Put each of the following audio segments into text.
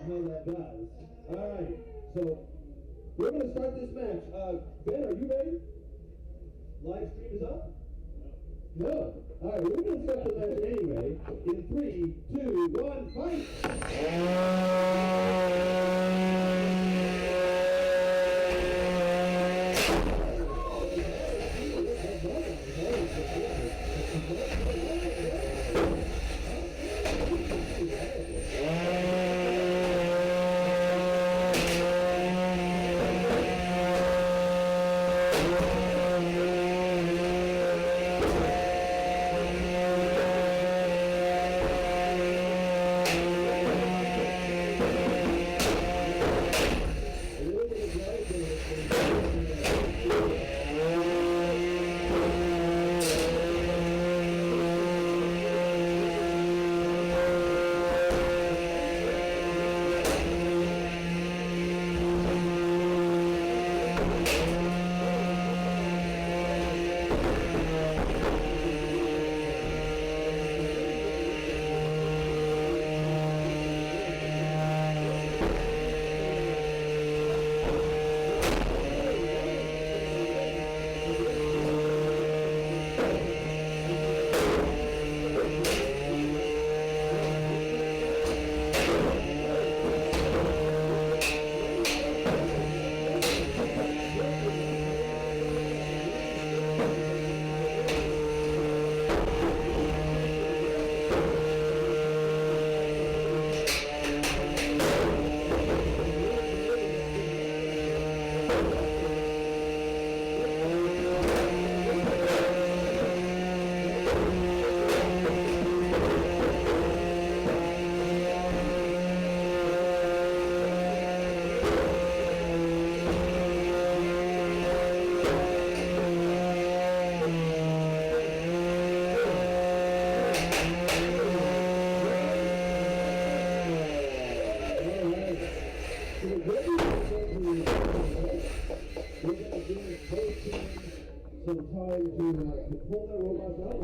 how that does. All right, so we're going to start this match. Ben, are you ready? Live stream is up? No. All right, we're going to start the match anyway. In 3, 2, 1, fight! Some time to pull their robots out.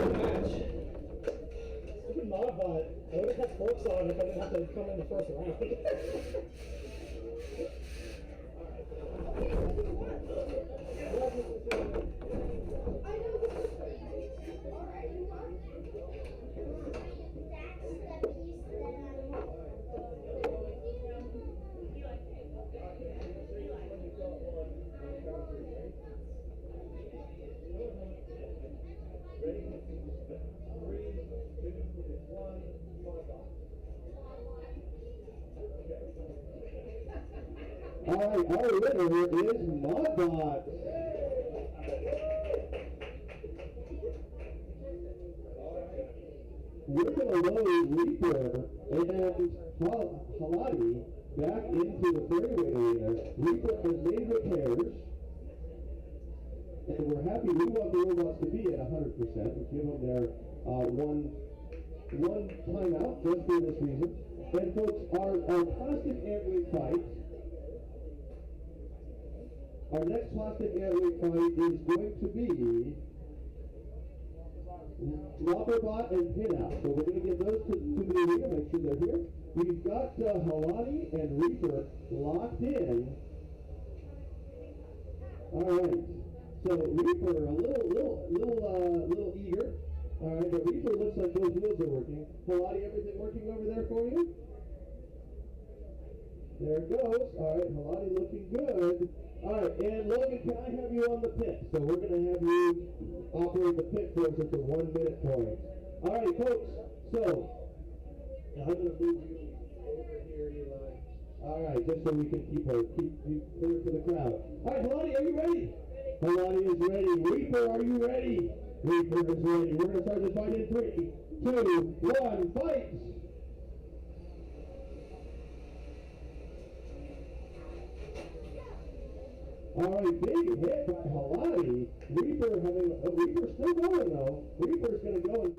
Match. Stupid Modbot. I would have had forks on if I didn't have to come in the first round. All right, our winner is Modbot. We're going to load Reaper and Halati back into the fairway arena. Reaper has made repairs, and we're happy. We want the robots to be at 100%. We give them their one timeout just for this reason. And folks, our plastic antweight fight. Our next plastic antweight fight is going to be Lopperbot and Pinout. So we're going to get those to the arena, make sure they're here. We've got Halati and Reaper locked in. All right. So Reaper a little eager. All right, but Reaper looks like those wheels are working. Halati, everything working over there for you? There it goes. All right, Halati looking good. All right, and Logan, can I have you on the pit? So we're going to have you operate the pit for us at the 1 minute point. All right, folks. So I'm going to move you over here, Eli. All right, just so we can keep you clear for the crowd. All right, Halati, are you ready? Halati is ready. Reaper, are you ready? Reaper is ready. We're going to start this fight in 3, 2, 1, fight! All right, big hit by Halati. Reaper's still going though. Reaper's going to go and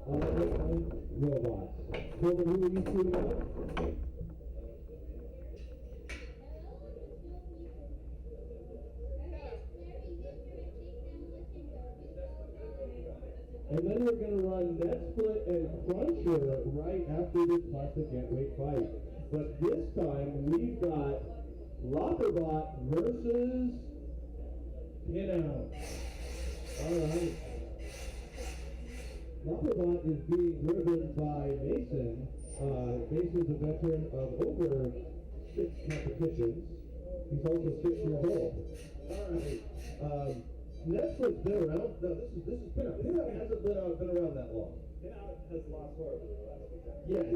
robots. Corbin, who are you shooting at? And then we're going to run net split and cruncher right after this plastic can't wait fight. But this time we've got Lopperbot versus Pinout. Alright. Lopperbot is being driven by Mason. Mason's a veteran of over 6 competitions. He's also 6 years old. Alright. Netflix been around. No, this is Pinout. Pinout hasn't been around that long. Pinout has lost horribly the last week. Yes.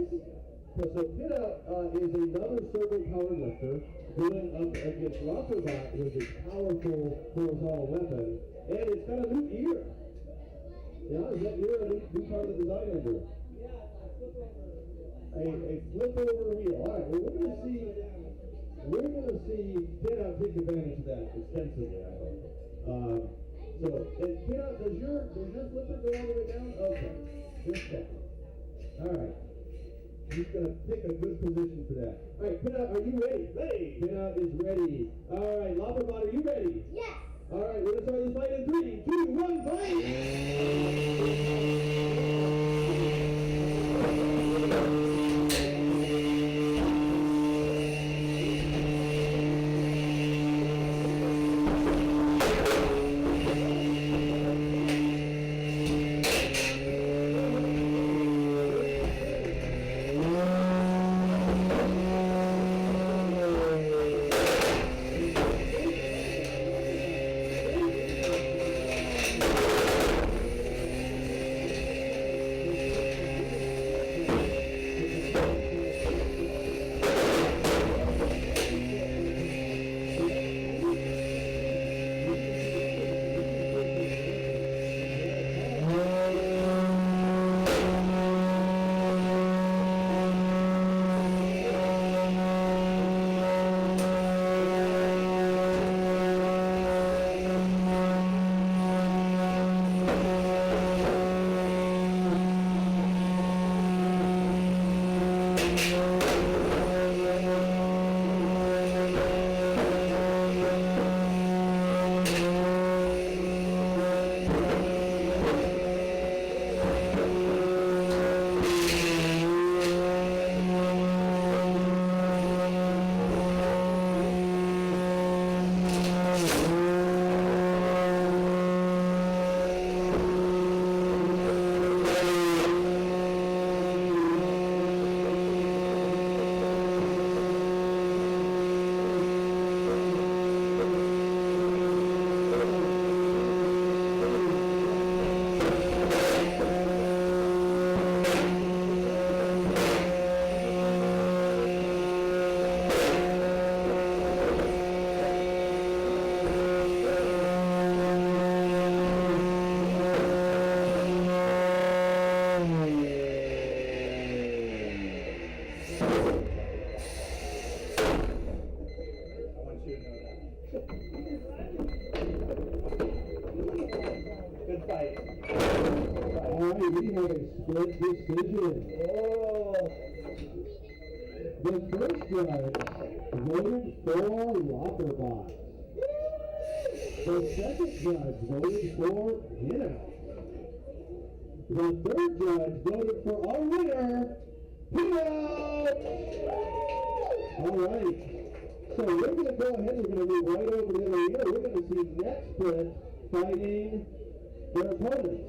So Pinout is another servo power lifter going up against Lopperbot with his powerful horizontal weapon, and it's got a new ear. Yeah, is that ear a new part of the design under? Yeah, A flip over wheel. All right. Well, we're going to see Pinout take advantage of that extensively, I hope. So, Pinout, does your flipper go all the way down? Okay. Just check. All right. He's going to pick a good position for that. All right, Pinout, are you ready? Ready. Pinout is ready. All right, Lopperbot, are you ready? Yes. All right, we're going to start this fight in 3, 2, 1, Good fight. All right, we have a split decision. Oh. The first judge voted for Lopperbot. The second judge voted for Pinout. The third judge voted for our winner, Pinout! All right. So we're going to go ahead, we're going to move right over the other ear. We're going to see net split fighting their opponents.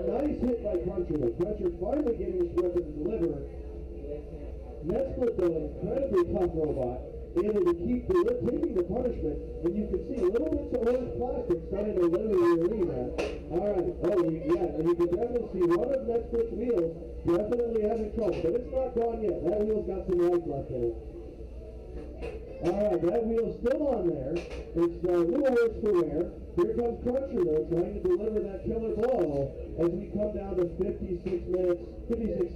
nice hit by Cruncher though. Cruncher finally getting his weapon to deliver. NetSplit's an incredibly tough robot, able to keep taking the punishment, and you can see little bits of orange plastic starting to literally relieve that. Alright, yeah, and you can definitely see one of NetSplit's wheels definitely having trouble, but it's not gone yet. That wheel's got some life left in it. Alright, that wheel's still on there. It's a little worse for wear. Here comes Cruncher though, trying to deliver that killer blow as we come down to 56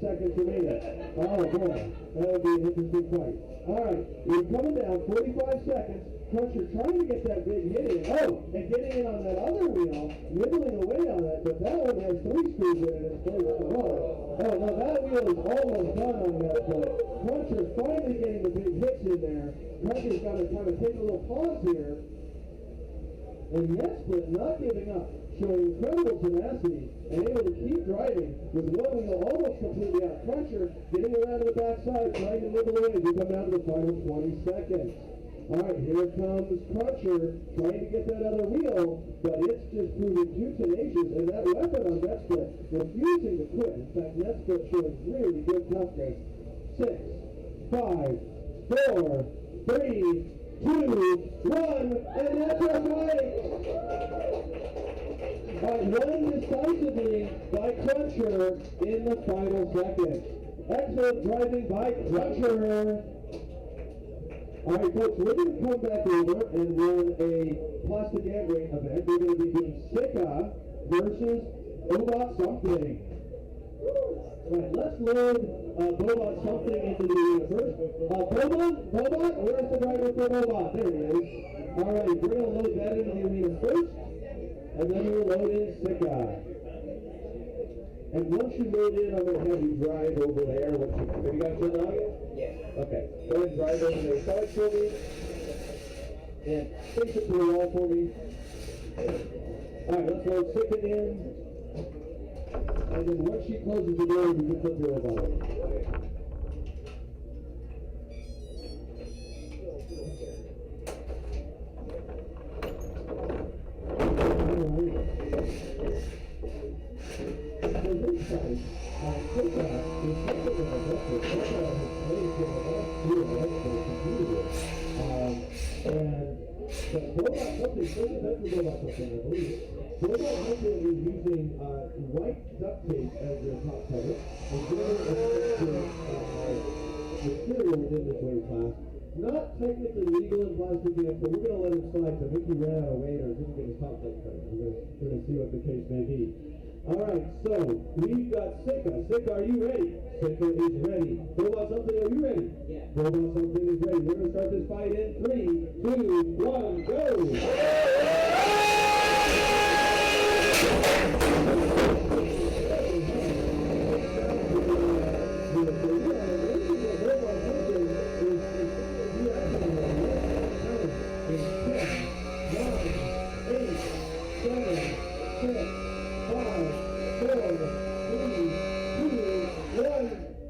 seconds remaining. Oh boy, that would be an interesting fight. Alright, we're coming down 45 seconds. Cruncher trying to get that big hit in. Oh, and getting in on that other wheel, nibbling away on that, but that one has 3 screws in it instead of 1. Oh, no, that wheel is almost done on that, but Cruncher finally getting the big hits in there. Cruncher's got to kind of take a little pause here. And NetSplit not giving up, showing incredible tenacity and able to keep driving with one wheel almost completely out. Cruncher getting around to the backside, trying to nibble away as we come down to the final 20 seconds. Alright, here comes Cruncher trying to get that other wheel, but it's just proving too tenacious, and that weapon on NetSplit refusing to quit. In fact, NetSplit showing really good toughness. 6, 5, 4, 3, 2, 1, and that's our fight! Won decisively by Cruncher in the final seconds. Excellent driving by Cruncher. Alright folks, we're going to come back over and run a plastic gambling event. We're going to be doing Sika versus Bobot Something. Alright, let's load Bobot Something into the arena first. Bobot, where's the driver for Bobot? There he is. Alright, we're going to load that into the arena first, and then we'll load in Sika. And once you load in, I'm going to have you drive over there. Have you got it turned on? Yeah. Okay. Go ahead and drive over the side for me. And face it to the wall for me. Alright, let's load Sika in. And then once she closes the door, you can put your robot in. Bobot Something is using white duct tape as their top cover, and very material within this weight class. Not technically legal in plastic yet, but we're going to let him slide. I think he ran out of weight or didn't get his top plate cut. We're going to see what the case may be. Alright, so we've got Sika. Sika, are you ready? Sika is ready. Bobot Something, are you ready? Yeah. Bobot Something is ready. We're going to start this fight in 3, 2, 1, go!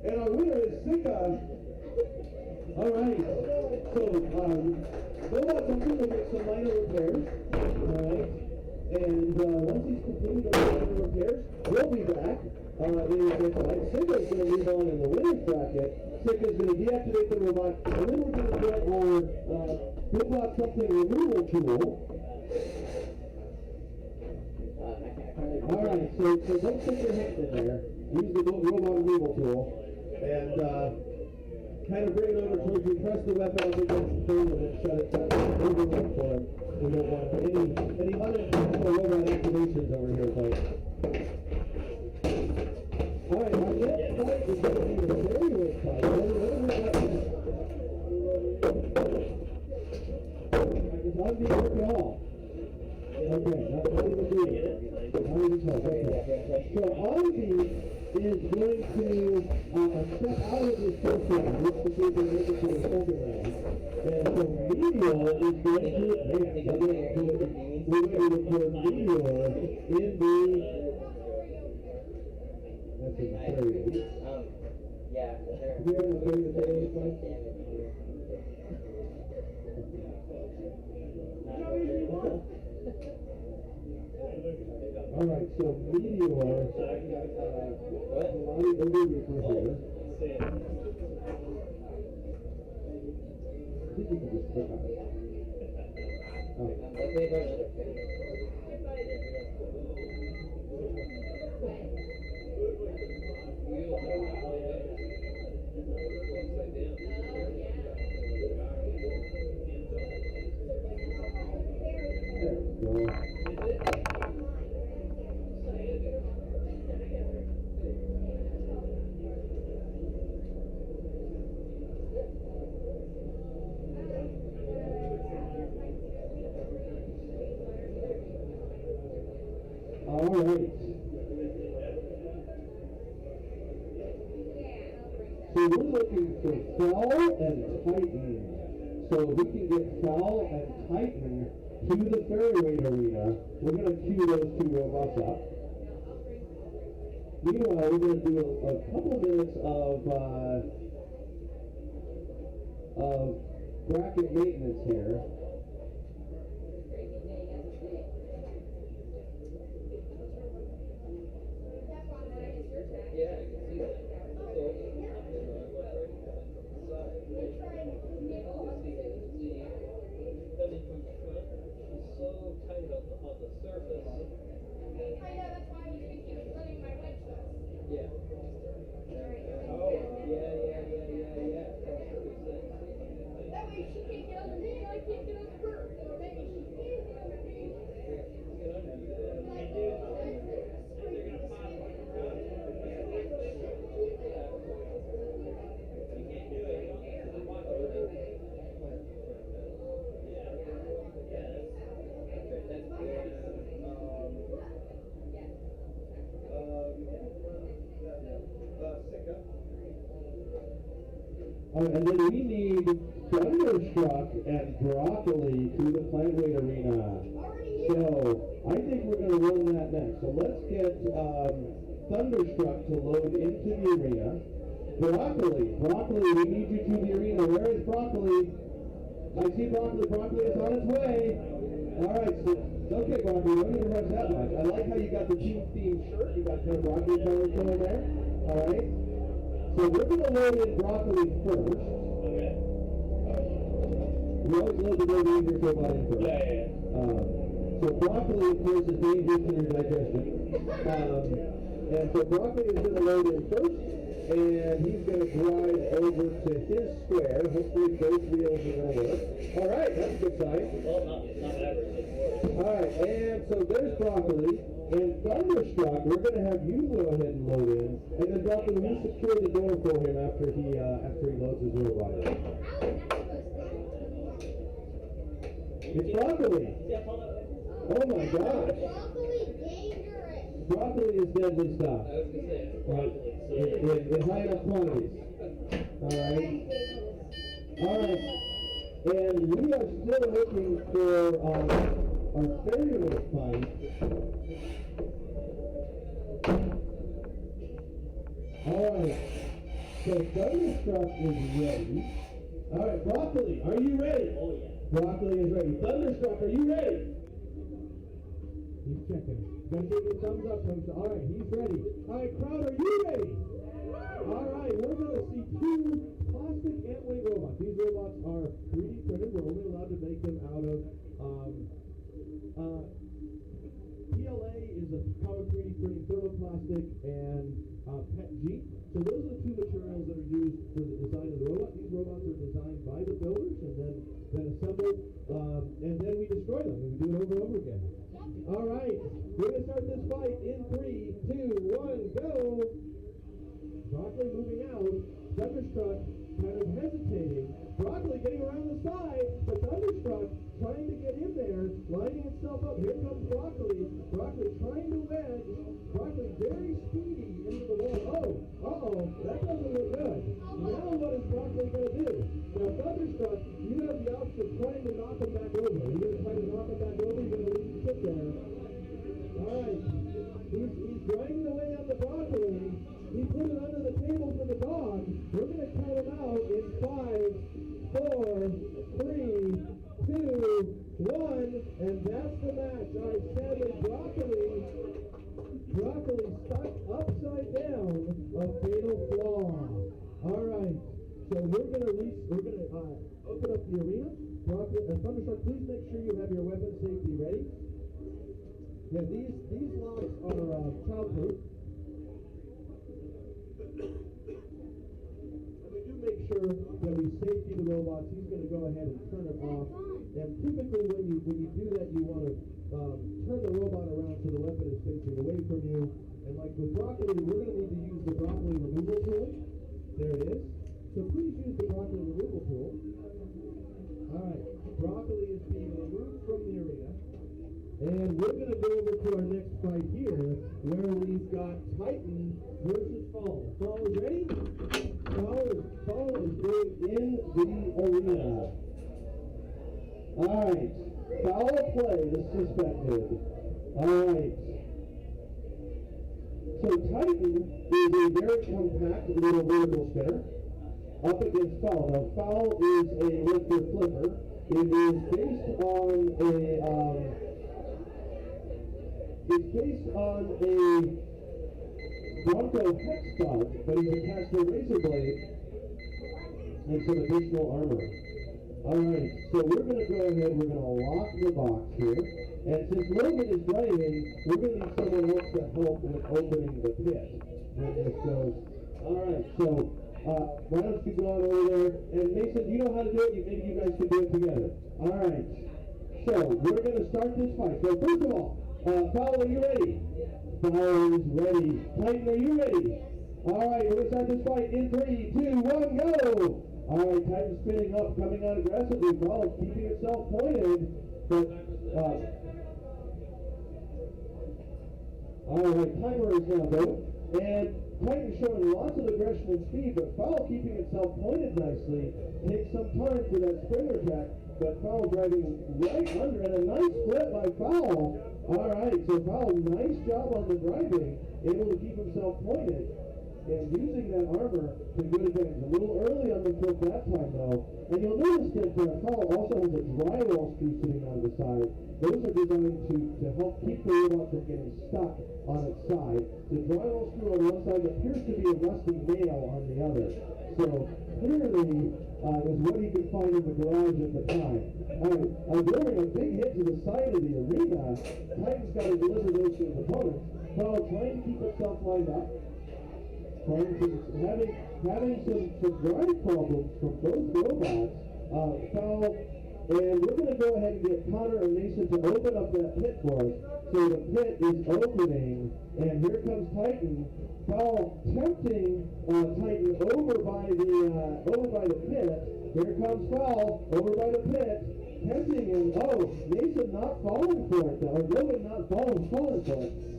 And our winner is Sika. Alright, so Bobot Something will get some minor repairs. Alright, and once he's completed those minor repairs, we'll be back in the fight. Sika is going to move on in the winner's bracket. Sika is going to deactivate the robot, and then we're going to get our Bobot Something removal tool. Alright, so don't stick your hand in there. Use the robot removal tool. And kind of bring it over towards you, press the weapon up against the thing, and then shut it down. Overlook for him. We don't want any unintentional robot activations over here, folks. Alright, our next fight is going to be the heavyweight fight. I'll be working all. Okay, that's not even good. Not even close. Okay. So Ozzy is going to step out of his first round, which the people are looking for the second round. And so Meteor is going to, we're going to put Meteor in the, that's in the third. Yeah. You're in the third fight? All right, so Meteor, Lottie over here. I think you can just click on it. Oh. All right. So we're looking for Fall and Titan. So if we can get Fall and Titan to the Fairway Arena, we're going to cue those two robots up. Meanwhile, we're going to do a couple of minutes of bracket maintenance here. Yeah, I can see that. Coming from the front, she's so tight on the surface. I know, that's why you think he was running my wedge though. Yeah. Oh, yeah. That way she can't get under me and I can't get under her. Or maybe she can get under me. And then we need Thunderstruck and Broccoli to the Planeway Arena. So I think we're going to run that next. So let's get Thunderstruck to load into the arena. Broccoli, we need you to the arena. Where is Broccoli? I see Broccoli. Broccoli is on its way. All right, so okay, Broccoli, don't need to rush that much. I like how you got the team theme shirt. You got kind of Broccoli colors going there. All right. So we're going to load in Broccoli first. Okay. We always load the baby in your robot in first. Yeah. So Broccoli, of course, is dangerous in your digestion. And so Broccoli is going to load in first, and he's going to drive over to his square. Hopefully both wheels are going to work. All right, that's a good sign. Well, not ever. All right, and so there's Broccoli. And Thunderstruck, we're going to have you go ahead and load in. And then Broccoli, you secure the door for him after he loads his robot in. It's Broccoli. Oh my gosh. Broccoli dangerous. Broccoli is deadly stuff. I was going to say, Right. In high enough quantities. All right. All right. And we are still looking for our fabulous fight. All right. So Thunderstruck is ready. All right, Broccoli, are you ready? oh yeah. Broccoli is ready. Thunderstruck, are you ready? He's checking. Gotta give you a thumbs up, thumbs up. All right, he's ready. All right, crowd, are you ready? All right, we're gonna see two plastic Amway robots. These robots are 3D printed. We're only allowed to make them out of PLA is a power 3D printing thermoplastic and PET G. So those are the two materials that are used for the design of the robot. These robots are designed by the builders and then assembled, and then we destroy them and we do it over and over again. All right, we're going to start this fight in 3, 2, 1, go. Broccoli moving out. Thunderstruck kind of hesitating. Broccoli getting around the side, but Thunderstruck trying to get in there, lining itself up. Here comes Broccoli. Broccoli trying to wedge. Broccoli very speedy into the wall. Oh, that doesn't look good. Now what is Broccoli going to do? Now Thunderstruck, you have the option of trying to knock him back over. You're going to try to knock him back over. You're going to leave him sit there. All right. He's grinding away on the Broccoli. He put it under the table for the dog. We're going to count him out in 5, 4, 3, 2, 1, and that's the match. All right, sadly, Broccoli upside down a fatal flaw. All right. So we're gonna open up the arena. Thundershock, please make sure you have your weapon safety ready. Yeah, these locks are childproof. And we do make sure that we safety the robots. He's going to go ahead and turn it off. And typically when you do that, you want to turn the robot around so the weapon is facing away from you. And like with broccoli, we're going to need to use the broccoli removal tool. There it is. So please use the broccoli removal tool. All right, broccoli is being removed from the arena. And we're going to go over to our next fight here, where we've got Titan versus Fall. Fall is ready? Fall is going in the arena. All right, foul play is suspected. All right. So Titan is a very compact little vertical spinner up against Foul. Now Foul is a lifter flipper. It is based on a Bronco hex bug, but he's attached to a razor blade and some additional armor. Alright, so we're going to go ahead, we're going to lock the box here. And since Logan is driving, we're going to need someone else to help with opening the pit when this goes. Alright, so why don't you go on over there? And Mason, do you know how to do it? Maybe you guys can do it together. Alright, so we're going to start this fight. So first of all, Foul, are you ready? Foul is ready. Titan, are you ready? Alright, we're going to start this fight in 3, 2, 1, go! Alright, Titan spinning up, coming out aggressively. Foul keeping itself pointed, but alright, timer is now go. And Titan showing lots of aggression and speed, but Foul keeping itself pointed nicely. Takes some time for that sprinter attack, but Foul driving right under, and a nice split by Foul. Alright, so Foul, nice job on the driving, able to keep himself pointed, and using that armor to good advantage. A little early on the flip that time though, and you'll notice that Foul also has a drywall screw sitting on the side. Those are designed to help keep the robot from getting stuck on its side. The drywall screw on one side appears to be a rusty nail on the other. So clearly is what he could find in the garage at the time. Delivering a big hit to the side of the arena. Titan's got to deliver those to his opponents. Foul trying to keep itself lined up. Having some drive problems from both robots. Foul, and we're going to go ahead and get Connor and Mason to open up that pit for us. So the pit is opening, and here comes Titan. Foul tempting Titan over by the pit. Here comes Foul over by the pit, tempting him. Mason not falling for it though. Logan not falling for it.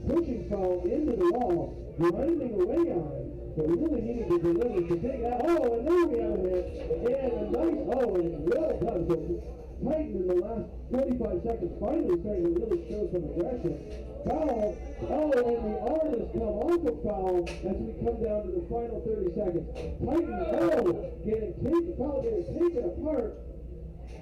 Pushing Foul into the wall, grinding away on him. But we really needed to deliver to take out. And there we have it. And a nice, and well done. So Titan in the last 45 seconds finally starting to really show some aggression. Foul, and the arm has come off of Foul as we come down to the final 30 seconds. Titan, Foul getting taken apart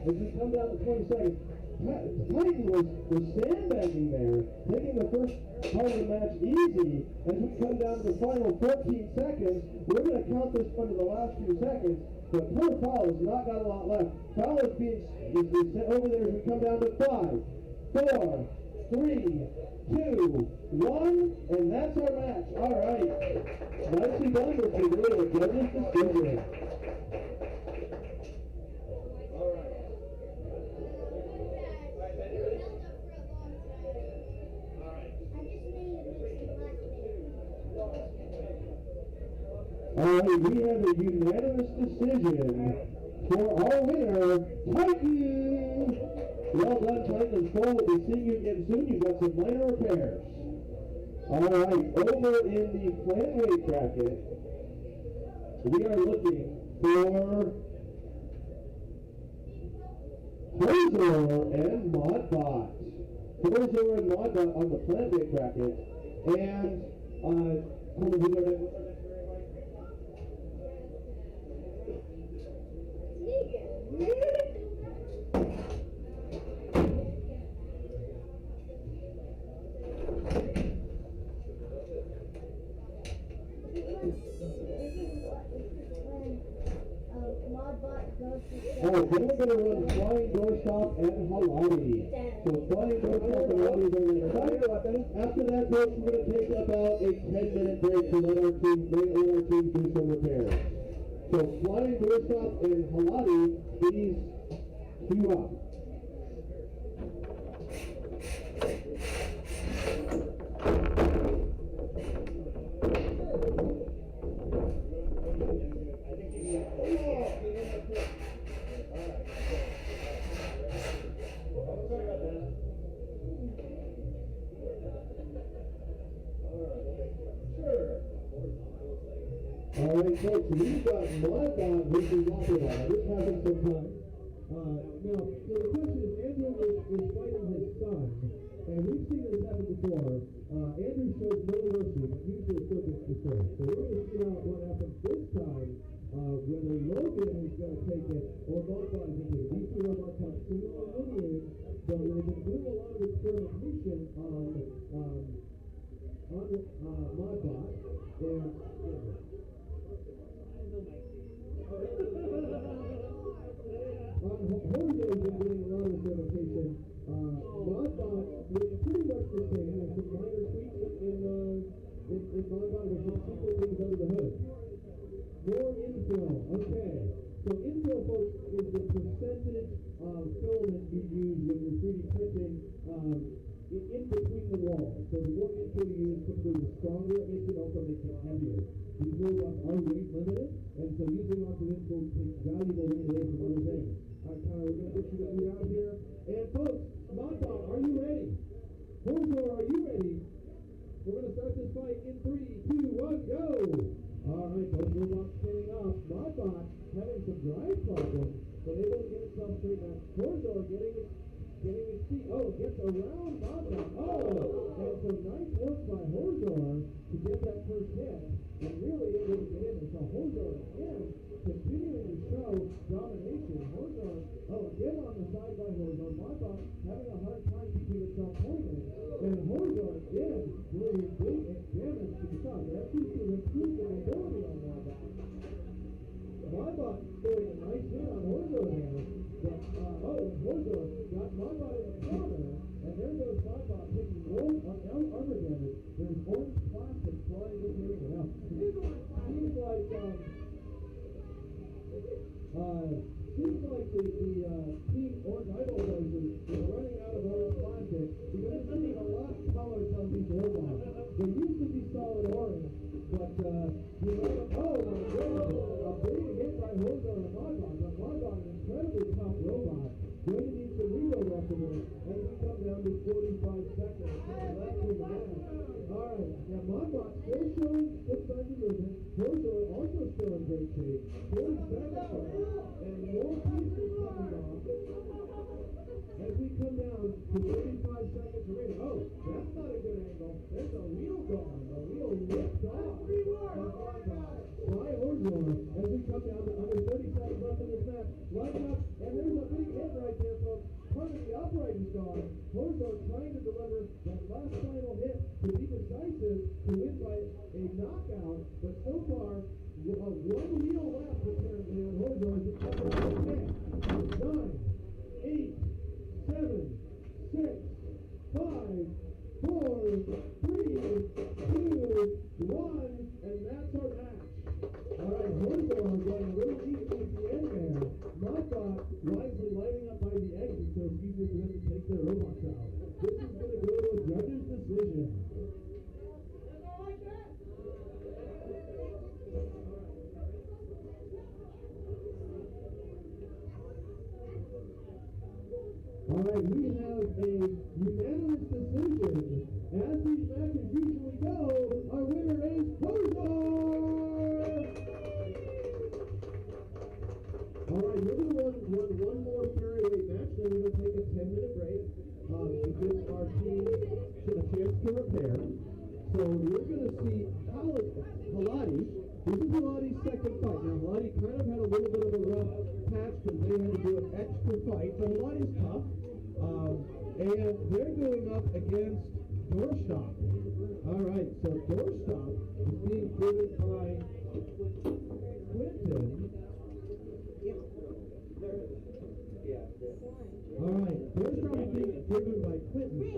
as we come down to 20 seconds. Titan was sandbagging there, taking the first part of the match easy. As we come down to the final 14 seconds, we're going to count this one to the last few seconds. But poor Foul has not got a lot left. Foul is sent over there as we come down to 5, 4, 3, 2, 1, and that's our match. All right. Nicely done with the judges' decision. All right. All right, we have a unanimous decision for our winner, Titan. Well done, Titan and Cole. We'll be seeing you again soon. You've got some minor repairs. All right, over in the flat weight bracket, we are looking for Horzor and Modbot. Horzor and Modbot on the flat weight bracket, and what's our next? Oh, then we're going to run flying doorstop and halati. So flying doorstop and halati is going to start. After that, folks, we're going to take about a 10-minute break to let our team do some repairs. So flying doorstop and halati, please queue up. All right, folks, we've got Modbot, which is also on. This happens sometimes. Now, so the question is, Andrew is fighting his son, and we've seen this happen before. Andrew shows no mercy, but usually still gets destroyed. So we're going to see what happens this time, whether Logan is going to take it or Modbot is going to take it. These two robots have similar lineage, so they've been doing a lot of experimentation on Modbot, and Jorge has been doing a lot of experimentation. Modbot is pretty much the same. There's some minor tweaks in Modbot. There's some simple things under the hood. More infill. Okay. So infill, folks, is the percentage of filament you use when you're 3D printing in between the walls. So the more infill you use, typically the stronger it makes it, also makes it heavier. These robots are weight limited, and so using lots of infill takes valuable weight away from other things. All right, Tyler, we're going to get you to move out here. And folks, Modbot, are you ready? Hornblower, are you ready? We're going to start this fight in 3, 2, 1, go! All right, both robots spinning off. Modbot having some drive problems, but able to get itself straightened out. Hornblower getting his feet. Oh, gets around Modbot. Oh! And so nice work by Hornblower to get that first hit, and really able to get in. And so Hornblower again continuing to show domination. Hornblower, again on the side by Hornblower. Modbot having a hard time keeping itself pointed. And Hornblower again really big damage to the side. That seems to improve the mobility on Modbot. Modbot throwing a nice hit on Hornblower there. But, Hornblower got Modbot in the corner, and there goes Modbot taking more armor damage. There's orange plastic flying in here. Now, seems like the team Orange Idol is running out of orange plastic because it's seeing a lot of colors on these robots. They used to be solid orange, but oh my goodness, a big hit by Hornblower and Modbot. But Modbot, an incredibly tough robot, going to need some reload afterwards as we come down to 45 seconds. All right, now Modbot still showing good signs of movement. Hornblower also still in great shape. 40 seconds and more pieces coming off. As we come down to 35 seconds remaining. Oh, that's not a good angle. There's a wheel gone. A wheel ripped off by Hornblower. As we come down to under 30 seconds left in this match. Line up, and there's a big hit right there, folks. Part of the upright is gone. Hornblower trying to deliver that last final hit to be decisive to win by a knockout, but so far, one wheel left apparently on Hornblower. 10, 9, 8, 7, 6, 5, 4, 3, 2, 1, and that's our match. All right, Hornblower going a little easy at the end there. Modbot wisely lighting up by the exit, so it's easier for them to take their robots out. This is going to go to a judge's decision. All right, we have a unanimous decision. As these matches usually go, our winner is Hornblower! All right, we're going to run one more Fury-weight match, then we're going to take a 10-minute break to give our team a chance to repair. So we're going to see halati. This is Halati's second fight. Now, Halati kind of had a little bit of a rough patch because they had to do an extra fight. So Halati's tough. And they're going up against Doorstop. All right, so Doorstop is being driven by Quinton. All right, first round is being driven by Quinton.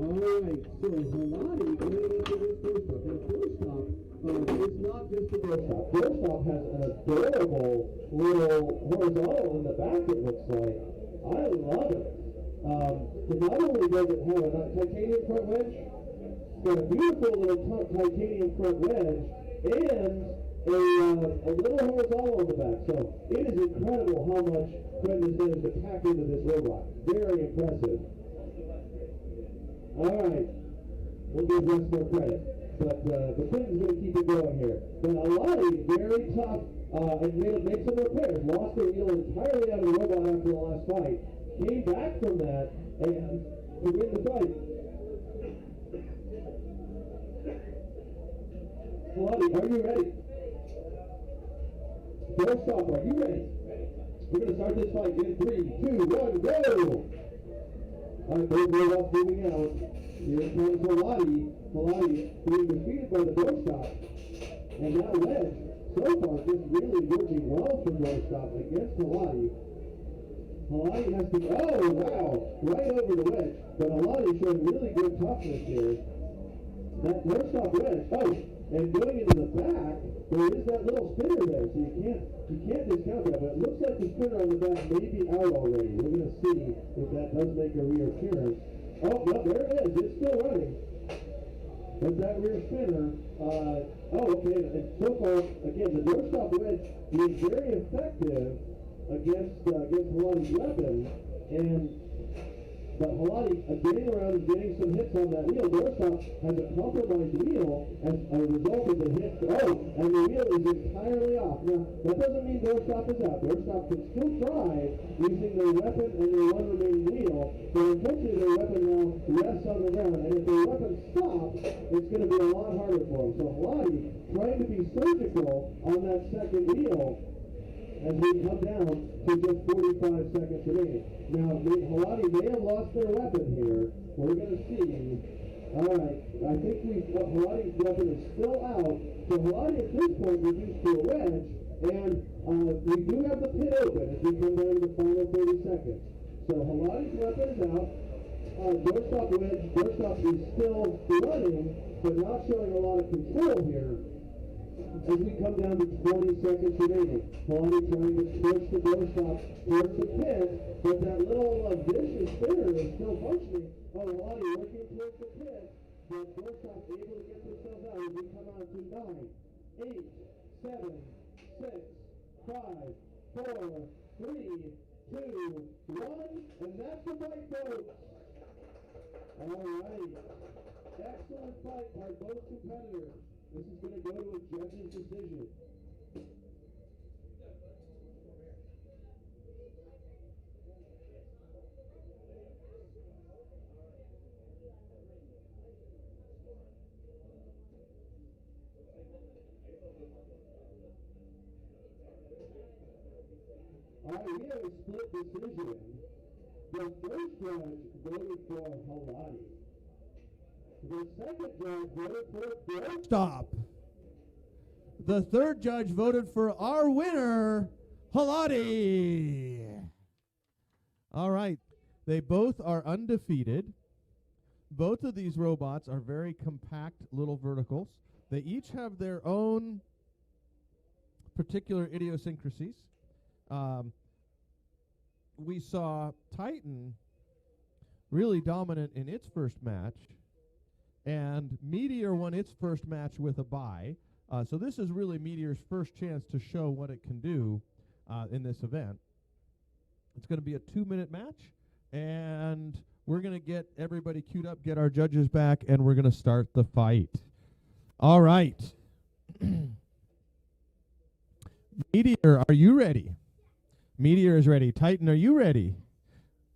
Alright, so Halati going into this first stop. Now, first stop is not just a first stop. First stop has an adorable little horizontal in the back, it looks like. I love it. Not only does it have a titanium front wedge, it's got a beautiful little titanium front wedge, and a little horizontal on the back. So it is incredible how much Quentin has managed to pack into this robot. Very impressive. Alright, we'll give Wes more credit. But Quentin's going to keep it going here. But Alani, very tough, and made some repairs. Lost their wheel entirely out of the robot after the last fight. Came back from that and to win the fight. Alani, are you ready? Doorstop, are you ready? We're going to start this fight in 3, 2, 1, go! Alright, those robots moving out. Here comes Halati. Halati being defeated by the doorstop. And now Wedge, so far, just really working well for doorstop against Halati. Halati has to, oh wow, right over the wedge. But Halati showing really good toughness here. That doorstop wedge, and going into the back, there is that little spinner there, so you can't discount that, but it looks like the spinner on the back may be out already. We're going to see if that does make a reappearance. Oh, no, there it is. It's still running. But that rear spinner, okay, and so far, again, the doorstop wedge being very effective against Halati's weapon, but Halati getting around and getting some hits on that wheel. Doorstop has a compromised wheel as a result of the hit. And the wheel is entirely off. Now, that doesn't mean Doorstop is out. Doorstop can still try using their weapon and their one remaining wheel, but unfortunately their weapon now rests on the ground. And if their weapon stops, it's going to be a lot harder for them. So Halati trying to be surgical on that second wheel as we come down to just 45 seconds remaining. Now, Halati may have lost their weapon here. We're going to see. All right, I think Halati's weapon is still out. So Halati at this point reduced to a wedge, and we do have the pit open as we come down to the final 30 seconds. So Halati's weapon is out. Doorstop wedge. Doorstop is still running, but not showing a lot of control here. As we come down to 20 seconds remaining, Halati trying to push the doorstop towards the pit, but that little vicious spinner is still functioning. Halati working towards the pit, but doorstop able to get themselves out as we come on to 9, 8, 7, 6, 5, 4, 3, 2, 1, and that's the fight, folks. All right. Excellent fight by both competitors. This is going to go to a judge's decision. All right, we have a split decision. The first judge voted for Halati. The second judge voted for Doorstop. The third judge voted for our winner, Halati. All right. They both are undefeated. Both of these robots are very compact little verticals. They each have their own particular idiosyncrasies. We saw Titan really dominant in its first match, and Meteor won its first match with a bye. So this is really Meteor's first chance to show what it can do in this event. It's going to be a 2-minute match, and we're going to get everybody queued up, get our judges back, and we're going to start the fight. All right. Meteor, are you ready? Meteor is ready. Titan, are you ready?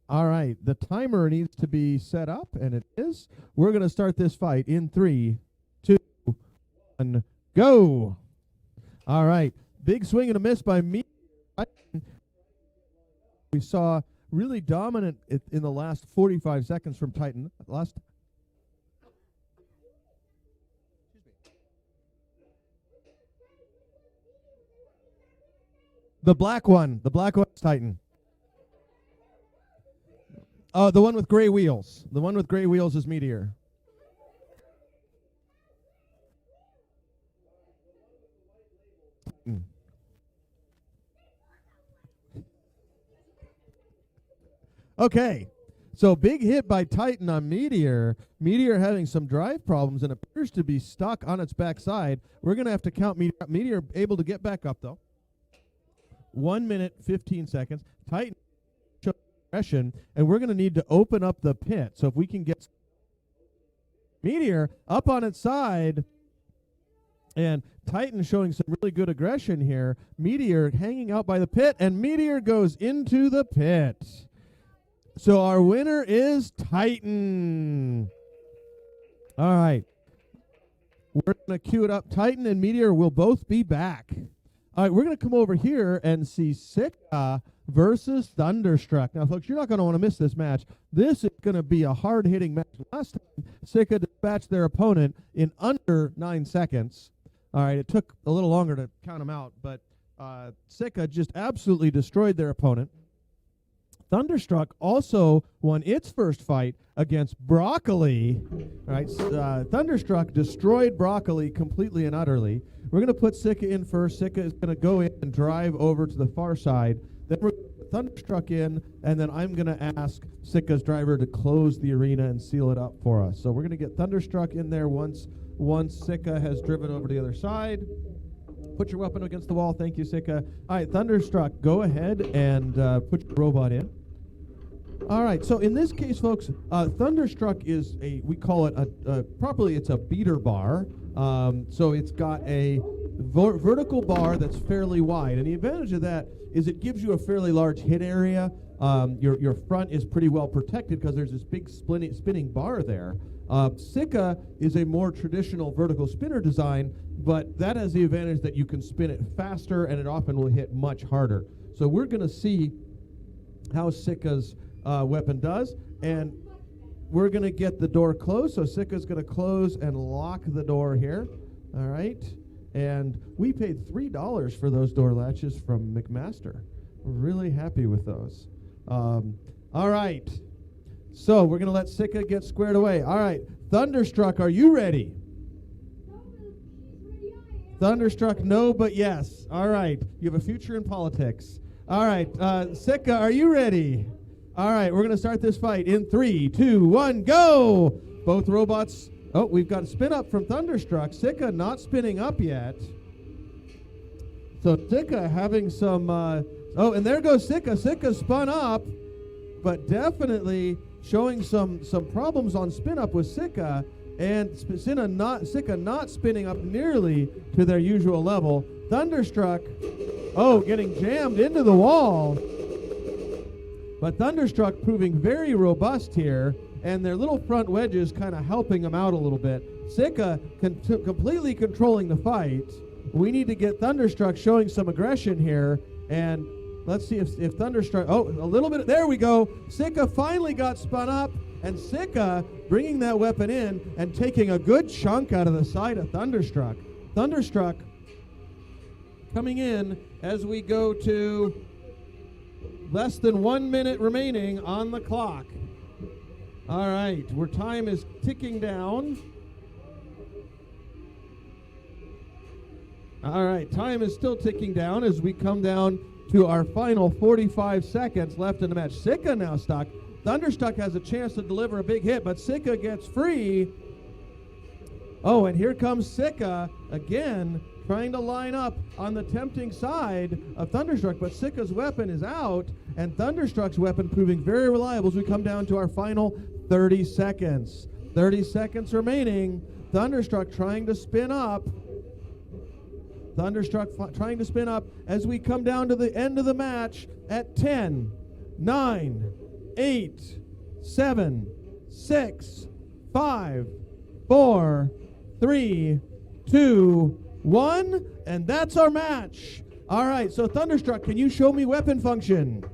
All right. The timer needs to be set up, and it is. We're going to start this fight in 3, 2, 1, go. All right. Big swing and a miss by Meteor. We saw really dominant in the last 45 seconds from Titan. The black one. The black one's Titan. The one with gray wheels. The one with gray wheels is Meteor. Okay, so big hit by Titan on Meteor. Meteor having some drive problems and appears to be stuck on its backside. We're going to have to count Meteor. Meteor able to get back up, though. 1 minute, 15 seconds. Titan aggression, and we're going to need to open up the pit. So if we can get Meteor up on its side, and Titan showing some really good aggression here. Meteor hanging out by the pit, and Meteor goes into the pit. So our winner is Titan. All right. We're going to cue it up. Titan and Meteor will both be back. All right, we're going to come over here and see Sika versus Thunderstruck. Now, folks, you're not going to want to miss this match. This is going to be a hard-hitting match. Last time, Sika dispatched their opponent in under 9 seconds. All right, it took a little longer to count them out, but Sika just absolutely destroyed their opponent. Thunderstruck also won its first fight against Broccoli. All right, Thunderstruck destroyed Broccoli completely and utterly. We're going to put Sika in first. Sika is going to go in and drive over to the far side. Then we're going to put Thunderstruck in, and then I'm going to ask Sika's driver to close the arena and seal it up for us. So we're going to get Thunderstruck in there once Sika has driven over to the other side. Put your weapon against the wall. Thank you, Sika. All right, Thunderstruck, go ahead and put your robot in. All right, so in this case, folks, Thunderstruck is we call it properly, it's a beater bar. So it's got a vertical bar that's fairly wide. And the advantage of that is it gives you a fairly large hit area. Your front is pretty well protected because there's this big spinning bar there. Sika is a more traditional vertical spinner design, but that has the advantage that you can spin it faster and it often will hit much harder. So we're going to see how Sika's weapon does, and we're going to get the door closed. So Sika's going to close and lock the door here. All right. And we paid $3 for those door latches from McMaster. We're really happy with those. All right. So we're going to let Sika get squared away. All right. Thunderstruck, are you ready? Thunderstruck, no, but yes. All right. You have a future in politics. All right. Sika, are you ready? All right. We're going to start this fight in 3, 2, 1, go. Both robots. Oh, we've got a spin up from Thunderstruck. Sika not spinning up yet. So Sika having some, oh, and there goes Sika. Sika spun up, but definitely showing some problems on spin up with Sika, and Sika not spinning up nearly to their usual level. Thunderstruck, oh, getting jammed into the wall. But Thunderstruck proving very robust here, and their little front wedges kind of helping them out a little bit. Sika completely controlling the fight. We need to get Thunderstruck showing some aggression here, and let's see if Thunderstruck, oh, a little bit, there we go. Sika finally got spun up, and Sika bringing that weapon in and taking a good chunk out of the side of Thunderstruck. Thunderstruck coming in as we go to less than 1 minute remaining on the clock. All right, where time is ticking down. All right, time is still ticking down as we come down to our final 45 seconds left in the match. Sika now stuck. Thunderstruck has a chance to deliver a big hit, but Sika gets free. Oh, and here comes Sika again, trying to line up on the tempting side of Thunderstruck, but Sika's weapon is out, and Thunderstruck's weapon proving very reliable as we come down to our final 30 seconds. 30 seconds remaining. Thunderstruck trying to spin up. Thunderstruck trying to spin up as we come down to the end of the match at 10, 9, 8, 7, 6, 5, 4, 3, 2, 1, and that's our match. All right, so Thunderstruck, can you show me weapon function?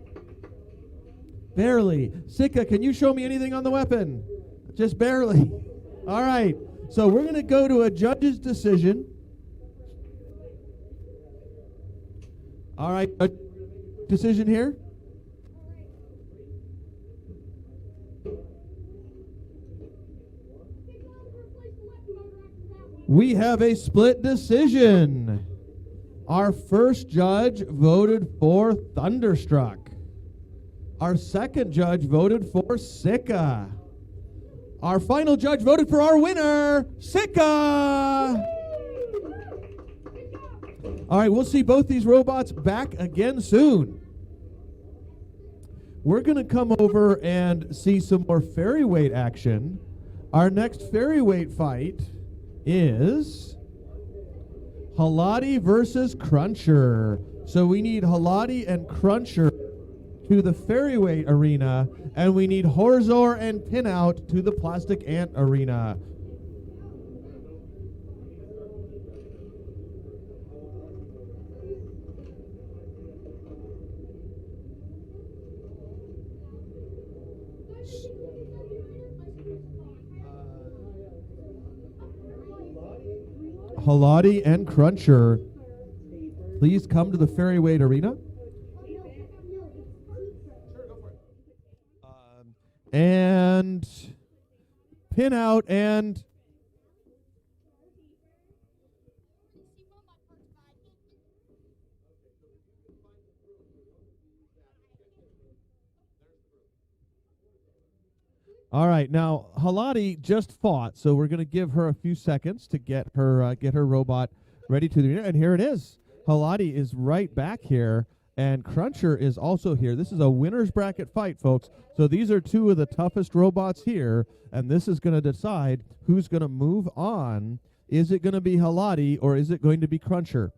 Barely. Sika, can you show me anything on the weapon? Just barely. All right, so we're going to go to a judge's decision. All right, a decision here. We have a split decision. Our first judge voted for Thunderstruck. Our second judge voted for Sika. Our final judge voted for our winner, Sika. All right, we'll see both these robots back again soon. We're going to come over and see some more fairy weight action. Our next fairy weight fight is Halati versus Cruncher. So we need Halati and Cruncher to the fairy weight arena, and we need Horzor and Pinout to the plastic ant arena. Halati and Cruncher, please come to the fairy weight arena. And Pinout and all right, now Halati just fought, so we're going to give her a few seconds to get her robot ready to the, and here it is. Halati is right back here, and Cruncher is also here. This is a winner's bracket fight, folks. So these are two of the toughest robots here, and this is going to decide who's going to move on. Is it going to be Halati or is it going to be Cruncher?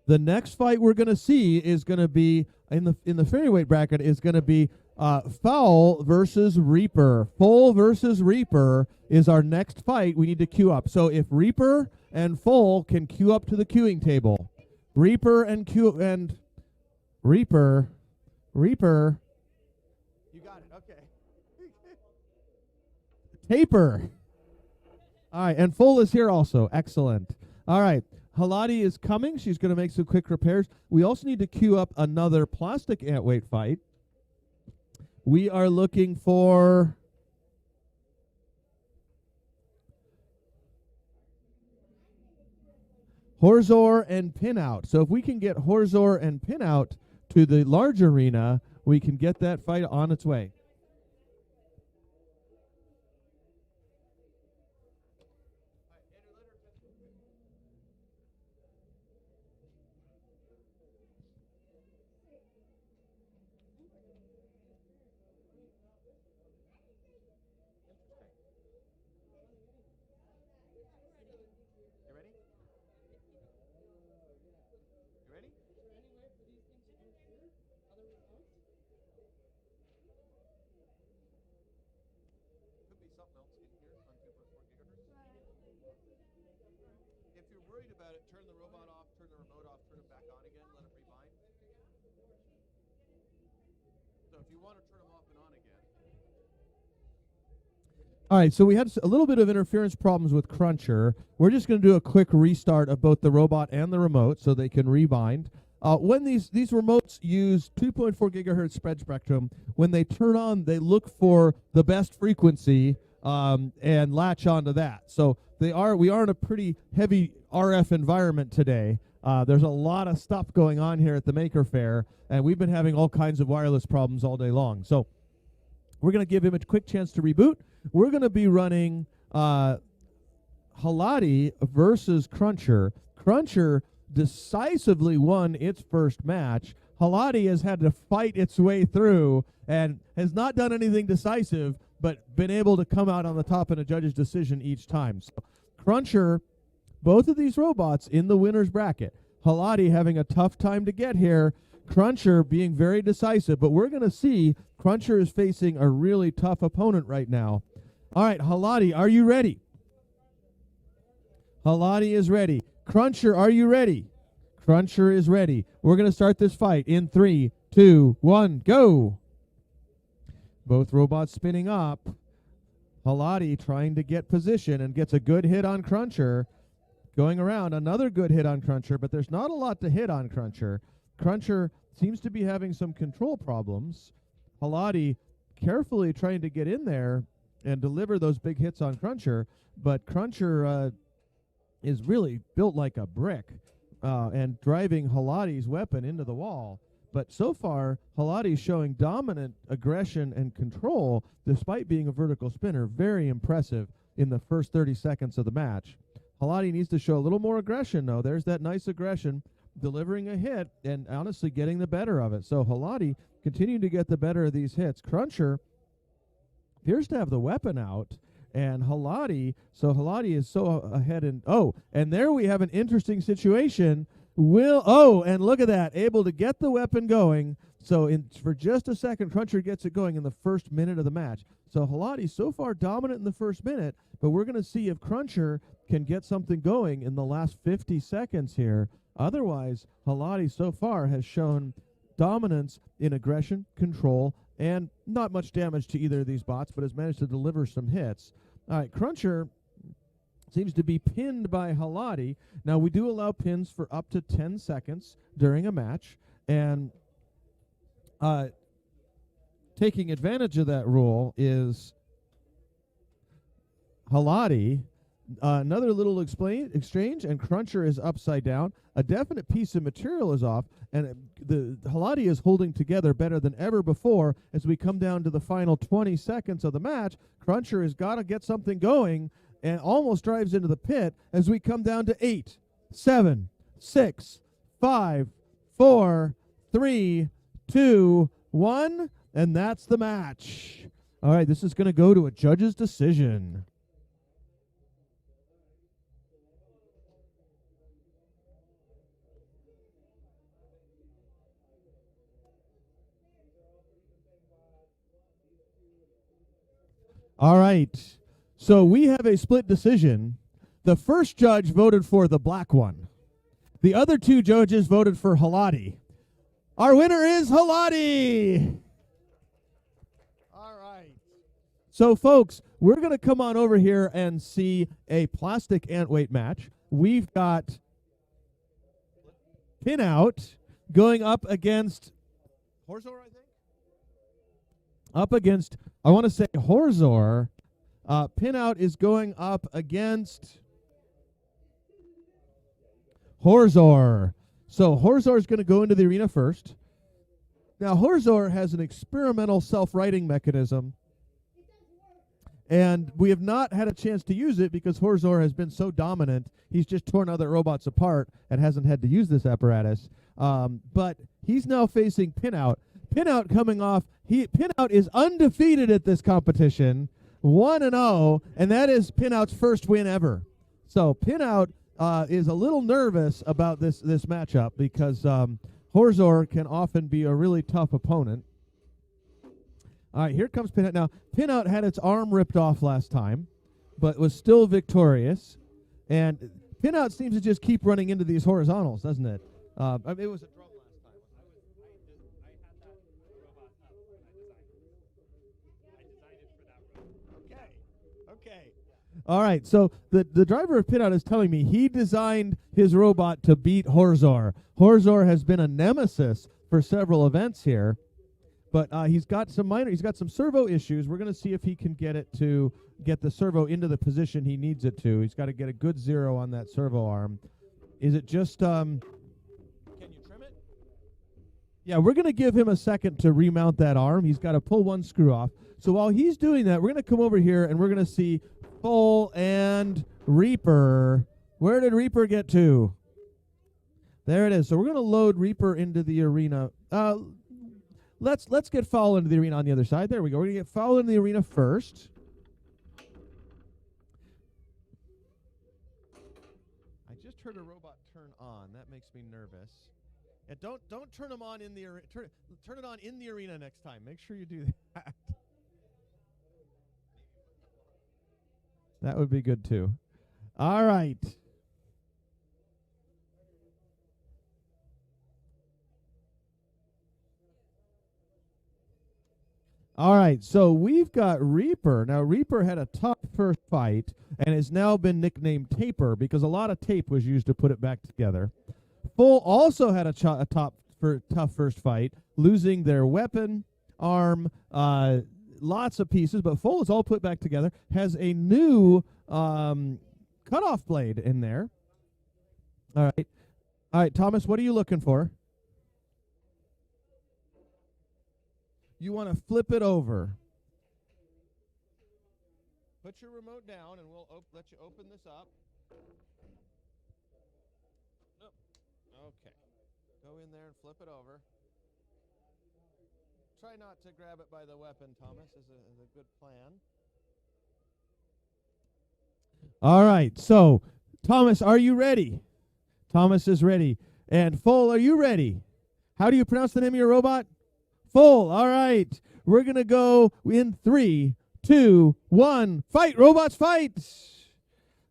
The next fight we're going to see is going to be in the fairy weight bracket is going to be Fowl versus Reaper. Foal versus Reaper is our next fight we need to queue up. So if Reaper and Foal can queue up to the queuing table. Reaper. You got it, okay. Taper. All right, and Foal is here also. Excellent. All right, Halati is coming. She's going to make some quick repairs. We also need to queue up another plastic ant weight fight. We are looking for Horzor and Pinout. So if we can get Horzor and Pinout to the large arena, we can get that fight on its way. If you're worried about it, turn the robot off, turn the remote off, turn it back on again, let it rewind. So if you want to turn them off and on again. All right, so we had a little bit of interference problems with Cruncher. We're just going to do a quick restart of both the robot and the remote so they can rebind. When these remotes use 2.4 gigahertz spread spectrum, when they turn on, they look for the best frequency and latch onto that. So we are in a pretty heavy RF environment today. There's a lot of stuff going on here at the Maker Faire, and we've been having all kinds of wireless problems all day long. So we're going to give him a quick chance to reboot. We're going to be running Halati versus Cruncher. Cruncher decisively won its first match. Halati has had to fight its way through and has not done anything decisive, but been able to come out on the top in a judge's decision each time. So Cruncher both of these robots in the winner's bracket. Halati having a tough time to get here. Cruncher being very decisive, but we're going to see Cruncher is facing a really tough opponent right now. All right, Halati, are you ready? Halati is ready. Cruncher, are you ready? Cruncher is ready. We're going to start this fight in 3, 2, 1, go. Both robots spinning up. Halati trying to get position and gets a good hit on Cruncher. Going around, another good hit on Cruncher, but there's not a lot to hit on Cruncher. Cruncher seems to be having some control problems. Halati carefully trying to get in there and deliver those big hits on Cruncher, but Cruncher is really built like a brick and driving Halati's weapon into the wall. But so far, Halati's showing dominant aggression and control despite being a vertical spinner. Very impressive in the first 30 seconds of the match. Halati needs to show a little more aggression, though. There's that nice aggression, delivering a hit and honestly getting the better of it. So Halati continuing to get the better of these hits. Cruncher appears to have the weapon out, and Halati is so ahead. And there we have an interesting situation. And look at that, able to get the weapon going. So for just a second, Cruncher gets it going in the first minute of the match. So Halati so far dominant in the first minute, but we're going to see if Cruncher can get something going in the last 50 seconds here. Otherwise, Halati so far has shown dominance in aggression, control, and not much damage to either of these bots, but has managed to deliver some hits. All right, Cruncher seems to be pinned by Halati. Now, we do allow pins for up to 10 seconds during a match, and taking advantage of that rule is Halati. Another little exchange, and Cruncher is upside down. A definite piece of material is off, and the Halati is holding together better than ever before. As we come down to the final 20 seconds of the match, Cruncher has got to get something going and almost drives into the pit as we come down to 8, 7, 6, 5, 4, 3, 2, 1, and that's the match. All right, this is going to go to a judge's decision. All right, so we have a split decision. The first judge voted for the black one. The other two judges voted for Halati. Our winner is Halati! All right. So, folks, we're going to come on over here and see a plastic ant weight match. We've got Pinout going up against Horzor, I think? Up against, I want to say Horzor. Pinout is going up against Horzor. So Horzor is going to go into the arena first. Now, Horzor has an experimental self-righting mechanism, and we have not had a chance to use it because Horzor has been so dominant. He's just torn other robots apart and hasn't had to use this apparatus. But he's now facing Pinout. Pinout coming off, Pinout is undefeated at this competition, 1-0, and that is Pinout's first win ever. So Pinout is a little nervous about this matchup because Horzor can often be a really tough opponent. All right, here comes Pinout. Now, Pinout had its arm ripped off last time, but was still victorious. And Pinout seems to just keep running into these horizontals, doesn't it? It was a drum last time. Okay. All right, so the driver of Pinout is telling me he designed his robot to beat Horzor. Horzor has been a nemesis for several events here, but he's got some servo issues. We're going to see if he can get the servo into the position he needs it to. He's got to get a good zero on that servo arm. Is it just can you trim it? Yeah, we're going to give him a second to remount that arm. He's got to pull one screw off. So while he's doing that, we're going to come over here and we're going to see Full and Reaper. Where did Reaper get to? There it is. So we're going to load Reaper into the arena. Let's get Foul into the arena on the other side. There we go. We're going to get Foul into the arena first. turn a robot turn on. That makes me nervous. And don't turn them on in the turn it on in the arena next time. Make sure you do that. That would be good too. All right. All right, so we've got Reaper. Now, Reaper had a tough first fight and has now been nicknamed Taper because a lot of tape was used to put it back together. Full also had a tough first fight, losing their weapon, arm, lots of pieces, but Full is all put back together, has a new cutoff blade in there. All right, Thomas, what are you looking for? You want to flip it over. Put your remote down, and we'll let you open this up. Nope. Okay. Go in there and flip it over. Try not to grab it by the weapon, Thomas, is a good plan. All right, so, Thomas, are you ready? Thomas is ready. And Full, are you ready? How do you pronounce the name of your robot? Full. All right. We're going to go in 3, 2, 1. Fight, robots, fight.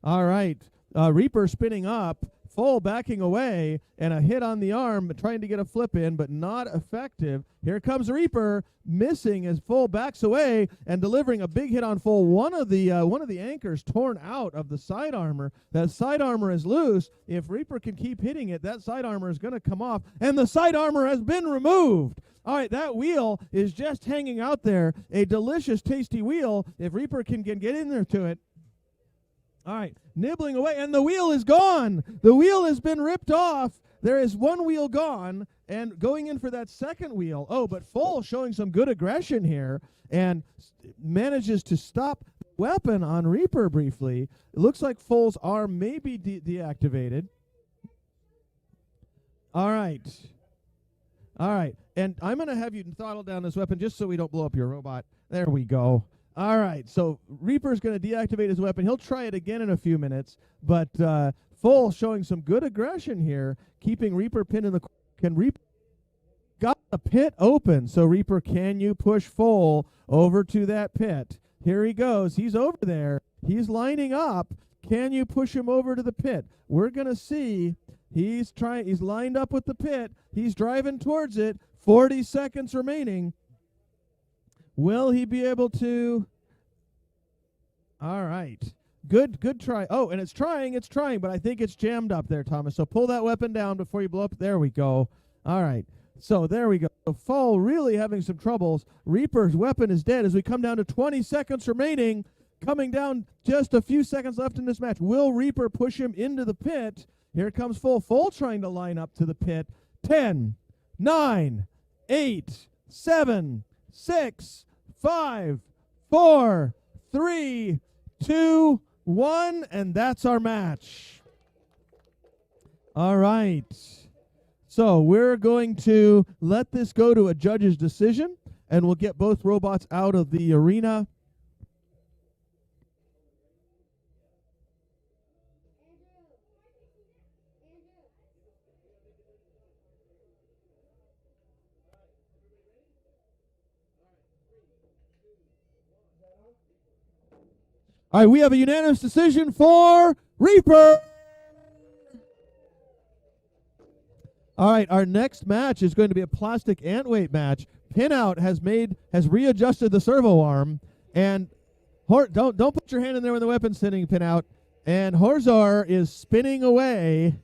All right. Reaper spinning up. Full backing away. And a hit on the arm, trying to get a flip in, but not effective. Here comes Reaper, missing as Full backs away and delivering a big hit on Full. One of the anchors torn out of the side armor. That side armor is loose. If Reaper can keep hitting it, that side armor is going to come off. And the side armor has been removed. All right, that wheel is just hanging out there. A delicious, tasty wheel. If Reaper can get in there to it. All right, nibbling away, and the wheel is gone. The wheel has been ripped off. There is one wheel gone, and going in for that second wheel. Oh, but Full showing some good aggression here, and manages to stop the weapon on Reaper briefly. It looks like Full's arm may be deactivated. All right. All right, and I'm going to have you throttle down this weapon just so we don't blow up your robot. There we go. All right, so Reaper's going to deactivate his weapon. He'll try it again in a few minutes, but Full showing some good aggression here, keeping Reaper pinned in the corner. Can Reaper got the pit open? So Reaper, can you push Full over to that pit? Here he goes. He's over there. He's lining up. Can you push him over to the pit? We're going to see. He's lined up with the pit. He's driving towards it. 40 seconds remaining. Will he be able to? All right. Good try. Oh, and it's trying, but I think it's jammed up there, Thomas. So pull that weapon down before you blow up. There we go. All right. So there we go. So Full really having some troubles. Reaper's weapon is dead as we come down to 20 seconds remaining. Coming down, just a few seconds left in this match. Will Reaper push him into the pit? Here comes Full. Full trying to line up to the pit. 10, 9, 8, 7, 6, 5, 4, 3, 2, 1, and that's our match. All right. So we're going to let this go to a judge's decision, and we'll get both robots out of the arena. All right, we have a unanimous decision for Reaper. All right, our next match is going to be a plastic ant weight match. Pinout has readjusted the servo arm, and don't put your hand in there when the weapon's sitting, Pinout. And Horzar is spinning away.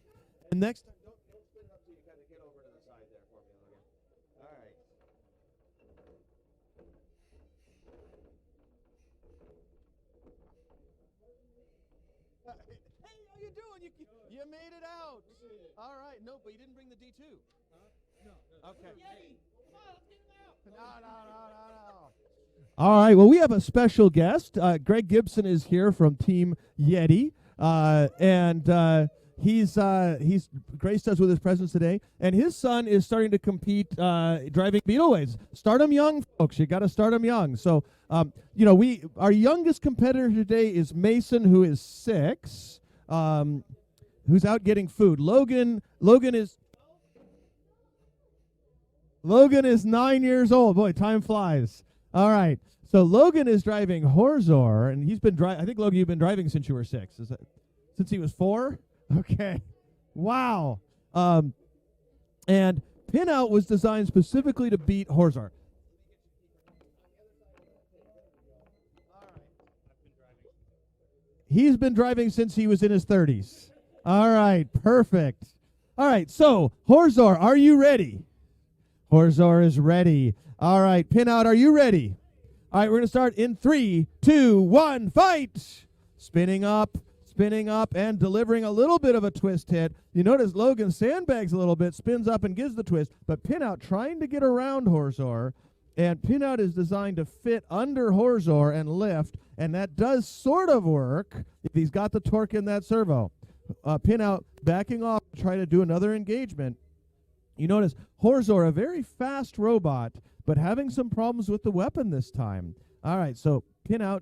And next time, don't spin it up so you kind of get over to the side there for me, Logan. All right. Hey, how you doing? You made it out. All right. No, but you didn't bring the D2. No. Okay. No. All right. Well, we have a special guest. Greg Gibson is here from Team Yeti, and he's graced us with his presence today. And his son is starting to compete driving Beetleways. Start him young, folks. You got to start him young. So, our youngest competitor today is Mason, who is 6. who's out getting food. Logan is 9 years old. Boy, time flies. All right. So Logan is driving Horzor, and he's been driving. I think, Logan, you've been driving since you were 6. Is that since he was 4? Okay. Wow. And Pinout was designed specifically to beat Horzor. He's been driving since he was in his 30s. All right, perfect. All right, so Horzor, are you ready? Horzor is ready. All right, Pinout, are you ready? All right, we're going to start in 3, 2, 1, fight! Spinning up, and delivering a little bit of a twist hit. You notice Logan sandbags a little bit, spins up and gives the twist, but Pinout trying to get around Horzor, and Pinout is designed to fit under Horzor and lift, and that does sort of work if he's got the torque in that servo. Pinout backing off to try to do another engagement. You notice Horzor, a very fast robot, but having some problems with the weapon this time. All right, so Pinout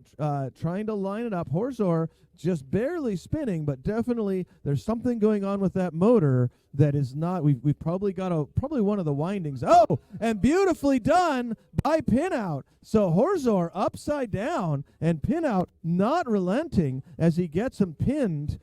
trying to line it up. Horzor just barely spinning, but definitely there's something going on with that motor that is not. We've probably got probably one of the windings. Oh, and beautifully done by Pinout. So Horzor upside down, and Pinout not relenting as he gets him pinned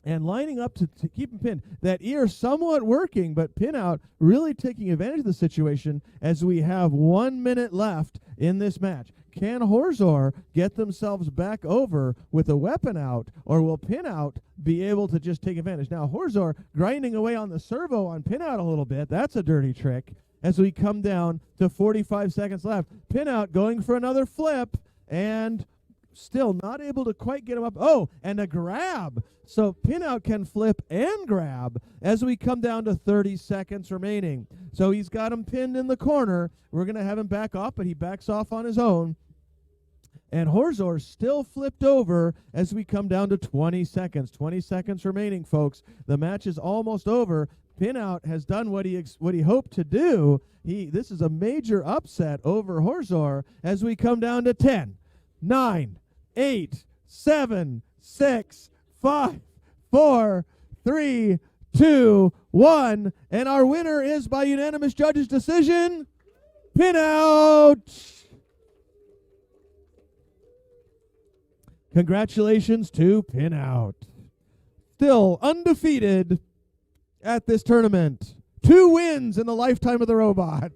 and lining up to keep him pinned. That ear somewhat working, but Pinout really taking advantage of the situation as we have 1 minute left in this match. Can Horzor get themselves back over with a weapon out, or will Pinout be able to just take advantage? Now, Horzor grinding away on the servo on Pinout a little bit. That's a dirty trick. As we come down to 45 seconds left, Pinout going for another flip, and still not able to quite get him up. Oh, and a grab. So Pinout can flip and grab as we come down to 30 seconds remaining. So he's got him pinned in the corner. We're going to have him back off, but he backs off on his own. And Horzor still flipped over as we come down to 20 seconds. 20 seconds remaining, folks. The match is almost over. Pinout has done what he hoped to do. This is a major upset over Horzor as we come down to 10, 9, 8, 7, 6, 5, 4, 3, 2, 1. And our winner is by unanimous judges' decision, Pinout. Congratulations to Pinout. Still undefeated at this tournament. 2 wins in the lifetime of the robot.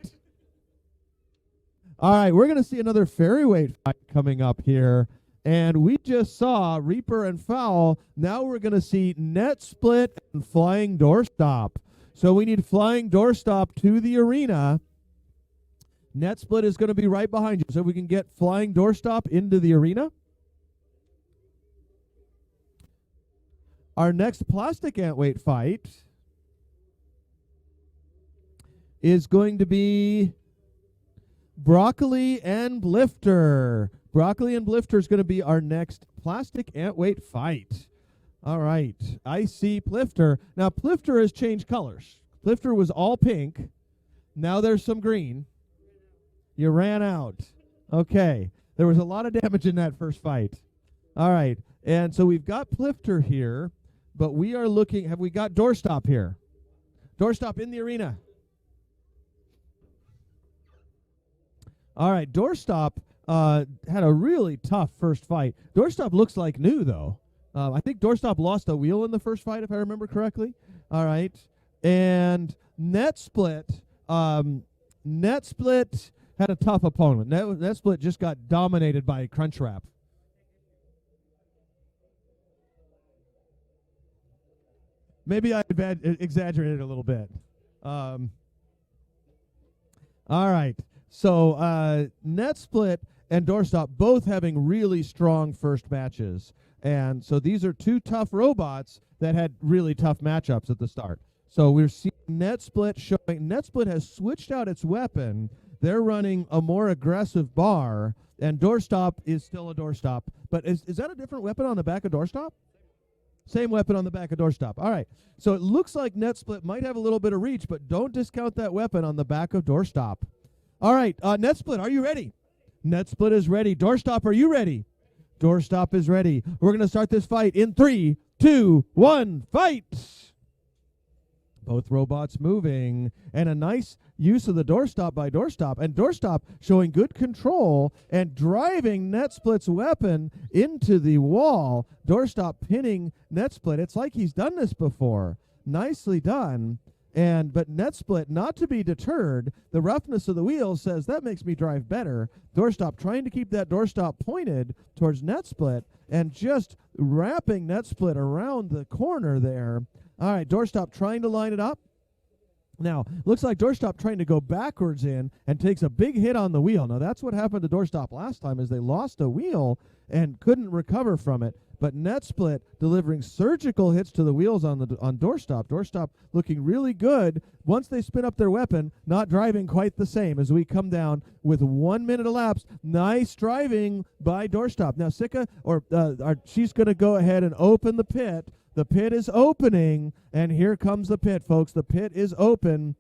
All right, we're going to see another ferryweight fight coming up here. And we just saw Reaper and Foul. Now we're going to see Net Split and Flying Doorstop. So we need Flying Doorstop to the arena. Net Split is going to be right behind you. So we can get Flying Doorstop into the arena. Our next plastic antweight fight is going to be Broccoli and Blifter. Broccoli and Blifter is going to be our next plastic antweight fight. All right. I see Plifter. Now, Plifter has changed colors. Plifter was all pink. Now there's some green. You ran out. Okay. There was a lot of damage in that first fight. All right. And so we've got Plifter here, but we are looking. Have we got Doorstop here? Doorstop in the arena. All right. Doorstop had a really tough first fight. Doorstop looks like new, though. I think Doorstop lost a wheel in the first fight, if I remember correctly. All right. And Net Split had a tough opponent. Net Split just got dominated by Crunchwrap. Maybe I exaggerated a little bit. All right. So Net Split and Doorstop both having really strong first matches. And so these are 2 tough robots that had really tough matchups at the start. So we're seeing Net Split showing. Net Split has switched out its weapon. They're running a more aggressive bar, and Doorstop is still a Doorstop. But is that a different weapon on the back of Doorstop? Same weapon on the back of Doorstop. All right. So it looks like Net Split might have a little bit of reach, but don't discount that weapon on the back of Doorstop. All right. Net Split, are you ready? Net Split is ready. Doorstop, are you ready? Doorstop is ready. We're going to start this fight in 3, 2, 1, fight! Both robots moving, and a nice use of the doorstop by doorstop, and doorstop showing good control and driving NetSplit's weapon into the wall. Doorstop pinning NetSplit. It's like he's done this before. Nicely done. But NetSplit, not to be deterred, the roughness of the wheels says that makes me drive better. Doorstop trying to keep that doorstop pointed towards NetSplit and just wrapping NetSplit around the corner there. All right, doorstop trying to line it up. Now, looks like doorstop trying to go backwards in and takes a big hit on the wheel. Now, that's what happened to doorstop last time, is they lost a wheel and couldn't recover from it. But NetSplit delivering surgical hits to the wheels on doorstop. Doorstop looking really good. Once they spin up their weapon, not driving quite the same as we come down with 1 minute elapsed. Nice driving by doorstop. Now, Sika, she's going to go ahead and open the pit. The pit is opening, and here comes the pit, folks. The pit is open.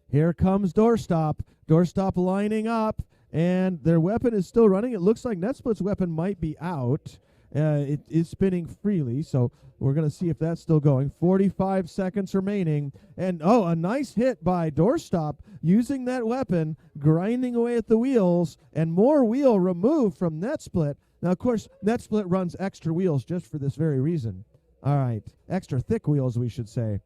Here comes doorstop. Doorstop lining up, and their weapon is still running. It looks like NetSplit's weapon might be out. It is spinning freely, so we're going to see if that's still going. 45 seconds remaining. And, a nice hit by doorstop using that weapon, grinding away at the wheels, and more wheel removed from NetSplit. Now, of course, NetSplit runs extra wheels just for this very reason. All right, extra thick wheels, we should say.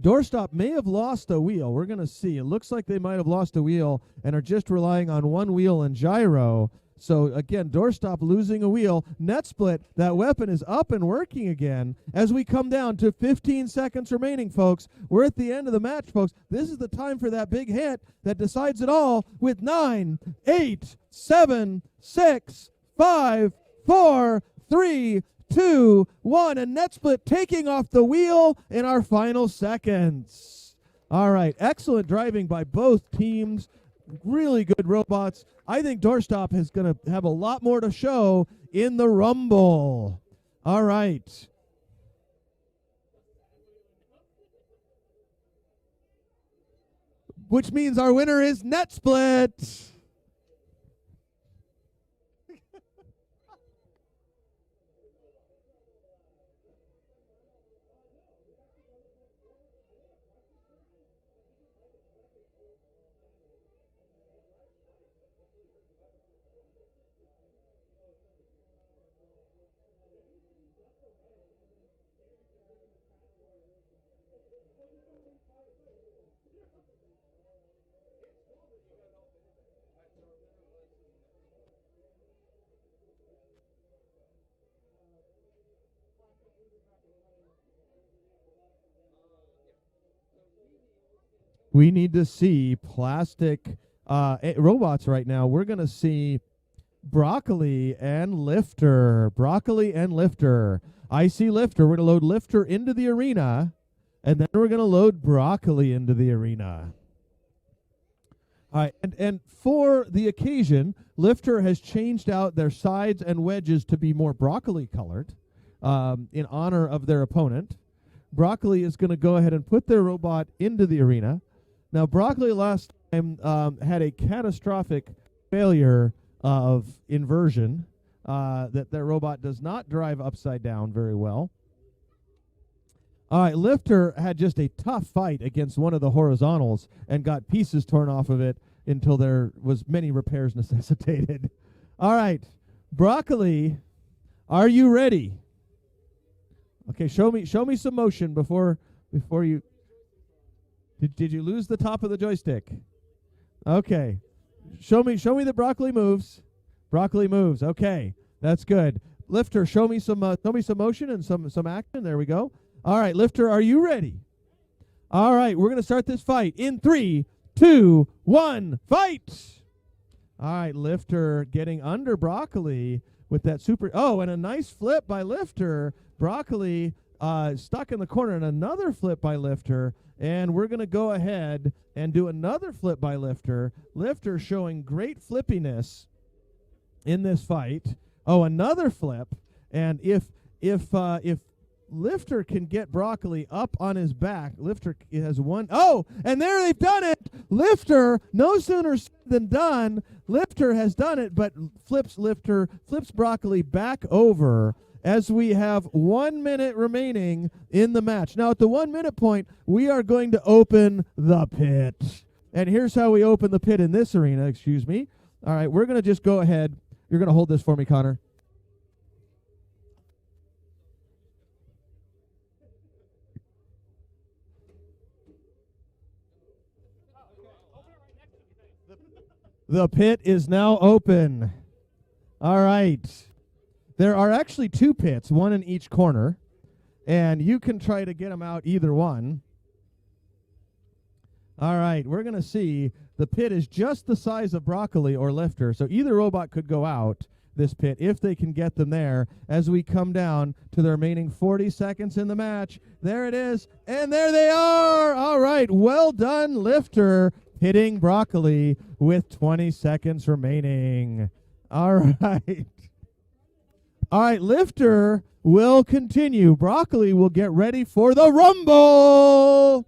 Doorstop may have lost a wheel. We're going to see. It looks like they might have lost a wheel and are just relying on one wheel and gyro. So, again, doorstop losing a wheel. NetSplit, that weapon is up and working again as we come down to 15 seconds remaining, folks. We're at the end of the match, folks. This is the time for that big hit that decides it all with 9, 8, 7, 6, 5, 4, 3, 2, 1, and NetSplit taking off the wheel in our final seconds. All right, excellent driving by both teams. Really good robots. I think doorstop is going to have a lot more to show in the Rumble. All right. Which means our winner is NetSplit. We need to see plastic robots right now. We're going to see Broccoli and Lifter. Broccoli and Lifter. I see Lifter. We're going to load Lifter into the arena, and then we're going to load Broccoli into the arena. All right, and for the occasion, Lifter has changed out their sides and wedges to be more broccoli colored in honor of their opponent. Broccoli is going to go ahead and put their robot into the arena. Now, Broccoli last time had a catastrophic failure of inversion, that their robot does not drive upside down very well. All right, Lifter had just a tough fight against one of the horizontals and got pieces torn off of it until there was many repairs necessitated. All right, Broccoli, are you ready? Okay, show me some motion before you. Did you lose the top of the joystick? Okay. Show me that Broccoli moves. Broccoli moves. Okay. That's good. Lifter, show me some motion and some action. There we go. All right, Lifter, are you ready? All right, we're going to start this fight in 3, 2, 1, fight. All right, Lifter getting under Broccoli with that super. Oh, and a nice flip by Lifter. Broccoli stuck in the corner, and another flip by Lifter. And we're going to go ahead and do another flip by Lifter. Lifter showing great flippiness in this fight. Oh, another flip. And if Lifter can get Broccoli up on his back, Lifter has one. Oh, and there they've done it. Lifter, no sooner said than done. Lifter has done it, but flips Broccoli back over. as we have 1 minute remaining in the match. Now, at the 1 minute point, we are going to open the pit. And here's how we open the pit in this arena, excuse me. All right, we're going to just go ahead. You're going to hold this for me, Connor. The pit is now open. All right. There are actually 2 pits, one in each corner, and you can try to get them out either one. All right, we're going to see. The pit is just the size of Broccoli or Lifter, so either robot could go out this pit if they can get them there as we come down to the remaining 40 seconds in the match. There it is, and there they are. All right, well done, Lifter, hitting Broccoli with 20 seconds remaining. All right. All right, Lifter will continue. Broccoli will get ready for the Rumble.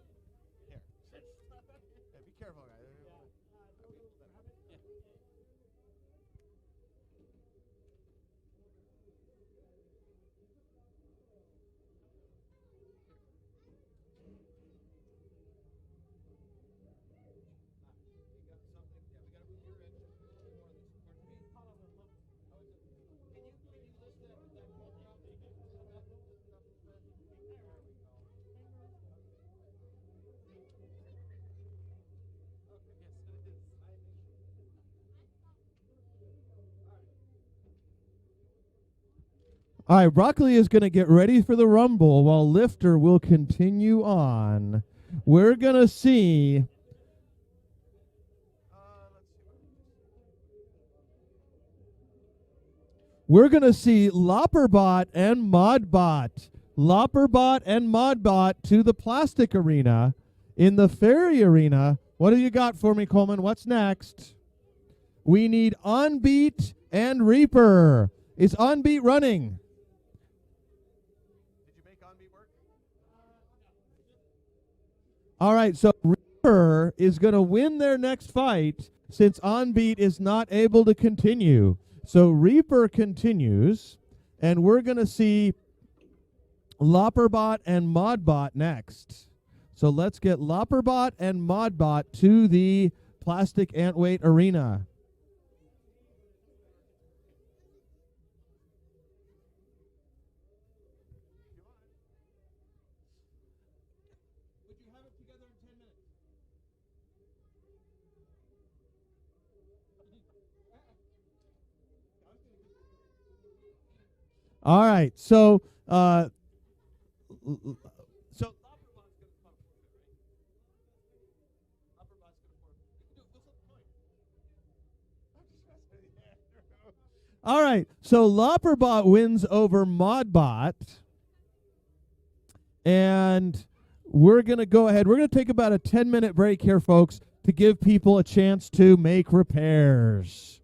All right, Broccoli is going to get ready for the Rumble while Lifter will continue on. We're going to see... We're going to see Lopperbot and Modbot. Lopperbot and Modbot to the plastic arena. In the fairy arena, what do you got for me, Coleman? What's next? We need Onbeat and Reaper. Is Onbeat running? All right, so Reaper is going to win their next fight since Onbeat is not able to continue. So Reaper continues, and we're going to see Lopperbot and Modbot next. So let's get Lopperbot and Modbot to the plastic antweight arena. All right, so all right, so Lopperbot wins over Modbot, and we're going to go ahead. We're going to take about a 10-minute break here, folks, to give people a chance to make repairs.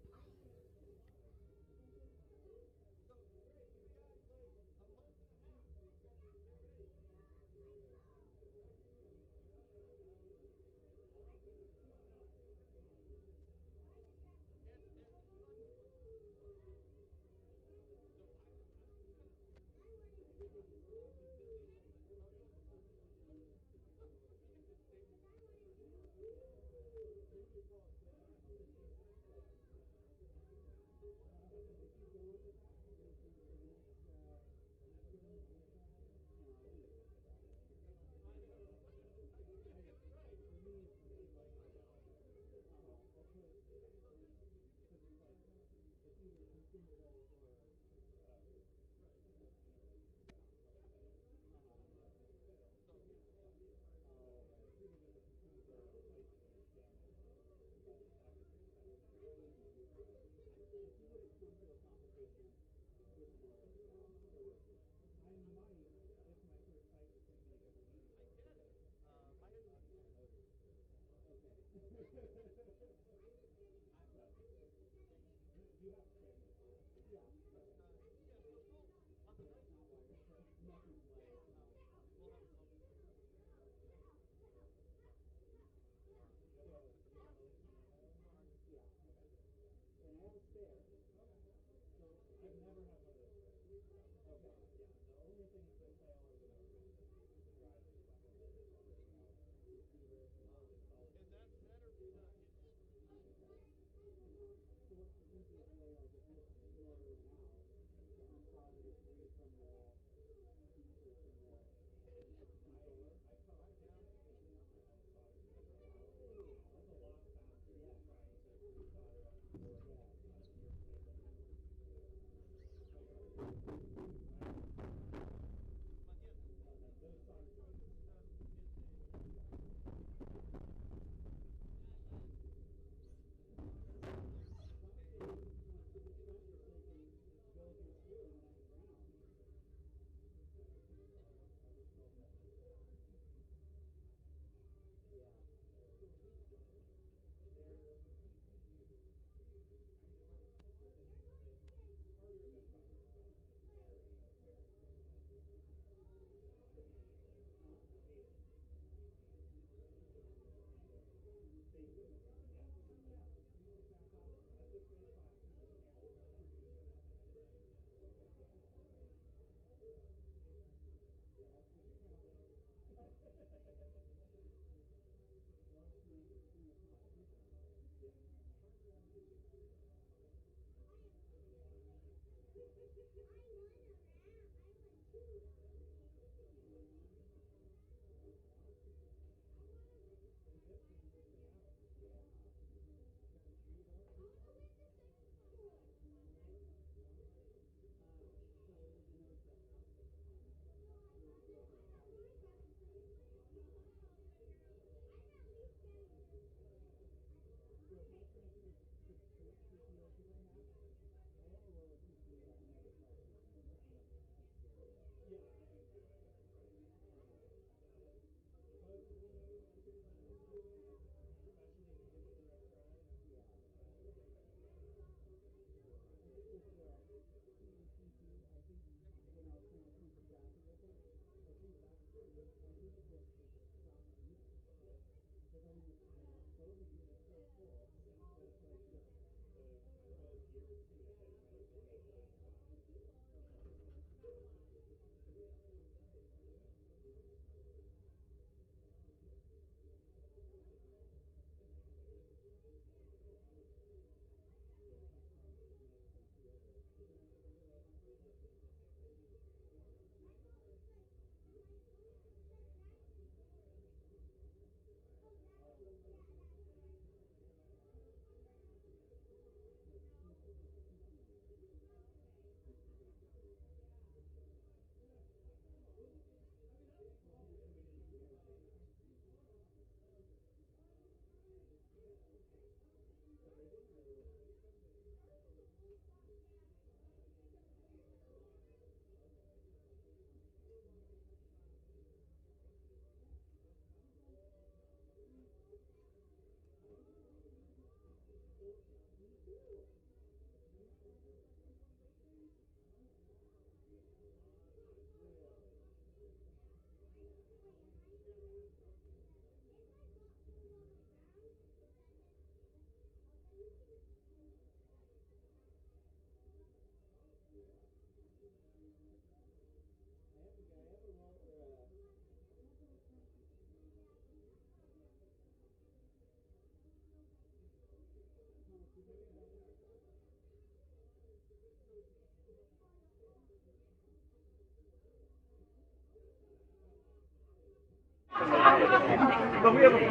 But we have a free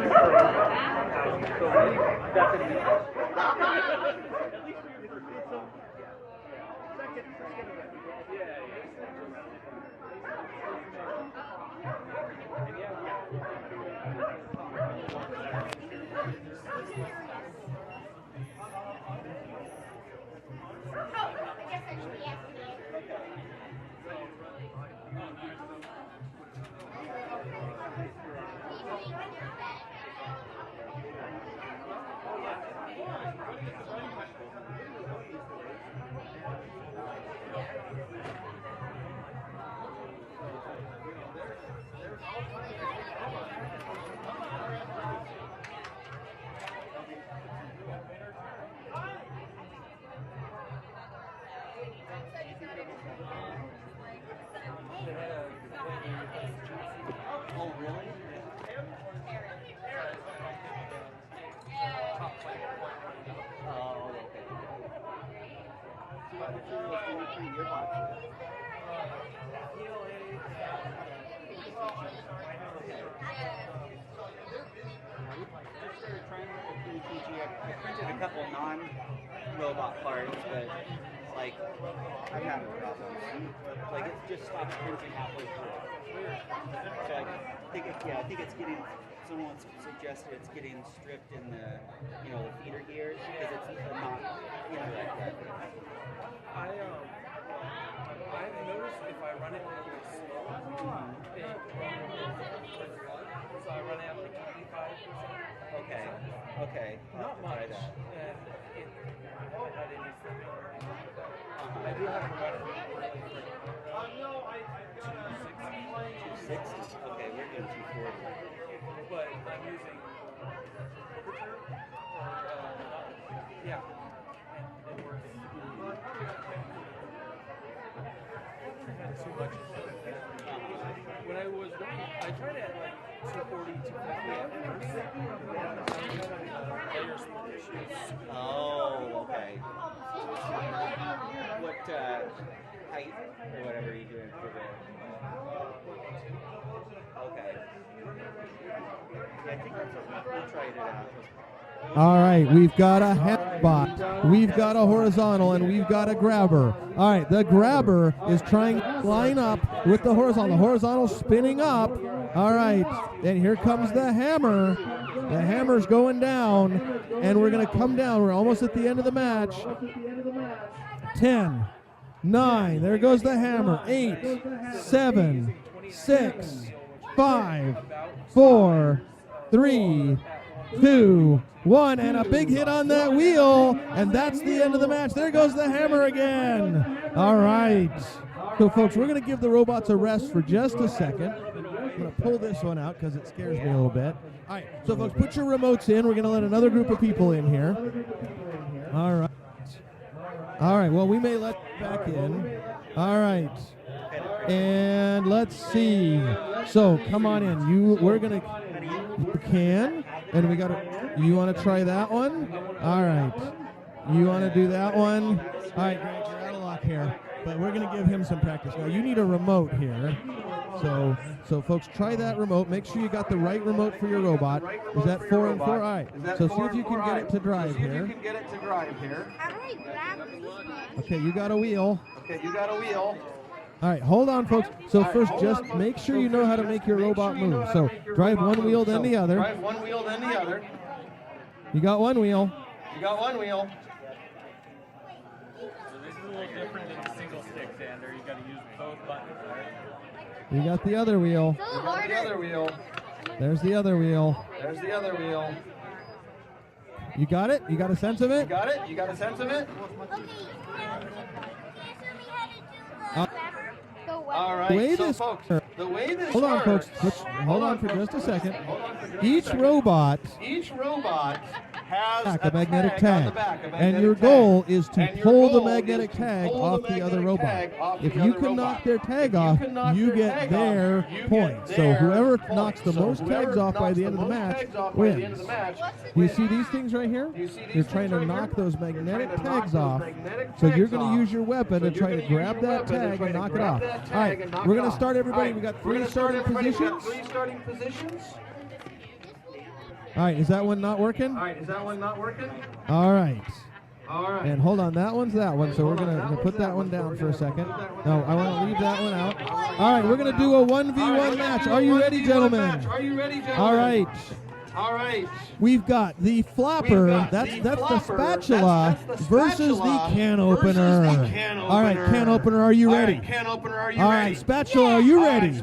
so we definitely. At least we were Oh, really? Oh, okay. So what materials do you clean your boxes? I started trying with the PETG. I printed a couple non-robot parts, but like I'm having problems. Like it just stopped printing halfway through. So I think it's getting. Someone suggested it's getting stripped in the the feeder gears because it's not like that. I've noticed if I run it a little slow, it so I run it at like 25%. Okay. Not much. That. And I haven't had any stripping or anything like that. I do have to run it really quick. 260. Okay, we're doing 240. But I'm using temperature and it works. Too much. When I was running, I tried it at like 240, 250. Oh, okay. height or whatever you're doing for the. Okay. Yeah, I think that's what we tried it out. All right, we've got a headbot, we've got a horizontal, and we've got a grabber. All right, the grabber is trying to line up with the horizontal. The horizontal spinning up. All right, and here comes the hammer. The hammer's going down, and we're going to come down. We're almost at the end of the match. 10, 9, there goes the hammer. 8, 7, 6, 5, 4, 3, 2, 1, and a big hit on that wheel, and that's the end of the match. There goes the hammer again. All right. So, folks, we're going to give the robots a rest for just a second. I'm going to pull this one out because it scares me a little bit. All right. So, folks, put your remotes in. We're going to let another group of people in here. All right. All right. Well, we may let you back in. All right. And let's see. So, come on in. We're going to. You can. And we got to. You want to try that one? All right. You want to do that one? All right, Greg, you're out of luck here. But we're going to give him some practice. Now, you need a remote here. So folks, try that remote. Make sure you got the right remote for your robot. Is that 4 and 4? All right. So see if you can get it to drive here. How do I grab this one? Okay, you got a wheel. All right, hold on, folks. So first, just make sure you know how to make your robot move. So drive one wheel, then the other. You got one wheel. So this is a little different than the single stick sander. You got to use both buttons, right? You got the other wheel. There's the other wheel. You got it? You got a sense of it? Okay, can you show me how to do the lever? All right, the way this hold on, folks. Hold on for just a second. Each robot has a magnetic tag, and your goal is to pull the magnetic tag off the other robot. If you can knock their tag off, you get their points. So whoever knocks the most tags off by the end of the match wins. You see these things right here? You're trying to knock those magnetic tags off. So you're going to use your weapon to try to grab that tag and knock it off. All right, we're going to start everybody. We got 3 starting positions. All right, is that one not working? All right. And hold on, that one's that one, so we're gonna put that one down for a second. No, I want to leave that one out. All right, we're gonna do a 1v1 match. Are you ready, gentlemen? All right. We've got the flopper, that's the spatula, versus the can opener. All right, can opener, are you ready? All right, spatula, are you ready?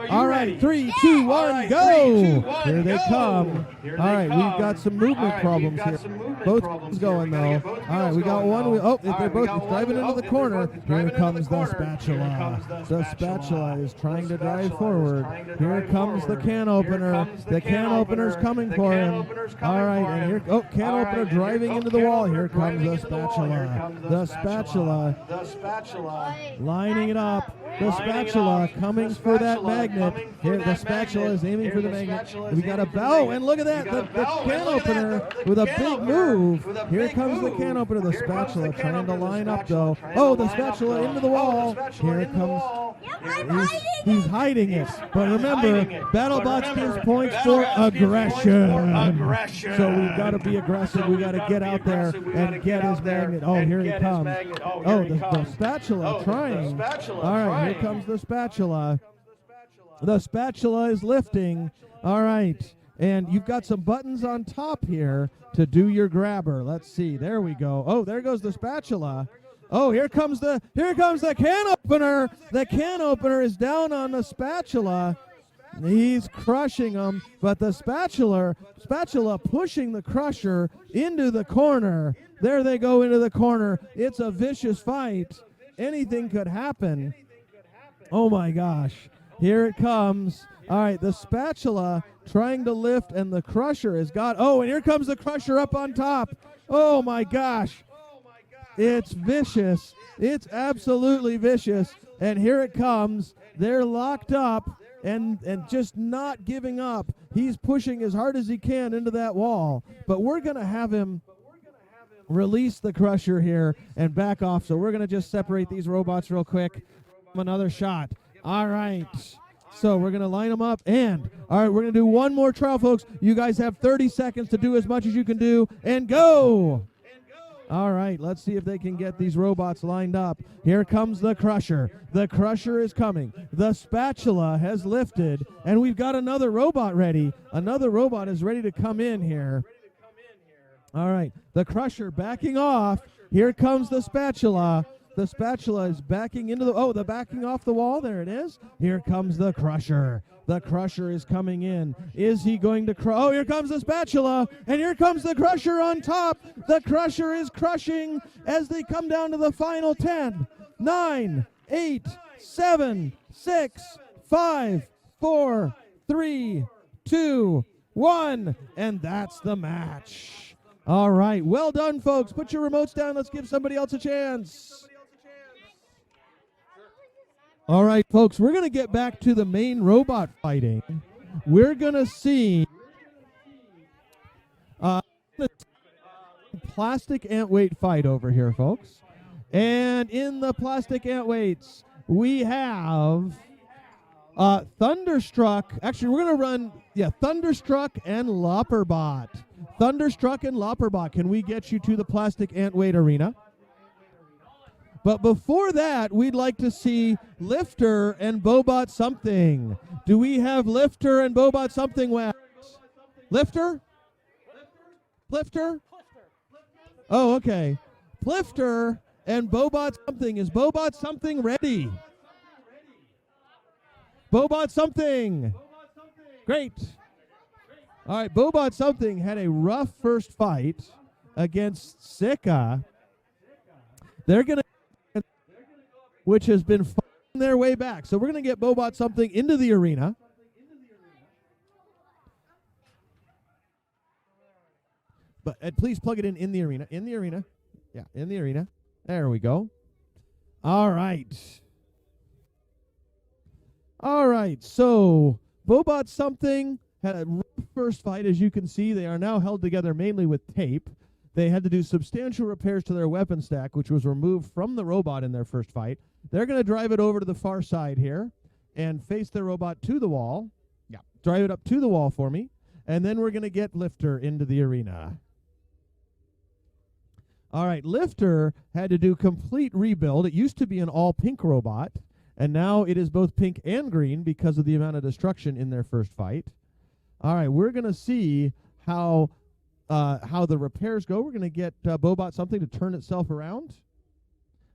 All right, 3, 2, 1, go! Here they come. All right, we've got some movement problems here. Both going though. All right, we got one. Oh, they're both driving into the corner. Here comes the spatula. The spatula is trying to drive forward. Here comes the can opener. The can opener's coming for him. All right, and here, can opener driving into the wall. Here comes the spatula. The spatula lining it up. The spatula coming for that magnet. Here, the spatula is aiming for the magnet. We got a bow, and look at that. The can opener with a big move. Here comes the can opener. The spatula trying to line up, though. Oh, the spatula into the wall. Here it comes. He's hiding it. But remember, BattleBots gives points for aggression. So we've got to be aggressive. We've got to get out there and get his magnet. Oh, here he comes. Oh, the spatula trying. All right, here comes the spatula. The spatula is lifting. All right. And you've got some buttons on top here to do your grabber. Let's see. There we go. Oh, there goes the spatula. Oh, here comes the can opener. The can opener is down on the spatula. He's crushing them, but the spatula pushing the crusher into the corner. There they go into the corner. It's a vicious fight. Anything could happen. Oh my gosh. Here it comes. All right, the spatula trying to lift, and the crusher has got. Oh, and here comes the crusher up on top. Oh my gosh. It's vicious. It's absolutely vicious. And here it comes. They're locked up and just not giving up. He's pushing as hard as he can into that wall. But we're going to have him release the crusher here and back off. So we're going to just separate these robots real quick. Another shot. All right. So we're going to line them up. And, all right, we're going to do one more trial, folks. You guys have 30 seconds to do as much as you can do. And go. All right, let's see if they can get these robots lined up. Here comes the crusher. The crusher is coming. The spatula has lifted, and we've got another robot ready. Another robot is ready to come in here. All right, the crusher backing off. Here comes the spatula. The spatula is backing into the backing off the wall. There it is. Here comes the crusher. The crusher is coming in. Is he going to oh, here comes the spatula, and here comes the crusher on top. The crusher is crushing as they come down to the final 10, 9, 8, 7, 6, 5, 4, 3, 2, 1, and that's the match. All right, well done, folks. Put your remotes down. Let's give somebody else a chance. All right, folks, we're going to get back to the main robot fighting. We're going to see plastic ant weight fight over here, folks. And in the plastic ant weights, we have Thunderstruck. Actually, we're going to run, Thunderstruck and Lopperbot. Thunderstruck and Lopperbot, can we get you to the plastic ant weight arena? But before that, we'd like to see Lifter and Bobot Something. Do we have Lifter and Bobot Something, Wes? Lifter? Plifter? Oh, okay. Plifter and Bobot Something. Is Bobot Something ready? Bobot Something. Great. All right, Bobot Something had a rough first fight against Sika. They're going to, which has been fighting their way back. So we're going to get Bobot Something into the arena. But please plug it in the arena. In the arena. Yeah, in the arena. There we go. All right. All right, so Bobot Something had a rough first fight. As you can see, they are now held together mainly with tape. They had to do substantial repairs to their weapon stack, which was removed from the robot in their first fight. They're going to drive it over to the far side here and face their robot to the wall. Yeah, drive it up to the wall for me. And then we're going to get Lifter into the arena. All right, Lifter had to do complete rebuild. It used to be an all-pink robot, and now it is both pink and green because of the amount of destruction in their first fight. All right, we're going to see how the repairs go. We're going to get Bobot Something to turn itself around.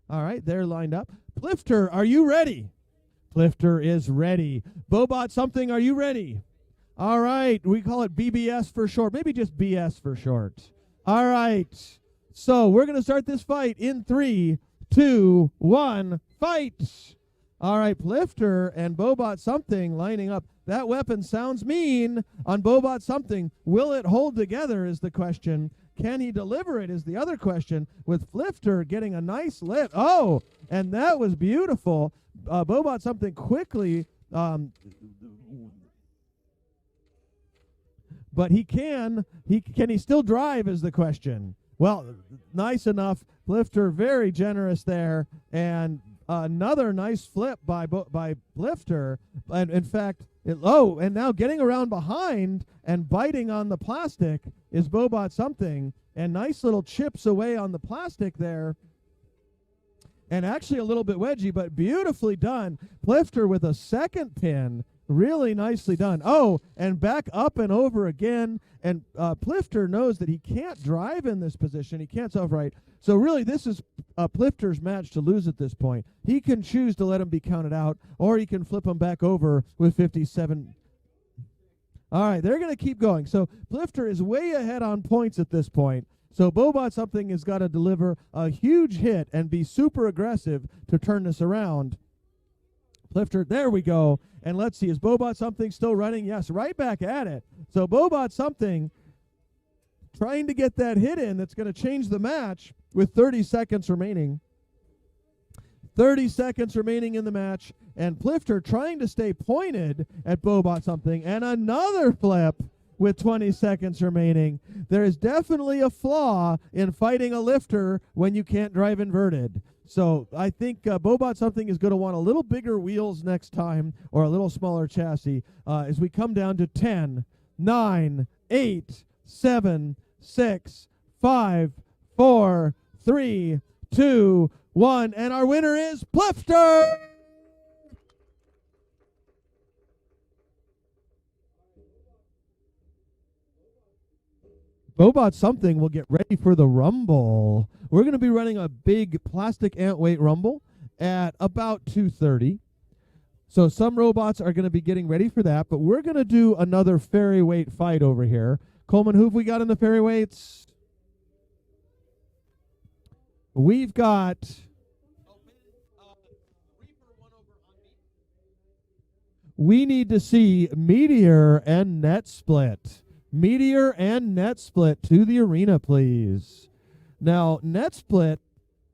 All right, they're lined up. Plifter, are you ready? Plifter is ready. Bobot Something, are you ready? All right, we call it BBS for short. Maybe just BS for short. All right, so we're going to start this fight in 3, 2, 1, fight. All right, Plifter and Bobot Something lining up. That weapon sounds mean on Bobot Something. Will it hold together is the question. Can he deliver it is the other question, with Plifter getting a nice lift. Oh, and that was beautiful. Bobot Something quickly, but can he still drive is the question. Well, nice enough. Plifter very generous there, and another nice flip by Plifter. And in fact, and now getting around behind and biting on the plastic is Bobot Something, and nice little chips away on the plastic there. And actually a little bit wedgy, but beautifully done. Plifter with a second pin. Really nicely done. Oh, and back up and over again. And Plifter knows that he can't drive in this position. He can't self-right. So really, this is Plifter's match to lose at this point. He can choose to let him be counted out, or he can flip him back over with 57. All right, they're going to keep going. So Plifter is way ahead on points at this point. So Bobot Something has got to deliver a huge hit and be super aggressive to turn this around. Plifter, there we go. And let's see, is Bobot Something still running? Yes, right back at it. So Bobot Something trying to get that hit in that's going to change the match with 30 seconds remaining. 30 seconds remaining in the match, and Plifter trying to stay pointed at Bobot Something, and another flip. with 20 seconds remaining. There is definitely a flaw in fighting a lifter when you can't drive inverted. So I think Bobot Something is going to want a little bigger wheels next time, or a little smaller chassis, as we come down to 10, 9, 8, 7, 6, 5, 4, 3, 2, 1, and our winner is Plifter! Bobot Something will get ready for the Rumble. We're going to be running a big plastic ant weight Rumble at about 2:30. So some robots are going to be getting ready for that, but we're going to do another fairy weight fight over here. Coleman, who have we got in the fairy weights? We've got... We need to see Meteor and Net Split. Meteor and Net Split to the arena, please. Now, Net Split,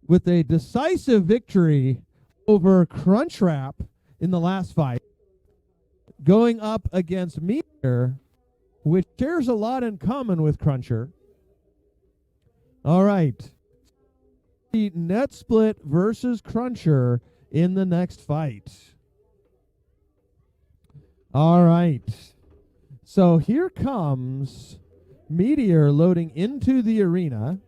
with a decisive victory over Crunchwrap in the last fight, going up against Meteor, which shares a lot in common with Cruncher. All right. Net Split versus Cruncher in the next fight. All right. So here comes Meteor loading into the arena.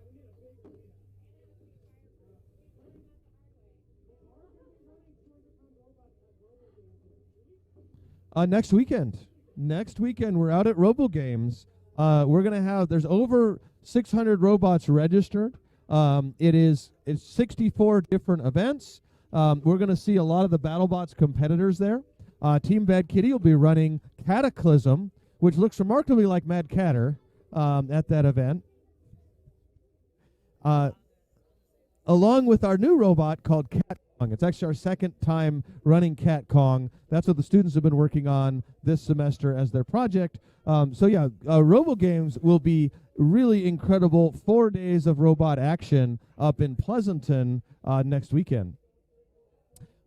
Next weekend. Next weekend, we're out at RoboGames. We're going to have, there's over 600 robots registered. It's 64 different events. We're going to see a lot of the BattleBots competitors there. Team Bad Kitty will be running Cataclysm, which looks remarkably like Mad Catter at that event. Along with our new robot called Cat Kong. It's actually our second time running Cat Kong. That's what the students have been working on this semester as their project. RoboGames will be really incredible 4 days of robot action up in Pleasanton next weekend.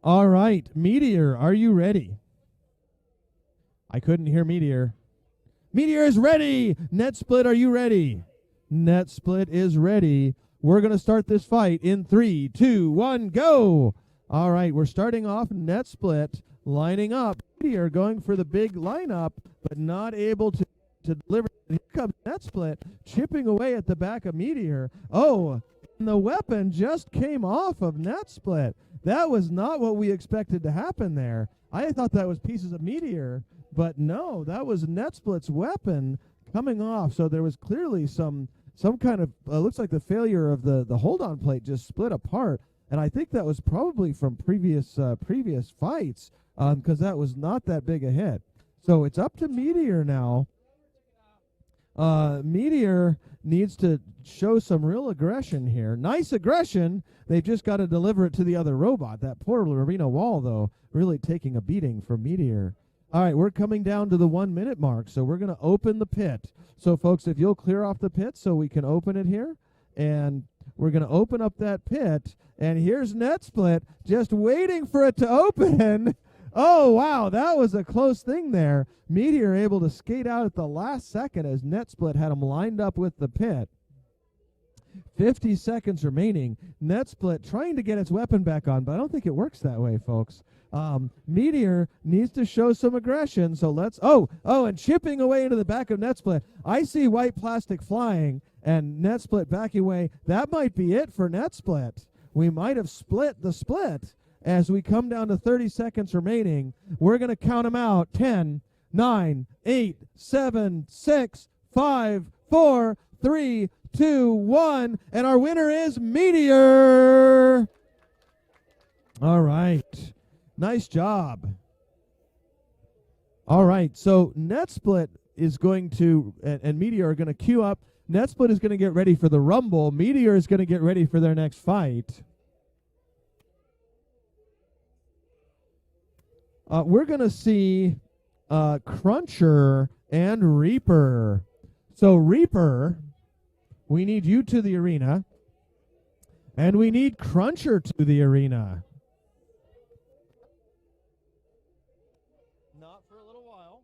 All right, Meteor, are you ready? I couldn't hear Meteor. Meteor is ready! Net Split, are you ready? Net Split is ready. We're going to start this fight in 3, 2, 1, go! All right, we're starting off Net Split, lining up. Meteor going for the big lineup, but not able to deliver. Here comes Net Split, chipping away at the back of Meteor. Oh, and the weapon just came off of Net Split. That was not what we expected to happen there. I thought that was pieces of Meteor, but no, that was Net Split's weapon coming off. So there was clearly some kind of, looks like the failure of the hold-on plate just split apart. And I think that was probably from previous fights, because that was not that big a hit. So it's up to Meteor now. Meteor needs to show some real aggression here. Nice aggression. They've just got to deliver it to the other robot. That poor arena wall, though, really taking a beating from Meteor. All right, we're coming down to the 1 minute mark, so we're going to open the pit. So, folks, if you'll clear off the pit so we can open it here, and we're going to open up that pit, and here's Net Split just waiting for it to open. Oh, wow, that was a close thing there. Meteor able to skate out at the last second as Net Split had him lined up with the pit. 50 seconds remaining. Net Split trying to get its weapon back on, but I don't think it works that way, folks. Meteor needs to show some aggression, so let's... Oh, and chipping away into the back of Net Split. I see white plastic flying, and Net Split backing away. That might be it for Net Split. We might have split the split. As we come down to 30 seconds remaining, we're going to count them out. 10, 9, 8, 7, 6, 5, 4, 3, 2, 1, and our winner is Meteor. All right. Nice job. All right, so Net Split is going to, and Meteor are going to queue up. Net Split is going to get ready for the Rumble. Meteor is going to get ready for their next fight. We're going to see Cruncher and Reaper. So, Reaper, we need you to the arena, and we need Cruncher to the arena. Not for a little while.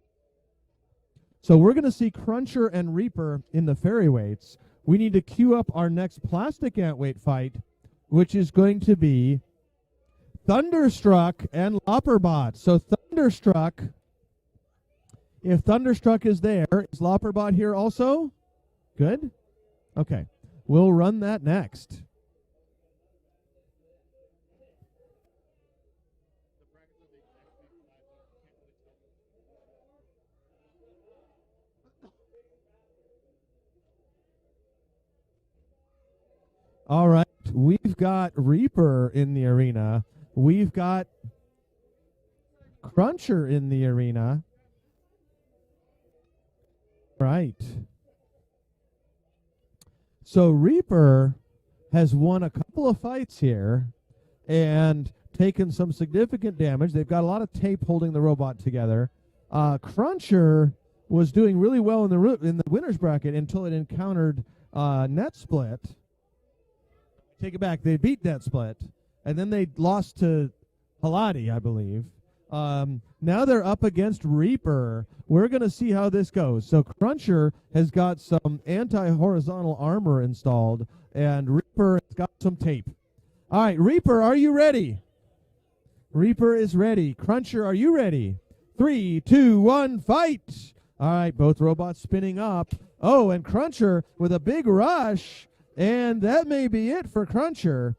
So we're going to see Cruncher and Reaper in the fairy weights. We need to queue up our next plastic ant weight fight, which is going to be Thunderstruck and Lopperbot. So Thunderstruck, if Thunderstruck is there, is Lopperbot here also? Good? Okay. We'll run that next. All right. We've got Reaper in the arena. We've got Cruncher in the arena. Right. So Reaper has won a couple of fights here and taken some significant damage. They've got a lot of tape holding the robot together. Cruncher was doing really well in the winner's bracket until it encountered Net Split. Take it back. They beat Net Split, and then they lost to Halati, I believe. Now they're up against Reaper. We're going to see how this goes. So Cruncher has got some anti-horizontal armor installed, and Reaper has got some tape. All right, Reaper, are you ready? Reaper is ready. Cruncher, are you ready? 3, 2, 1, fight! All right, both robots spinning up. Oh, and Cruncher with a big rush, and that may be it for Cruncher.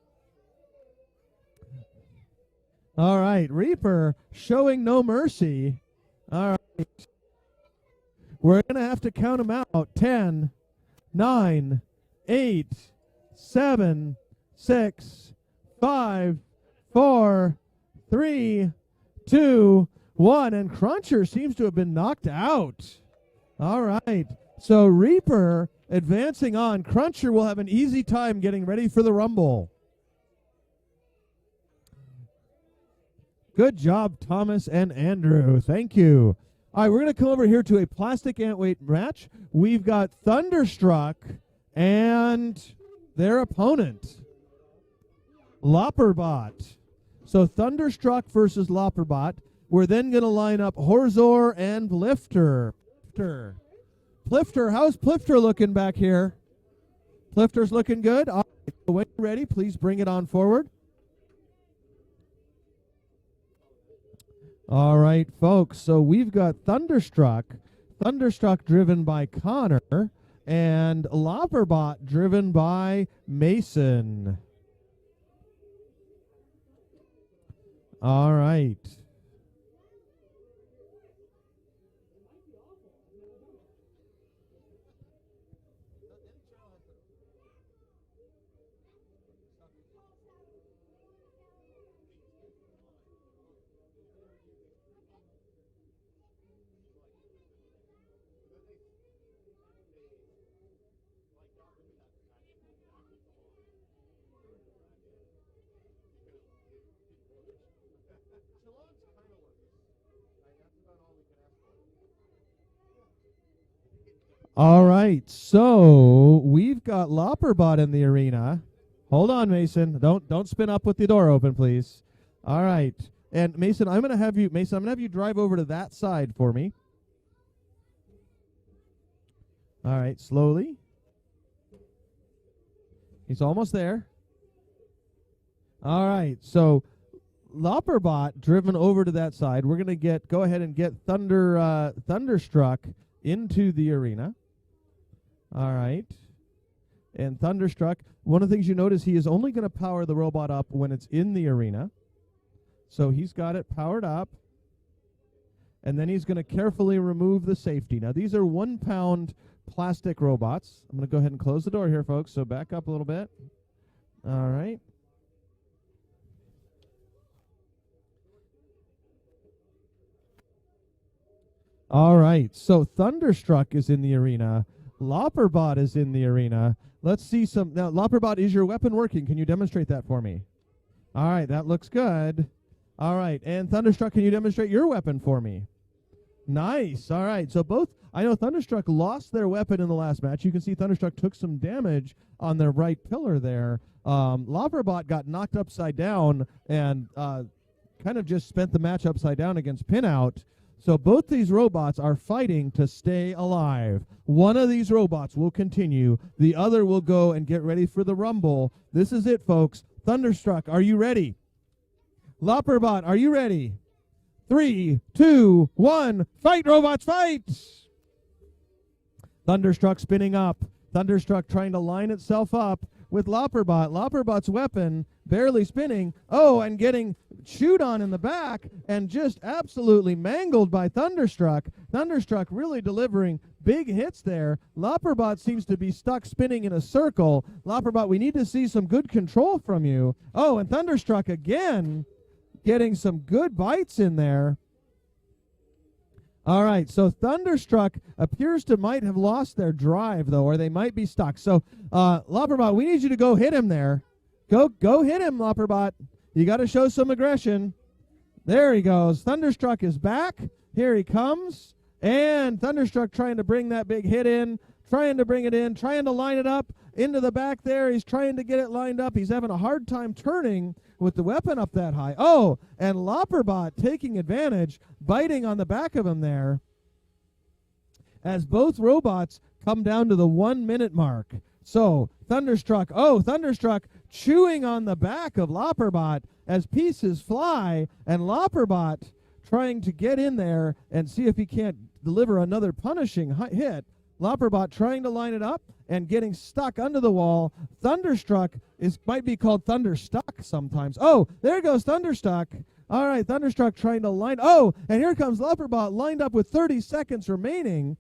All right, Reaper showing no mercy. All right. We're going to have to count them out. 10, 9, 8, 7, 6, 5, 4, 3, 2, 1. And Cruncher seems to have been knocked out. All right. So Reaper advancing on. Cruncher will have an easy time getting ready for the Rumble. Good job, Thomas and Andrew. Thank you. All right, we're going to come over here to a plastic ant weight match. We've got Thunderstruck and their opponent, Lopperbot. So Thunderstruck versus Lopperbot. We're then going to line up Horzor and Plifter. Plifter, how's Plifter looking back here? Plifter's looking good. All right, so when you're ready, please bring it on forward. All right, folks, so we've got Thunderstruck driven by Connor, and Lopperbot driven by Mason. All right. All right, so we've got Lopperbot in the arena. Hold on, Mason. Don't spin up with the door open, please. All right, and Mason, I'm gonna have you drive over to that side for me. All right, slowly. He's almost there. All right, so Lopperbot driven over to that side. We're gonna go ahead and get Thunderstruck into the arena. All right. And Thunderstruck, one of the things you notice, he is only going to power the robot up when it's in the arena. So he's got it powered up. And then he's going to carefully remove the safety. Now, these are 1-pound plastic robots. I'm going to go ahead and close the door here, folks. So back up a little bit. All right. All right. So Thunderstruck is in the arena. Lopperbot is in the arena. Let's see some. Now, Lopperbot, is your weapon working? Can you demonstrate that for me? All right, that looks good. All right, and Thunderstruck, can you demonstrate your weapon for me? Nice. All right, so both, I know Thunderstruck lost their weapon in the last match. You can see Thunderstruck took some damage on their right pillar there. Lopperbot got knocked upside down and kind of just spent the match upside down against Pinout. So both these robots are fighting to stay alive. One of these robots will continue. The other will go and get ready for the rumble. This is it, folks. Thunderstruck, are you ready? Lopperbot, are you ready? 3, 2, 1, fight, robots, fight! Thunderstruck spinning up. Thunderstruck trying to line itself up with Lopperbot. Lopperbot's weapon barely spinning. Oh, and getting chewed on in the back and just absolutely mangled by Thunderstruck. Thunderstruck really delivering big hits there. Lopperbot seems to be stuck spinning in a circle. Lopperbot, we need to see some good control from you. Oh, and Thunderstruck again getting some good bites in there. All right, so Thunderstruck appears to might have lost their drive, though, or they might be stuck. So, Lopperbot, we need you to go hit him there. Go hit him, Lopperbot. You got to show some aggression. There he goes. Thunderstruck is back. Here he comes. And Thunderstruck trying to bring that big hit in, trying to bring it in, trying to line it up into the back there. He's trying to get it lined up. He's having a hard time turning with the weapon up that high. Oh, and Lopperbot taking advantage, biting on the back of him there, as both robots come down to the 1 minute mark. So Thunderstruck chewing on the back of Lopperbot as pieces fly, and Lopperbot trying to get in there and see if he can't deliver another punishing hit. Lopperbot trying to line it up and getting stuck under the wall. Thunderstruck might be called Thunderstuck sometimes. Oh, there goes Thunderstruck. All right, Thunderstruck trying to line. Oh, and here comes Lopperbot lined up with 30 seconds remaining.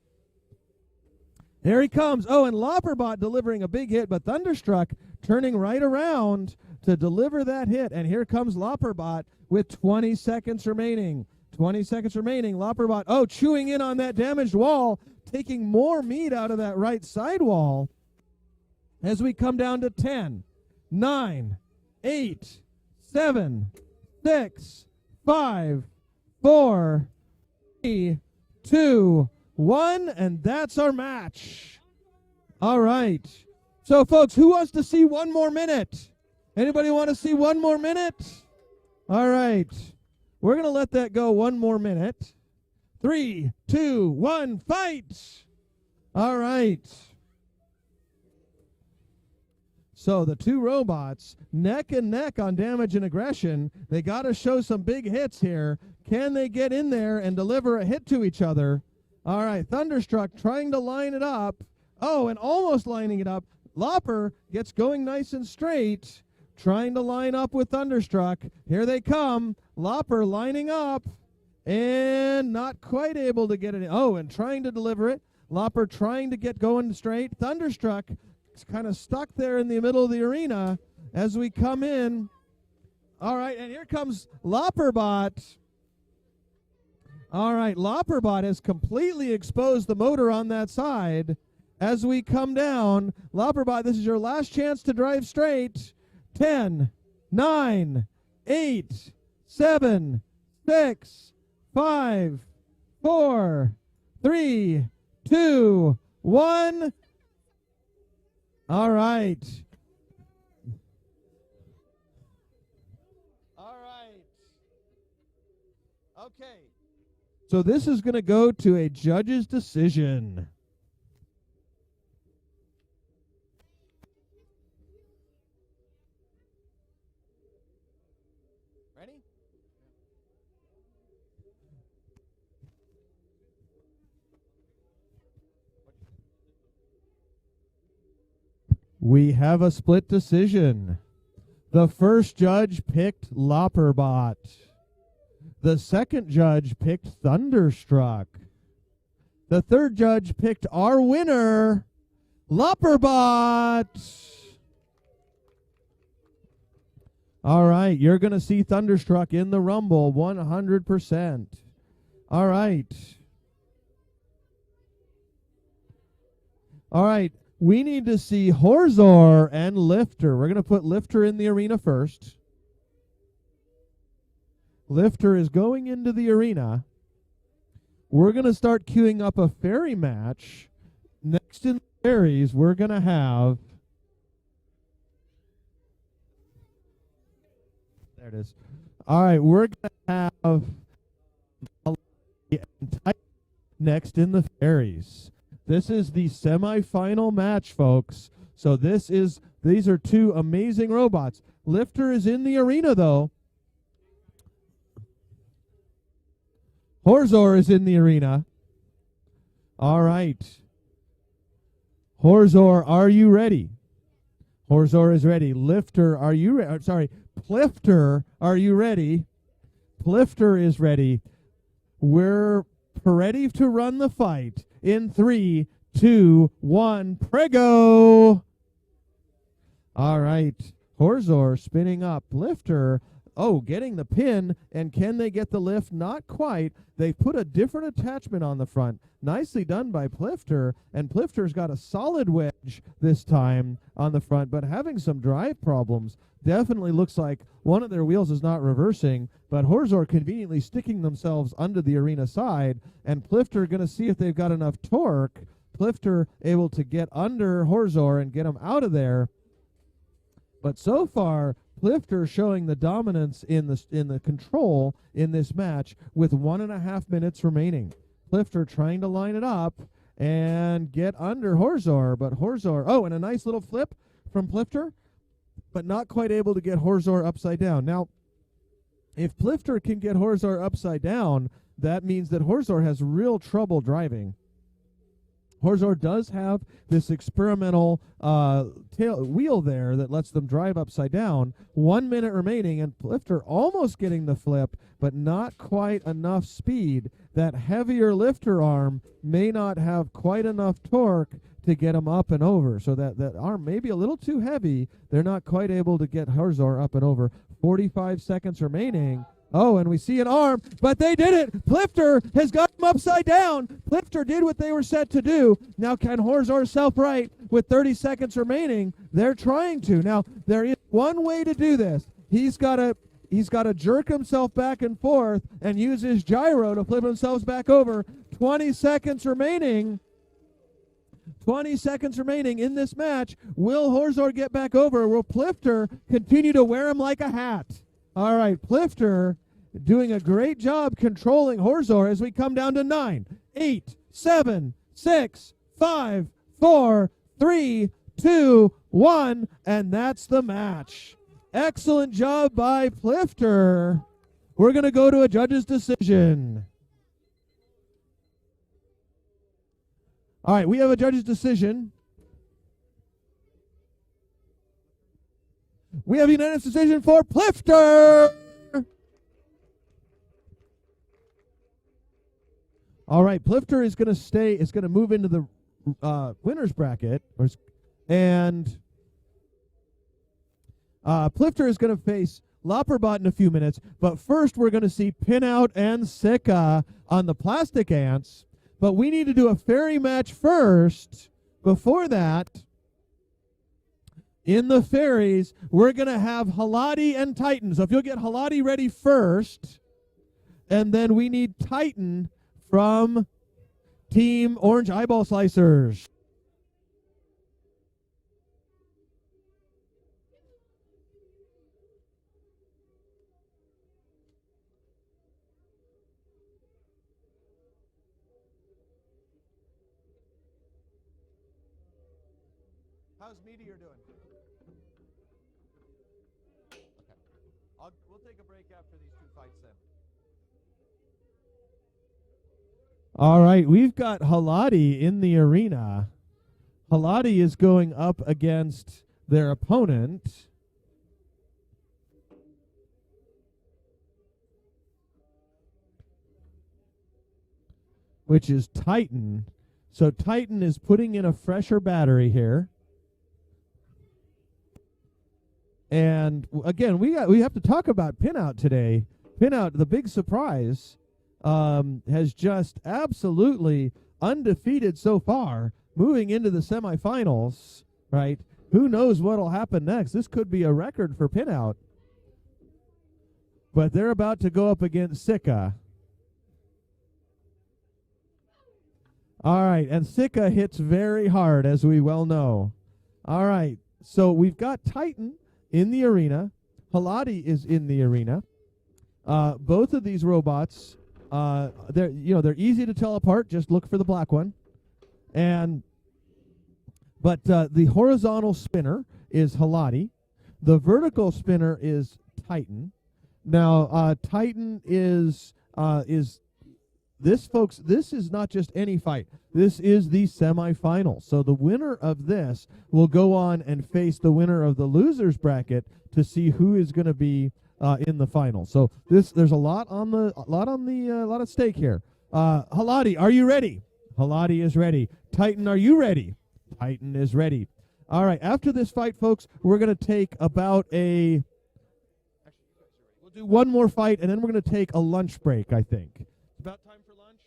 There he comes. Oh, and Lopperbot delivering a big hit, but Thunderstruck turning right around to deliver that hit. And here comes Lopperbot with 20 seconds remaining. 20 seconds remaining. Lopperbot, oh, chewing in on that damaged wall, taking more meat out of that right side wall as we come down to 10, 9, 8, 7, 6, 5, 4, 3, 2, 1, and that's our match. All right. So, folks, who wants to see one more minute? Anybody want to see one more minute? All right. We're going to let that go one more minute. 3, 2, 1, fight! All right. So the two robots, neck and neck on damage and aggression. They got to show some big hits here. Can they get in there and deliver a hit to each other? All right, Thunderstruck trying to line it up. Oh, and almost lining it up. Lopper gets going nice and straight, trying to line up with Thunderstruck. Here they come. Lopper lining up and not quite able to get it in. Oh, and trying to deliver it. Lopper trying to get going straight. Thunderstruck is kind of stuck there in the middle of the arena as we come in. All right, and here comes Lopperbot. All right, Lopperbot has completely exposed the motor on that side. As we come down, Lopperbot, this is your last chance to drive straight. 10, 9, 8, 7, 6, 5, 4, 3, 2, 1. All right. All right. Okay. So this is going to go to a judge's decision. Ready? We have a split decision. The first judge picked Lopperbot. The second judge picked Thunderstruck. The third judge picked our winner, Lopperbot. All right, you're going to see Thunderstruck in the Rumble 100%. All right. All right, we need to see Horzor and Lifter. We're going to put Lifter in the arena first. Lifter is going into the arena. We're going to start queuing up a fairy match. Next in the fairies, we're going to have... There it is. All right, we're going to have and Titan next in the Fairies. This is the semifinal match, folks. So these are two amazing robots. Lifter is in the arena, though. Horzor is in the arena. All right. Horzor, are you ready? Horzor is ready. Lifter, are you ready? Sorry, Plifter, are you ready? Plifter is ready. We're ready to run the fight in 3, 2, 1. Prego! All right. Horzor spinning up. Lifter, getting the pin. And can they get the lift? Not quite. They put a different attachment on the front. Nicely done by Plifter. And Plifter's got a solid wedge this time on the front, but having some drive problems. Definitely looks like one of their wheels is not reversing, but Horzor conveniently sticking themselves under the arena side, and Plifter going to see if they've got enough torque. Plifter able to get under Horzor and get him out of there. But so far, Plifter showing the dominance in the control in this match with 1.5 minutes remaining. Plifter trying to line it up and get under Horzor, but Horzor, and a nice little flip from Plifter, but not quite able to get Horzor upside down. Now, if Plifter can get Horzor upside down, that means that Horzor has real trouble driving. Horzor does have this experimental wheel there that lets them drive upside down. 1 minute remaining, and Plifter almost getting the flip, but not quite enough speed. That heavier lifter arm may not have quite enough torque to get him up and over. So that arm may be a little too heavy. They're not quite able to get Horzor up and over. 45 seconds remaining. Oh, and we see an arm, but they did it. Plifter has got him upside down. Plifter did what they were set to do. Now can Horzor self-right with 30 seconds remaining? They're trying to. Now, there is one way to do this. He's got to jerk himself back and forth and use his gyro to flip himself back over. 20 seconds remaining. 20 seconds remaining in this match. Will Horzor get back over? Will Plifter continue to wear him like a hat? All right, Plifter doing a great job controlling Horzor as we come down to 9, 8, 7, 6, 5, 4, 3, 2, 1, and that's the match. Excellent job by Plifter. We're going to go to a judge's decision. All right, we have a judge's decision. We have a unanimous decision for Plifter. All right, Plifter is going to move into the winner's bracket, and Plifter is going to face Lopperbot in a few minutes. But first, we're going to see Pinout and Sika on the plastic ants. But we need to do a fairy match first. Before that, in the fairies, we're going to have Halati and Titan. So if you'll get Halati ready first, and then we need Titan from Team Orange Eyeball Slicers. How's Meteor doing? Okay. We'll take a break after these two fights then. All right, we've got Halati in the arena. Halati is going up against their opponent. Which is Titan. So Titan is putting in a fresher battery here. And again, we have to talk about Pinout today. Pinout, the big surprise, has just absolutely undefeated so far, moving into the semifinals, right? Who knows what'll happen next? This could be a record for Pinout. But they're about to go up against Sika. All right, and Sika hits very hard, as we well know. All right, so we've got Titan in the arena. Halati is in the arena. Both of these robots they're easy to tell apart. Just look for the black one. But the horizontal spinner is Halati. The vertical spinner is Titan. Now, Titan is this, folks. This is not just any fight. This is the semifinal. So the winner of this will go on and face the winner of the losers bracket to see who is going to be in the final. So there's a lot at stake here. Halati, are you ready? Halati is ready. Titan, are you ready? Titan is ready. All right. After this fight, folks, we're going to take about we'll do one more fight, and then we're going to take a lunch break, I think. It's about time for lunch?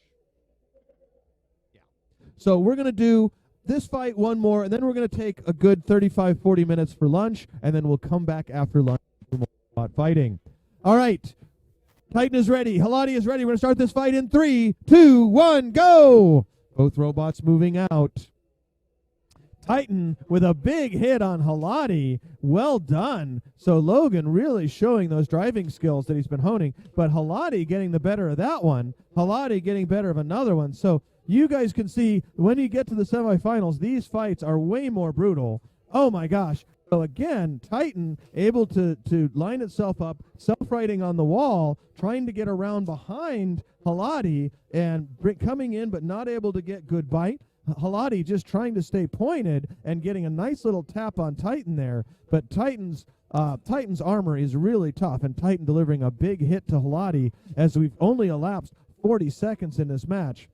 Yeah. So we're going to do this fight, one more, and then we're going to take a good 35, 40 minutes for lunch, and then we'll come back after lunch for more fighting. All right. Titan is ready. Halati is ready. We're going to start this fight in 3, 2, 1, go! Both robots moving out. Titan with a big hit on Halati. Well done. So Logan really showing those driving skills that he's been honing, but Halati getting the better of that one. Halati getting better of another one. So you guys can see when you get to the semifinals, these fights are way more brutal. Oh my gosh. So again, Titan able to line itself up, self-righting on the wall, trying to get around behind Halati and coming in but not able to get good bite. Halati just trying to stay pointed and getting a nice little tap on Titan there. But Titan's armor is really tough, and Titan delivering a big hit to Halati as we've only elapsed 40 seconds in this match.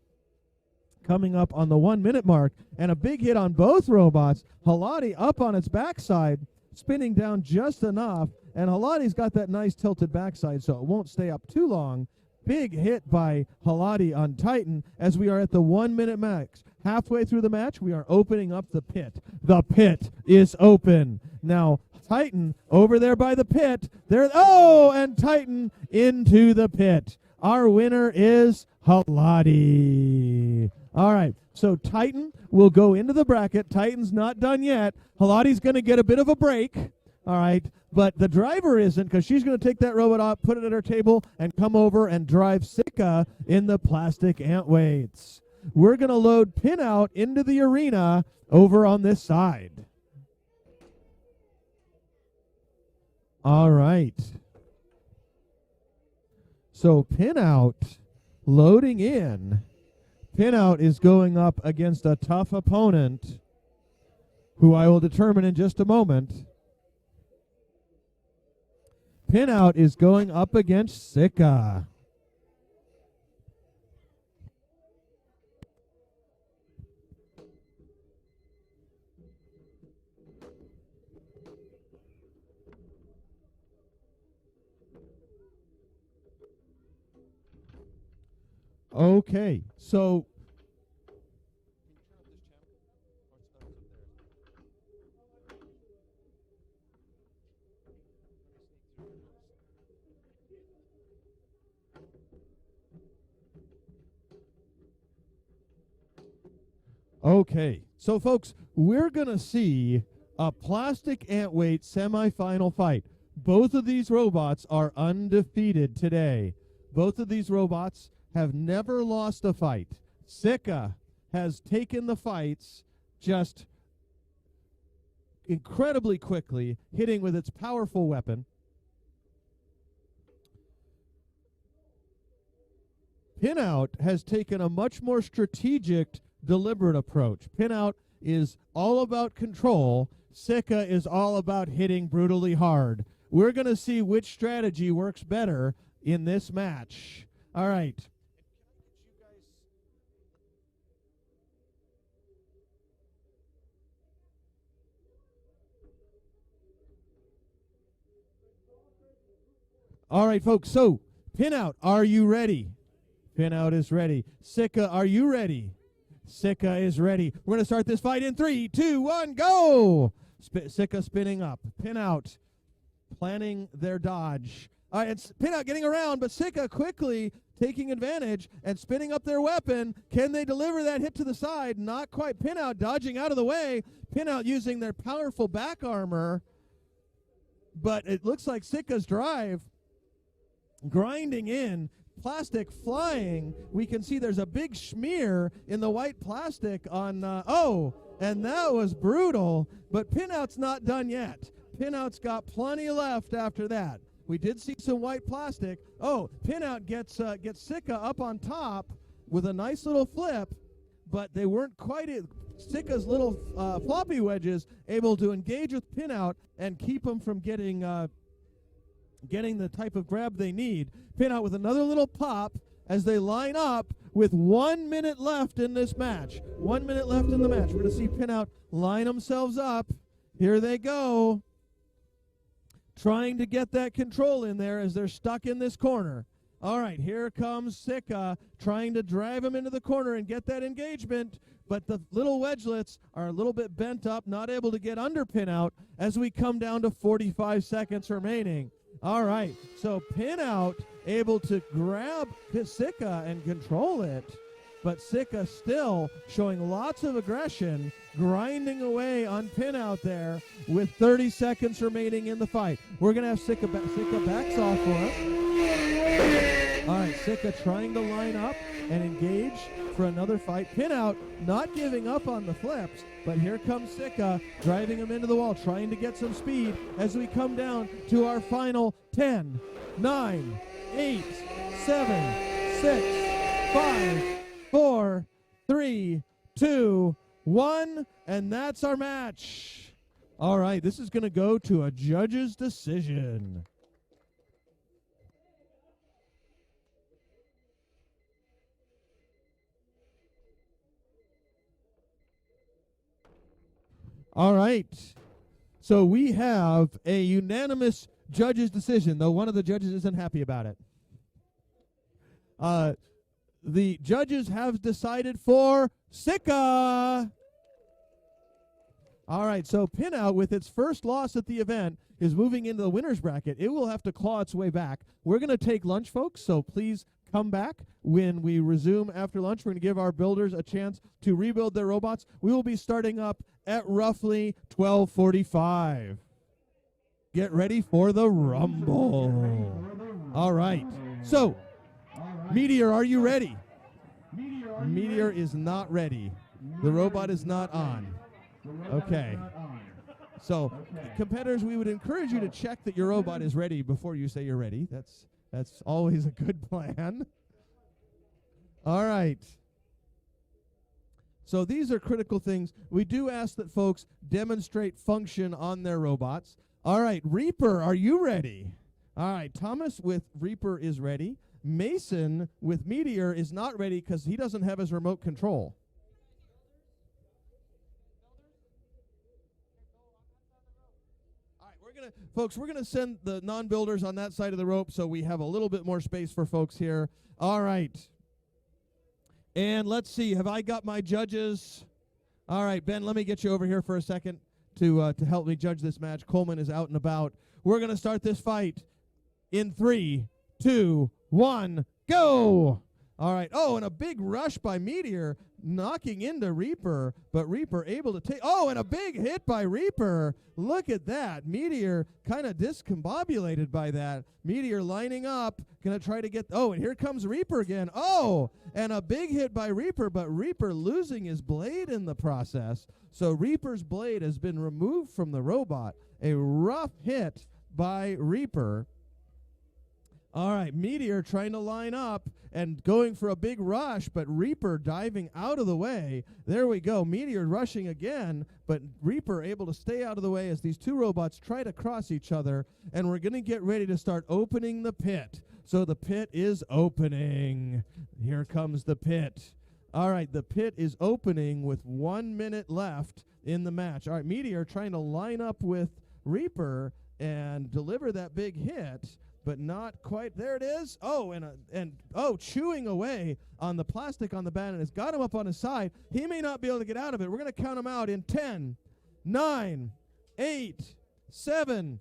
Coming up on the 1 minute mark, and a big hit on both robots. Halati up on its backside, spinning down just enough, and Halati's got that nice tilted backside, so it won't stay up too long. Big hit by Halati on Titan as we are at the 1 minute max. Halfway through the match, we are opening up the pit. The pit is open. Now, Titan over there by the pit. And Titan into the pit. Our winner is Halati. All right, so Titan will go into the bracket. Titan's not done yet. Halati's going to get a bit of a break. All right, but the driver isn't, because she's going to take that robot out, put it at her table, and come over and drive Sika in the plastic ant weights. We're going to load Pinout into the arena over on this side. All right. So Pinout loading in. Pinout is going up against a tough opponent who I will determine in just a moment. Pinout is going up against Sika. Okay, so folks, we're going to see a plastic ant weight semifinal fight. Both of these robots are undefeated today. Both of these robots have never lost a fight. Sika has taken the fights just incredibly quickly, hitting with its powerful weapon. Pinout has taken a much more strategic, deliberate approach. Pinout is all about control. Sika is all about hitting brutally hard. We're going to see which strategy works better in this match. All right. All right, folks, so Pinout, are you ready? Pinout is ready. Sika, are you ready? Sika is ready. We're going to start this fight in 3, 2, 1, go! Sika spinning up. Pinout planning their dodge. All right, it's Pinout getting around, but Sika quickly taking advantage and spinning up their weapon. Can they deliver that hit to the side? Not quite. Pinout dodging out of the way. Pinout using their powerful back armor. But it looks like Sika's drive grinding in. plastic flying. We can see there's a big smear in the white plastic on, and that was brutal. But Pinout's not done yet. Pinout's got plenty left after that. We did see some white plastic. Oh, Pinout gets Sika up on top with a nice little flip, but they weren't quite Sika's little floppy wedges able to engage with Pinout and keep them from getting the type of grab they need. Pinout with another little pop as they line up with 1 minute left in this match. 1 minute left in the match. We're going to see Pinout line themselves up. Here they go. Trying to get that control in there as they're stuck in this corner. All right, here comes Sika trying to drive him into the corner and get that engagement, but the little wedgelets are a little bit bent up, not able to get under Pinout as we come down to 45 seconds remaining. All right, so Pinout able to grab Sika and control it, but Sika still showing lots of aggression, grinding away on Pinout there with 30 seconds remaining in the fight. We're going to have Sika backs off for him. All right, Sika trying to line up and engage for another fight. Pinout not giving up on the flips, but here comes Sika driving him into the wall, trying to get some speed as we come down to our final 10, 9, 8, 7, 6, 5, 4, 3, 2, 1, and that's our match. All right, this is going to go to a judge's decision. All right, so we have a unanimous judge's decision, though one of the judges isn't happy about it. The judges have decided for Sika. All right, so Pinout, with its first loss at the event, is moving into the winner's bracket. It will have to claw its way back. We're going to take lunch, folks, so please come back when we resume after lunch. We're going to give our builders a chance to rebuild their robots. We will be starting up at roughly 12:45. Get ready for the rumble. All right, so Meteor, are you ready? Meteor is not ready. The robot is not on. Okay. So, competitors, we would encourage you to check that your robot is ready before you say you're ready. That's always a good plan. All right. So these are critical things. We do ask that folks demonstrate function on their robots. All right, Reaper, are you ready? All right, Thomas with Reaper is ready. Mason with Meteor is not ready because he doesn't have his remote control. All right, we're gonna send the non-builders on that side of the rope so we have a little bit more space for folks here. All right. And let's see, have I got my judges? All right, Ben, let me get you over here for a second to help me judge this match. Coleman is out and about. We're going to start this fight in 3, 2, 1, go! All right. Oh, and a big rush by Meteor knocking into Reaper, but Reaper able to take... Oh, and a big hit by Reaper. Look at that. Meteor kind of discombobulated by that. Meteor lining up, going to try to get... Oh, and here comes Reaper again. Oh, and a big hit by Reaper, but Reaper losing his blade in the process. So Reaper's blade has been removed from the robot. A rough hit by Reaper. All right, Meteor trying to line up and going for a big rush, but Reaper diving out of the way. There we go. Meteor rushing again, but Reaper able to stay out of the way as these two robots try to cross each other, and we're going to get ready to start opening the pit. So the pit is opening. Here comes the pit. All right, the pit is opening with 1 minute left in the match. All right, Meteor trying to line up with Reaper and deliver that big hit, but not quite. There it is. Oh, and chewing away on the plastic on the bat, and it's got him up on his side. He may not be able to get out of it. We're going to count him out in 10, 9, 8, 7,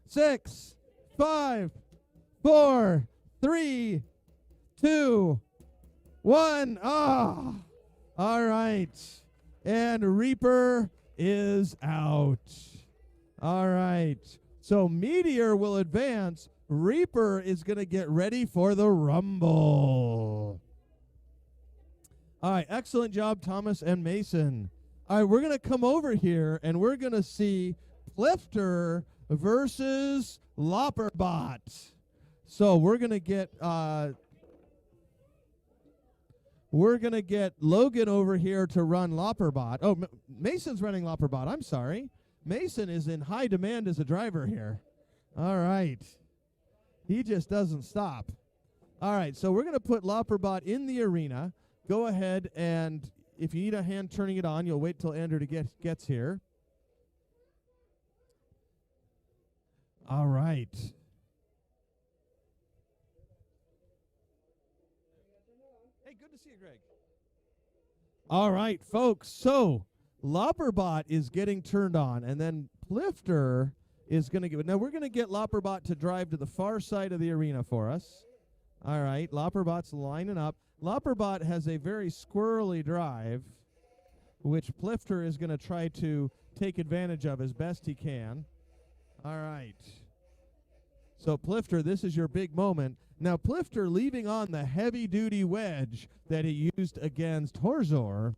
6, 5, 4, 3, 2, 1. Ah! All right. And Reaper is out. All right. So Meteor will advance Reaper is going to get ready for the Rumble. All right, excellent job, Thomas and Mason. All right, we're going to come over here, and we're going to see Plifter versus Lopperbot. So we're going to get Logan over here to run Lopperbot. Oh, Mason's running Lopperbot. I'm sorry. Mason is in high demand as a driver here. All right. He just doesn't stop. All right, so we're going to put Lopperbot in the arena. Go ahead, and if you need a hand turning it on, you'll wait till Andrew gets here. All right. Hey, good to see you, Greg. All right, folks. So Lopperbot is getting turned on, and then Plifter is going to give it. Now, we're going to get Lopperbot to drive to the far side of the arena for us. All right, Lopperbot's lining up. Lopperbot has a very squirrely drive, which Plifter is going to try to take advantage of as best he can. All right. So, Plifter, this is your big moment. Now, Plifter leaving on the heavy-duty wedge that he used against Horzor.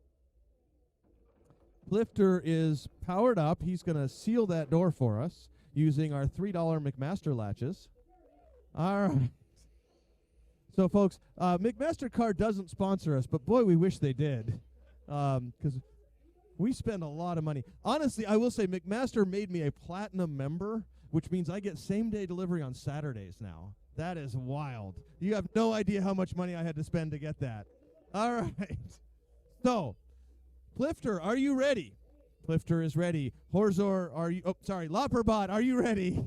Plifter is powered up. He's going to seal that door for us using our $3 McMaster latches. All right. So, folks, McMastercard doesn't sponsor us, but boy, we wish they did, because we spend a lot of money. Honestly, I will say McMaster made me a platinum member, which means I get same-day delivery on Saturdays now. That is wild. You have no idea how much money I had to spend to get that. All right. So, Plifter, are you ready? Plifter is ready. Horzor, are you? Oh, sorry. Lopperbot, are you ready?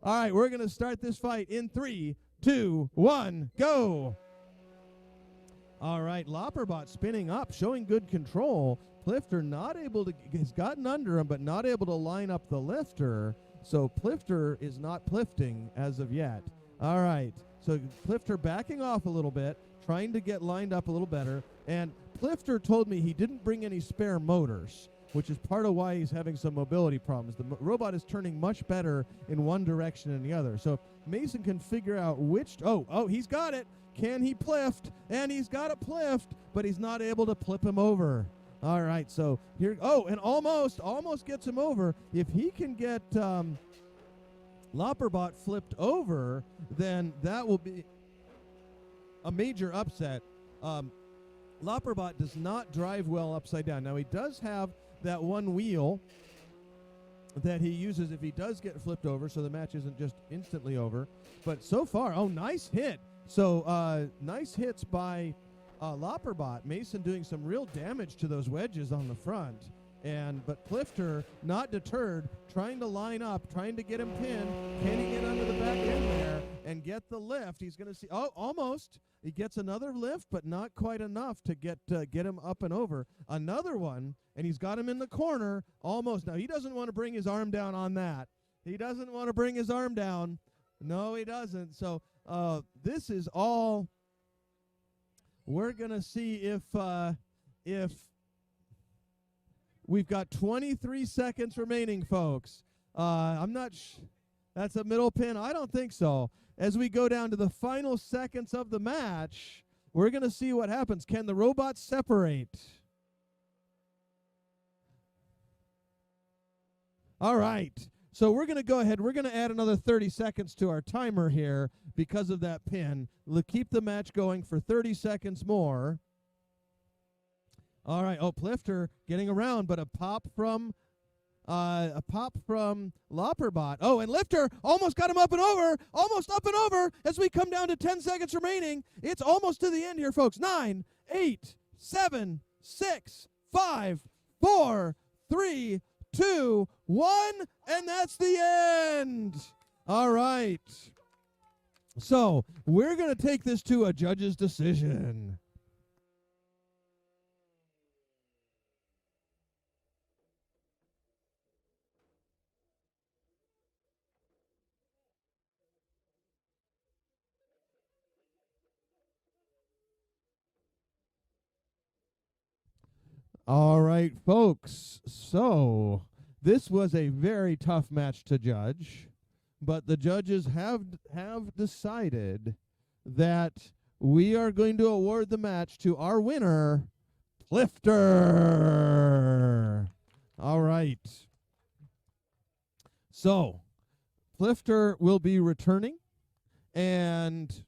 All right, we're going to start this fight in 3, 2, 1, go. All right, Lopperbot spinning up, showing good control. Plifter not able to, has gotten under him, but not able to line up the lifter. So Plifter is not plifting as of yet. All right, so Plifter backing off a little bit, trying to get lined up a little better. And Plifter told me he didn't bring any spare motors, which is part of why he's having some mobility problems. The robot is turning much better in one direction than the other. So if Mason can figure out which, oh, he's got it. Can he plift? And he's got a plift, but he's not able to flip him over. All right, so here, and almost gets him over. If he can get Lopperbot flipped over, then that will be a major upset. Lopperbot does not drive well upside down. Now, he does have that one wheel that he uses if he does get flipped over, so the match isn't just instantly over. But so far, nice hit. So nice hits by Lopperbot. Mason doing some real damage to those wedges on the front. But Plifter, not deterred, trying to line up, trying to get him pinned. Can he get under the back end there and get the lift? He's going to see, almost. He gets another lift, but not quite enough to get him up and over. Another one, and he's got him in the corner, almost. Now, he doesn't want to bring his arm down on that. He doesn't want to bring his arm down. No, he doesn't. So this is all. We're going to see if we've got 23 seconds remaining, folks. I'm not that's a middle pin. I don't think so. As we go down to the final seconds of the match, we're going to see what happens. Can the robots separate? All right. So we're going to go ahead. We're going to add another 30 seconds to our timer here because of that pin. We'll keep the match going for 30 seconds more. All right. Plifter getting around, but a pop from Lopperbot. And Lifter almost got him up and over. Almost up and over as we come down to 10 seconds remaining. It's almost to the end here, folks. 9, 8, 7, 6, 5, 4, 3, 2, 1, and that's the end. All right. So we're going to take this to a judge's decision. All right, folks. So this was a very tough match to judge. but the judges have decided that we are going to award the match to our winner, Clifter. All right. So, Clifter will be returning, and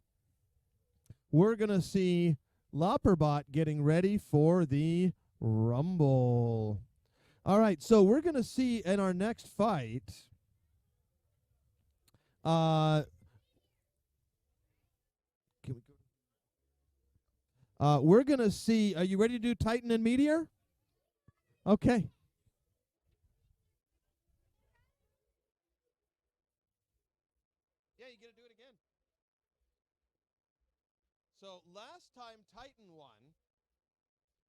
we're going to see Lopperbot getting ready for the Rumble. All right, so we're going to see in our next fight, we're going to see, are you ready to do Titan and Meteor? Okay. Yeah, you got to do it again. So last time Titan won.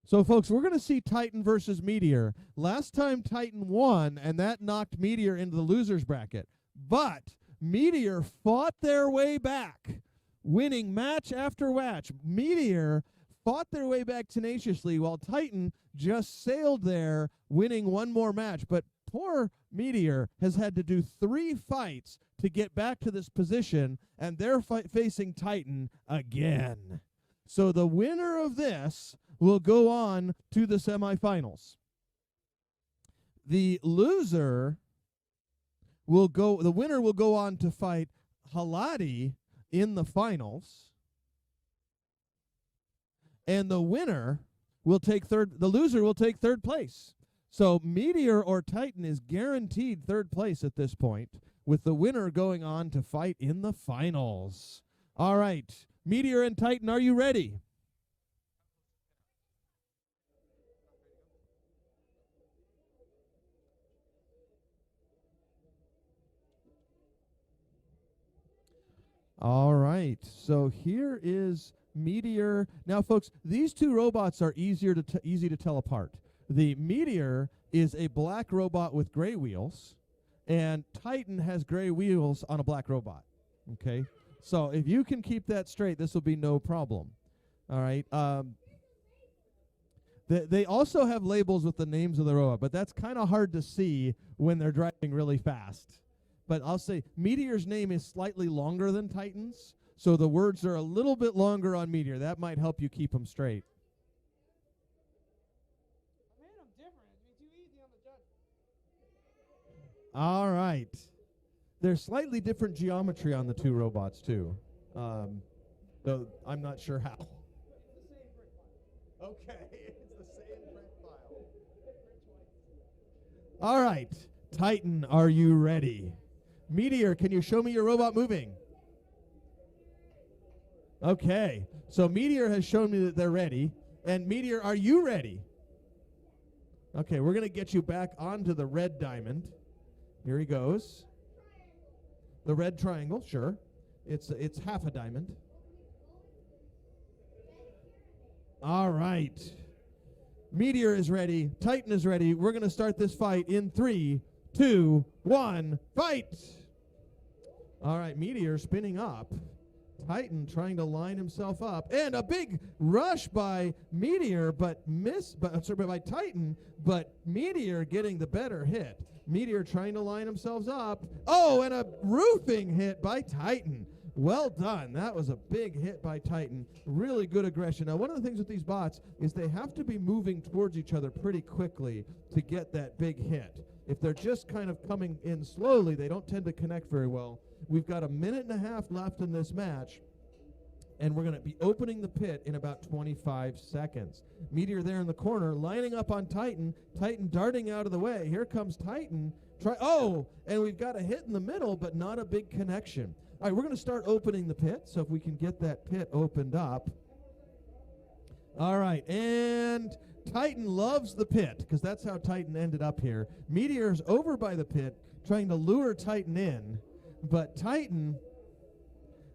So folks, we're going to see Titan versus Meteor. Last time Titan won, and that knocked Meteor into the loser's bracket. But Meteor fought their way back, winning match after match. Meteor fought their way back tenaciously, while Titan just sailed there, winning one more match. But poor Meteor has had to do 3 fights to get back to this position, and they're facing Titan again. So the winner of this will go on to the semifinals. The winner will go on to fight Haladi in the finals. And the loser will take third place. So Meteor or Titan is guaranteed third place at this point, with the winner going on to fight in the finals. All right, Meteor and Titan, are you ready? All right, so here is Meteor. Now, folks, these two robots are easy to tell apart. The Meteor is a black robot with gray wheels, and Titan has gray wheels on a black robot. Okay, so if you can keep that straight, this will be no problem. All right. They also have labels with the names of the robot, but that's kind of hard to see when they're driving really fast. But I'll say Meteor's name is slightly longer than Titan's, so the words are a little bit longer on Meteor. That might help you keep them straight. I made them different. It'd be too easy on the judge. All right. There's slightly different geometry on the two robots, too. Though I'm not sure how. Okay, it's the same print file. All right. Titan, are you ready? Meteor, can you show me your robot moving? Okay, so Meteor has shown me that they're ready. And Meteor, are you ready? Okay, we're going to get you back onto the red diamond. Here he goes. The red triangle, sure. It's half a diamond. All right. Meteor is ready. Titan is ready. We're going to start this fight in 3, 2, 1, fight! All right, Meteor spinning up. Titan trying to line himself up. And a big rush by Meteor, by Titan, but Meteor getting the better hit. Meteor trying to line himself up. Oh, and a roofing hit by Titan. Well done. That was a big hit by Titan. Really good aggression. Now, one of the things with these bots is they have to be moving towards each other pretty quickly to get that big hit. If they're just kind of coming in slowly, they don't tend to connect very well. We've got 1.5 minutes left in this match, and we're going to be opening the pit in about 25 seconds. Meteor there in the corner, lining up on Titan. Titan darting out of the way. Here comes Titan. And we've got a hit in the middle, but not a big connection. All right, we're going to start opening the pit, so if we can get that pit opened up. All right, and Titan loves the pit, because that's how Titan ended up here. Meteor's over by the pit, trying to lure Titan in, but Titan...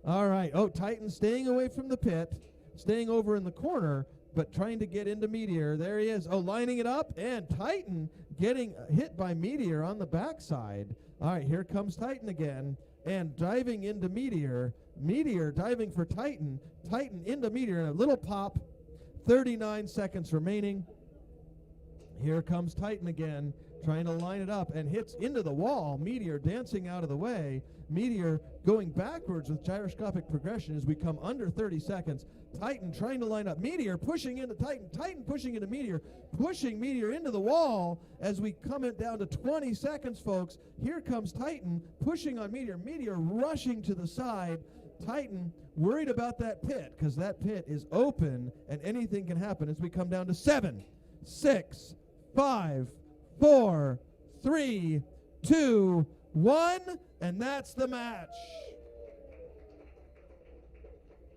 All right, Titan staying away from the pit, staying over in the corner, but trying to get into Meteor. There he is. Lining it up, and Titan getting hit by Meteor on the backside. All right, here comes Titan again. And diving into Meteor. Meteor diving for Titan. Titan into Meteor. And a little pop. 39 seconds remaining. Here comes Titan again, trying to line it up and hits into the wall. Meteor dancing out of the way. Meteor going backwards with gyroscopic progression as we come under 30 seconds. Titan trying to line up. Meteor pushing into Titan. Titan pushing into Meteor. Pushing Meteor into the wall as we come it down to 20 seconds, folks. Here comes Titan pushing on Meteor. Meteor rushing to the side. Titan worried about that pit because that pit is open and anything can happen as we come down to 7, 6, 5, 4, 3, 2, 1, and that's the match.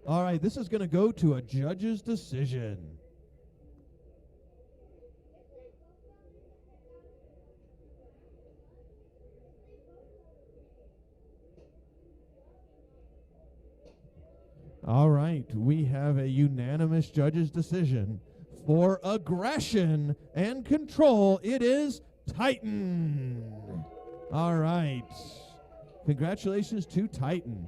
All right, this is going to go to a judge's decision. All right, we have a unanimous judge's decision. For aggression and control, it is Titan. All right. Congratulations to Titan.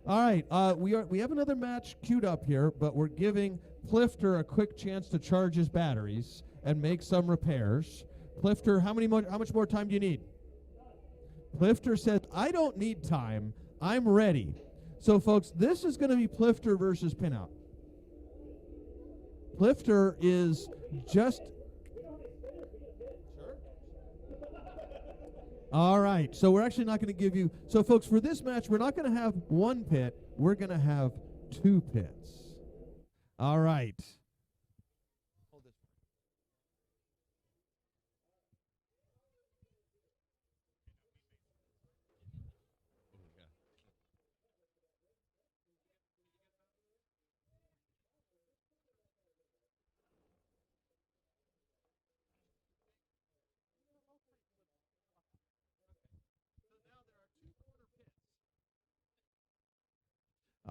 All right, we have another match queued up here, but we're giving Plifter a quick chance to charge his batteries and make some repairs. Plifter, how much more time do you need? Plifter said, I don't need time. I'm ready. So, folks, this is going to be Plifter versus Pinout. Plifter is just... All right, so we're actually not going to give you... So, folks, for this match, we're not going to have one pit. We're going to have 2 pits. All right.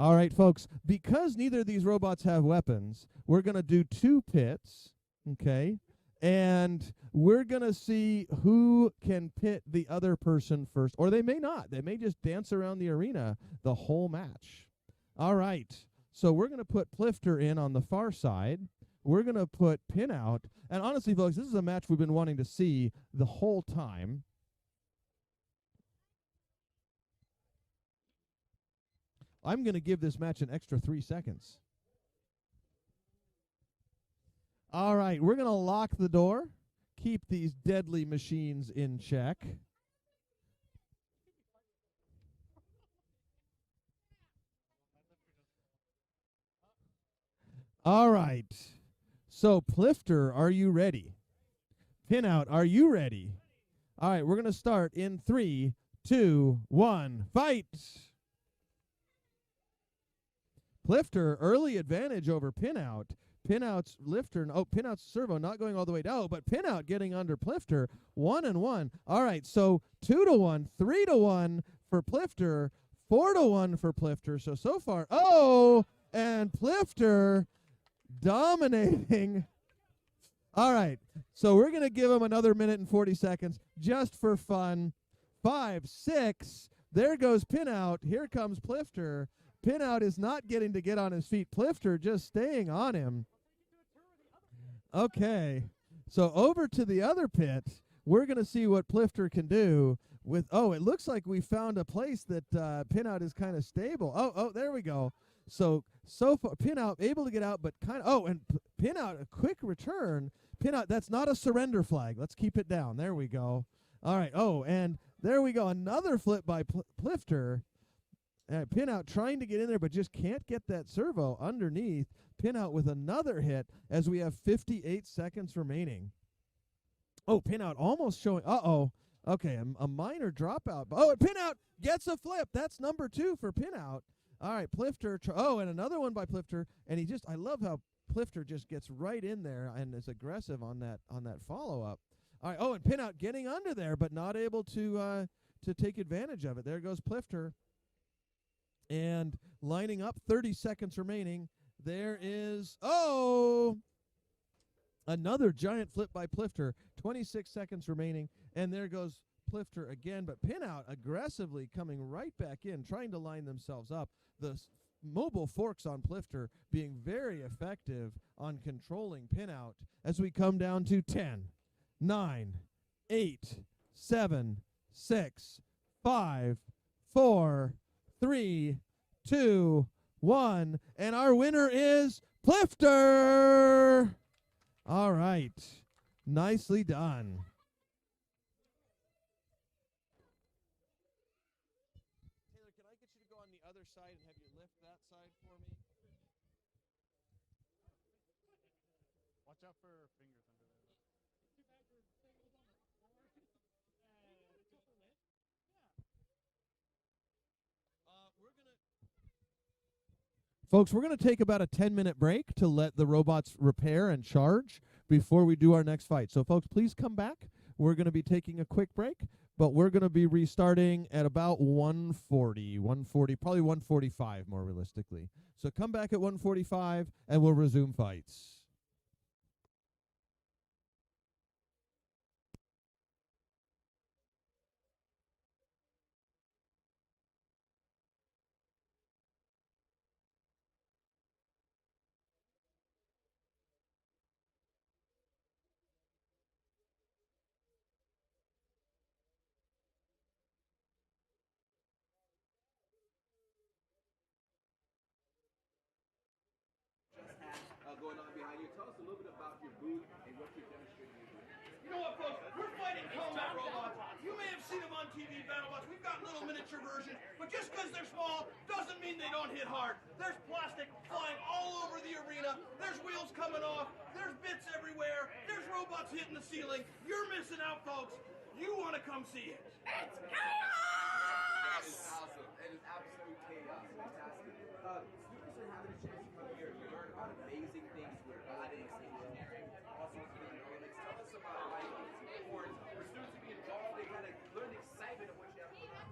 All right, folks, because neither of these robots have weapons, we're going to do 2 pits, okay? And we're going to see who can pit the other person first. Or they may not. They may just dance around the arena the whole match. All right, so we're going to put Plifter in on the far side. We're going to put Pinout. And honestly, folks, this is a match we've been wanting to see the whole time. I'm going to give this match an extra 3 seconds. All right, we're going to lock the door, keep these deadly machines in check. All right, so Plifter, are you ready? Pinout, are you ready? All right, we're going to start in 3, 2, 1, fight! Plifter, early advantage over Pinout. Pinout's lifter, Pinout's servo not going all the way down, but Pinout getting under Plifter, 1-1. All right, so 2-1, 3-1 for Plifter, 4-1 for Plifter. So far, and Plifter dominating. All right, so we're going to give him another minute and 40 seconds just for fun. 5, 6, there goes Pinout. Here comes Plifter. Pinout is not getting to get on his feet. Plifter just staying on him. Okay, so over to the other pit. We're going to see what Plifter can do with, it looks like we found a place that Pinout is kind of stable. There we go. So far, Pinout able to get out, but kind of, and Pinout, a quick return. Pinout, that's not a surrender flag. Let's keep it down. There we go. All right, and there we go. Another flip by Plifter. Pinout trying to get in there, but just can't get that servo underneath. Pinout with another hit as we have 58 seconds remaining. Pinout almost showing. Okay, a minor dropout. And Pinout gets a flip. That's number 2 for Pinout. All right, Plifter. And another one by Plifter. And I love how Plifter just gets right in there and is aggressive on that follow-up. All right, and Pinout getting under there, but not able to take advantage of it. There goes Plifter. And lining up, 30 seconds remaining. There is, another giant flip by Plifter. 26 seconds remaining. And there goes Plifter again. But Pinout aggressively coming right back in, trying to line themselves up. The mobile forks on Plifter being very effective on controlling pinout as we come down to 10, 9, 8, 7, 6, 5, 4, 3, 2, 1, and our winner is Plifter. All right. Nicely done. Taylor, can I get you to go on the other side and have you lift that side for me? Watch out for fingers under there. Folks, we're going to take about a 10-minute break to let the robots repair and charge before we do our next fight. So, folks, please come back. We're going to be taking a quick break, but we're going to be restarting at about 1:40, probably 1:45 more realistically. So come back at 1:45 and we'll resume fights. Going on behind you. Tell us a little bit about your booth and what you're demonstrating. You know what, folks? We're fighting combat robots. You may have seen them on TV, BattleBots. We've got little miniature versions, but just because they're small doesn't mean they don't hit hard. There's plastic flying all over the arena. There's wheels coming off. There's bits everywhere. There's robots hitting the ceiling. You're missing out, folks. You want to come see it. It's chaos! It is awesome. It is absolute chaos. Fantastic. Students are having a chance to come here to learn about amazing things with robotics, engineering, also economics. Tell us about why it's important for students to be involved. They kind of learn the excitement of what you have to learn.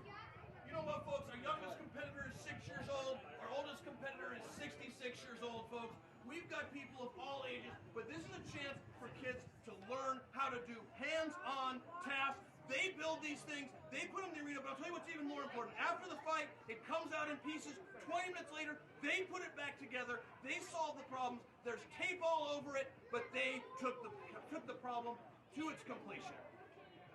You know what, folks? Our youngest competitor is 6 years old. Our oldest competitor is 66 years old, folks. We've got people of all ages, but this is a chance for kids to learn how to do hands-on tasks. They build these things, they put them in the arena, but I'll tell you what's even more important. After the fight, it comes out in pieces. 20 minutes later, they put it back together. They solve the problems. There's tape all over it, but they took the problem to its completion.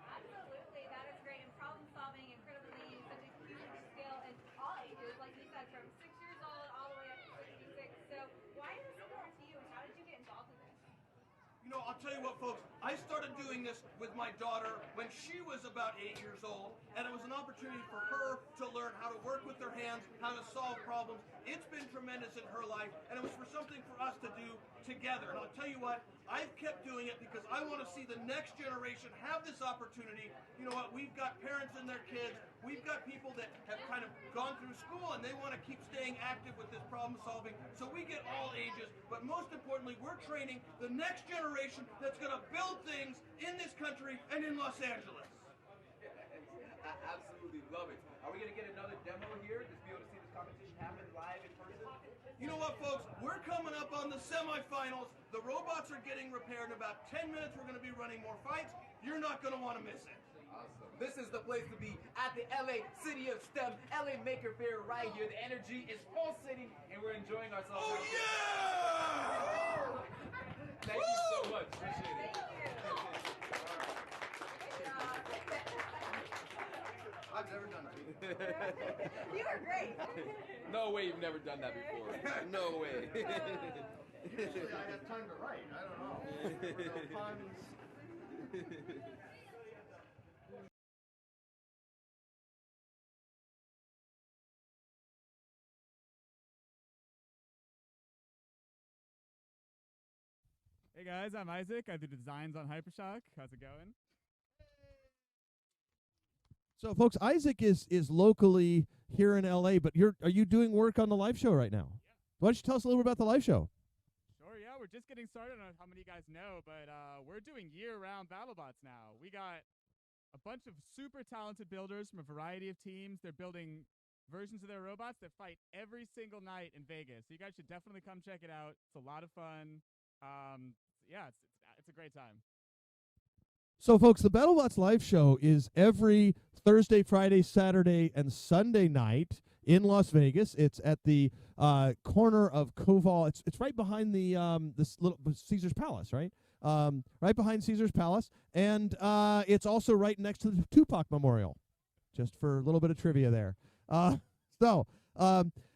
Absolutely, that is great. And problem solving, incredibly, such a huge skill in all ages, like you said, from 6 years old all the way up to 66. So why is this important to you, and how did you get involved in this? You know, I'll tell you what, folks. I started doing this with my daughter when she was about 8 years old, and it was an opportunity for her to learn how to work with her hands, how to solve problems. It's been tremendous in her life, and it was for something for us to do together. And I'll tell you what, I've kept doing it because I want to see the next generation have this opportunity. You know what, we've got parents and their kids, we've got people that have kind of gone through school and they want to keep staying active with this problem solving. So we get all ages, but most importantly, we're training the next generation that's going to build things in this country and in Los Angeles. I absolutely love it. Are we going to get another demo here to be able to see this competition happen live in person? You know what, folks? We're coming up on the semifinals. The robots are getting repaired. In about 10 minutes, we're going to be running more fights. You're not going to want to miss it. Awesome. This is the place to be at the LA City of STEM, LA Maker Faire right here. The energy is pulsating and we're enjoying ourselves. Oh, yeah! Thank you so much. Appreciate it. I've never done that. You are great. No way you've never done that before. No way. Usually I have time to write. I don't know. No puns. Hey guys, I'm Isaac. I do designs on Hypershock. How's it going? So, folks, Isaac is locally here in LA, but are you doing work on the live show right now? Yeah. Why don't you tell us a little bit about the live show? Sure, yeah. We're just getting started. I don't know how many of you guys know, but we're doing year-round BattleBots now. We got a bunch of super talented builders from a variety of teams. They're building versions of their robots that fight every single night in Vegas. So you guys should definitely come check it out. It's a lot of fun. Yeah, it's a great time. So, folks, the BattleBots live show is every Thursday, Friday, Saturday, and Sunday night in Las Vegas. It's at the corner of Koval. It's right behind the this little Caesar's Palace, right? Right behind Caesar's Palace, and it's also right next to the Tupac Memorial. Just for a little bit of trivia there.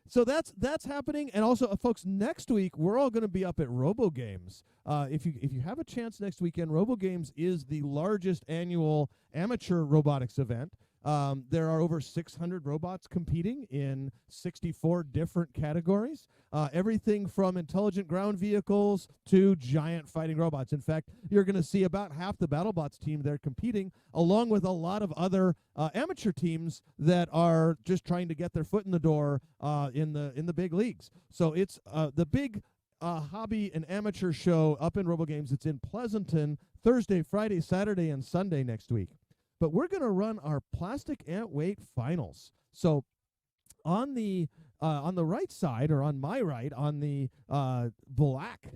So that's happening, and also, folks, next week we're all going to be up at RoboGames. If you have a chance next weekend, RoboGames is the largest annual amateur robotics event. There are over 600 robots competing in 64 different categories. Everything from intelligent ground vehicles to giant fighting robots. In fact, you're going to see about half the BattleBots team there competing, along with a lot of other amateur teams that are just trying to get their foot in the door in the big leagues. So it's the big hobby and amateur show up in RoboGames. It's in Pleasanton Thursday, Friday, Saturday, and Sunday next week. But we're going to run our plastic ant weight finals. So on the right side, or on my right, on the black.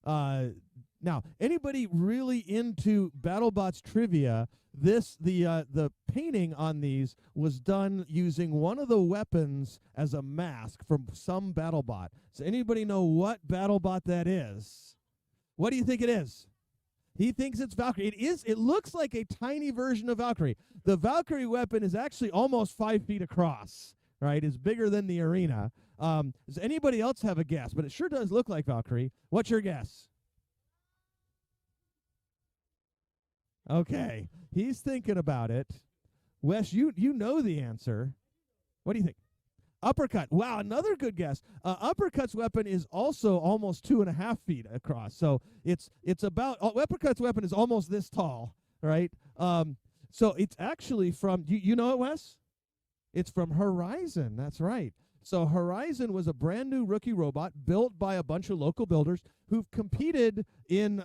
Now, anybody really into BattleBots trivia? The painting on these was done using one of the weapons as a mask from some BattleBot. Does anybody know what BattleBot that is? What do you think it is? He thinks it's Valkyrie. It is. It looks like a tiny version of Valkyrie. The Valkyrie weapon is actually almost 5 feet across, right? It's bigger than the arena. Does anybody else have a guess? But it sure does look like Valkyrie. What's your guess? Okay. He's thinking about it. Wes, you know the answer. What do you think? Uppercut. Wow, another good guess. Uppercut's weapon is also almost 2.5 feet across. So it's about Uppercut's weapon is almost this tall, right? So it's actually from you know it, Wes? It's from Horizon. That's right. So Horizon was a brand new rookie robot built by a bunch of local builders who've competed in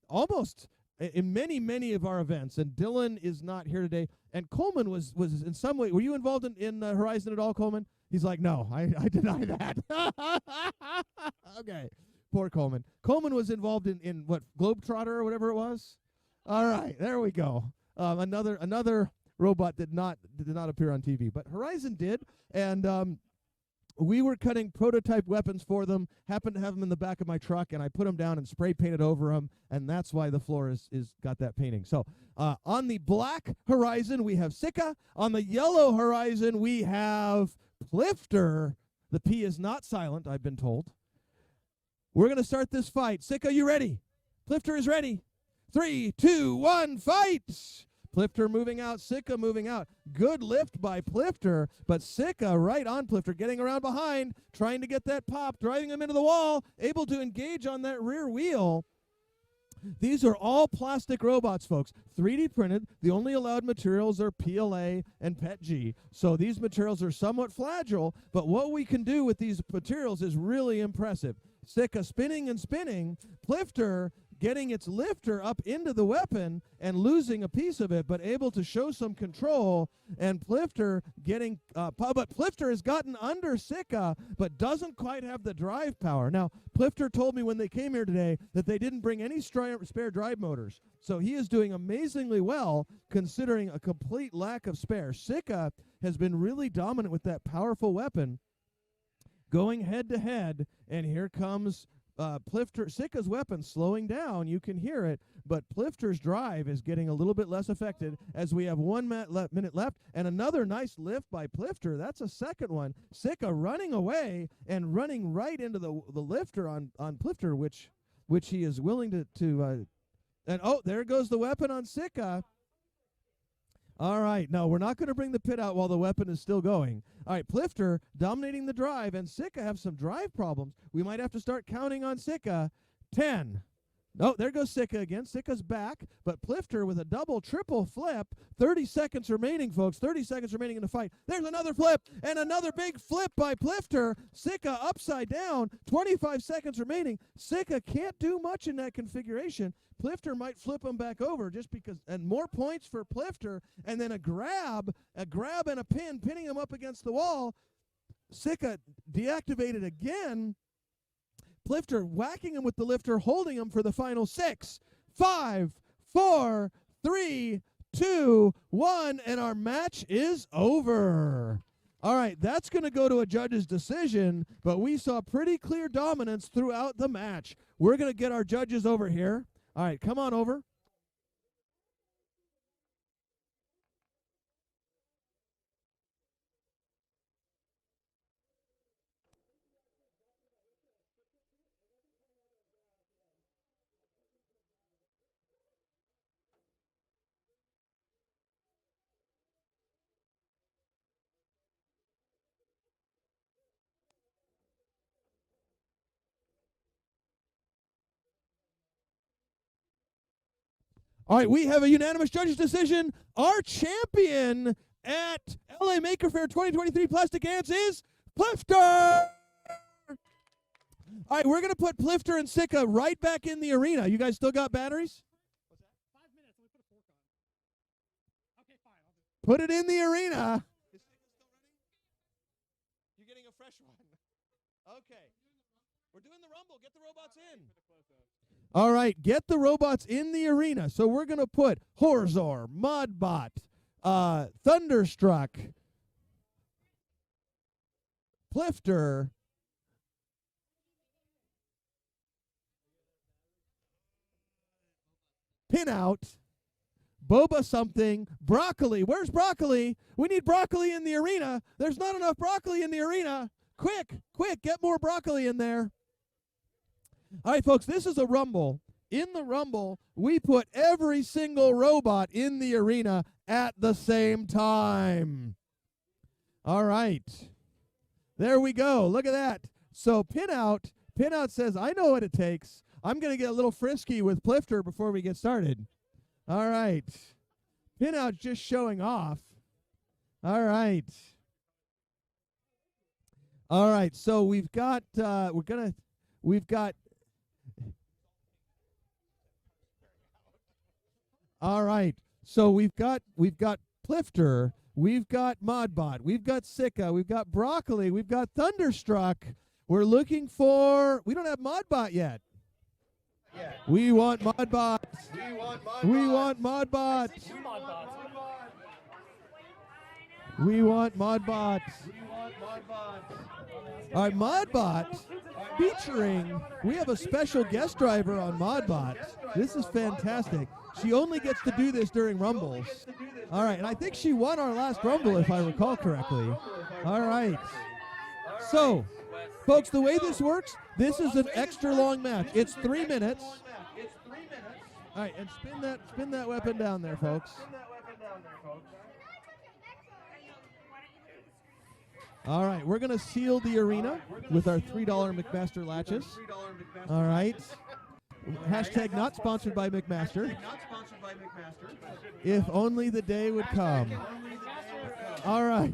almost in many of our events. And Dylan is not here today. And Coleman was in some way. Were you involved in Horizon at all, Coleman? He's like, no, I deny that. Okay, poor Coleman. Coleman was involved in what, Globetrotter or whatever it was? All right, there we go. Another robot did not appear on TV, but Horizon did, and we were cutting prototype weapons for them, happened to have them in the back of my truck, and I put them down and spray painted over them, and that's why the floor is got that painting. So on the black Horizon, we have Sika. On the yellow Horizon, we have Plifter. The P is not silent, I've been told. We're going to start this fight. Sika, you ready? Plifter is ready. 3, 2, 1, fight! Plifter moving out, Sika moving out. Good lift by Plifter, but Sika right on Plifter, getting around behind, trying to get that pop, driving him into the wall, able to engage on that rear wheel. These are all plastic robots, folks. 3D printed. The only allowed materials are PLA and PETG. So these materials are somewhat fragile, but what we can do with these materials is really impressive. Sika spinning and spinning. Plifter getting its lifter up into the weapon and losing a piece of it, but able to show some control. And Plifter getting, but Plifter has gotten under Sika, but doesn't quite have the drive power. Now, Plifter told me when they came here today that they didn't bring any spare drive motors. So he is doing amazingly well considering a complete lack of spare. Sika has been really dominant with that powerful weapon, going head to head, and here comes Plifter. Sika's weapon slowing down, you can hear it, but Plifter's drive is getting a little bit less affected as we have 1 minute left, and another nice lift by Plifter. That's a second one. Sika running away and running right into the lifter on Plifter, which he is willing to and oh, there goes the weapon on Sika. All right, no, we're not going to bring the pit out while the weapon is still going. All right, Plifter dominating the drive, and Sika have some drive problems. We might have to start counting on Sika. 10. Oh, there goes Sika again. Sika's back, but Plifter with a double, triple flip. 30 seconds remaining, folks. 30 seconds remaining in the fight. There's another flip, and another big flip by Plifter. Sika upside down. 25 seconds remaining. Sika can't do much in that configuration. Plifter might flip him back over just because, and more points for Plifter, and then a grab and a pin, pinning him up against the wall. Sika deactivated again. Plifter whacking him with the lifter, holding him for the final 6, 5, 4, 3, 2, 1, and our match is over. All right, that's going to go to a judge's decision, but we saw pretty clear dominance throughout the match. We're going to get our judges over here. All right, come on over. All right, we have a unanimous judges' decision. Our champion at LA Maker Faire 2023 Plastic Ants is Plifter! All right, we're going to put Plifter and Sika right back in the arena. You guys still got batteries? What's that? 5 minutes. Let me put a fork on. Okay, fine. I'll just Put it in the arena. Is Sika still ready? You're getting a fresh one. Okay. We're doing the rumble. Get the robots in. All right, get the robots in the arena. So we're going to put Horzor, Modbot, Thunderstruck, Plifter, Pinout, Boba something, Broccoli. Where's Broccoli? We need Broccoli in the arena. There's not enough Broccoli in the arena. Quick, get more Broccoli in there. All right, folks, this is a rumble. In the rumble, we put every single robot in the arena at the same time. All right. There we go. Look at that. So Pinout says, I know what it takes. I'm going to get a little frisky with Plifter before we get started. All right. Pinout's just showing off. All right. All right. So we've got all right. So we've got Plifter, we've got Modbot, we've got Sika, we've got Broccoli, we've got Thunderstruck. We're looking for, we don't have Modbot yet. Yeah. We want Modbot. We want Modbot. We want Modbot. All right, Modbot featuring, we have a special guest driver on Modbot. This is fantastic. She only gets to do this during Rumbles. All right, and I think she won our last Rumble, if I recall correctly. All right. So, folks, the way this works, this is an extra long match. It's 3 minutes. All right, and spin that weapon down there, folks. All right, we're going to seal the arena with our $3 McMaster latches. All right. Hashtag not sponsored by McMaster. If only the day would come. All right.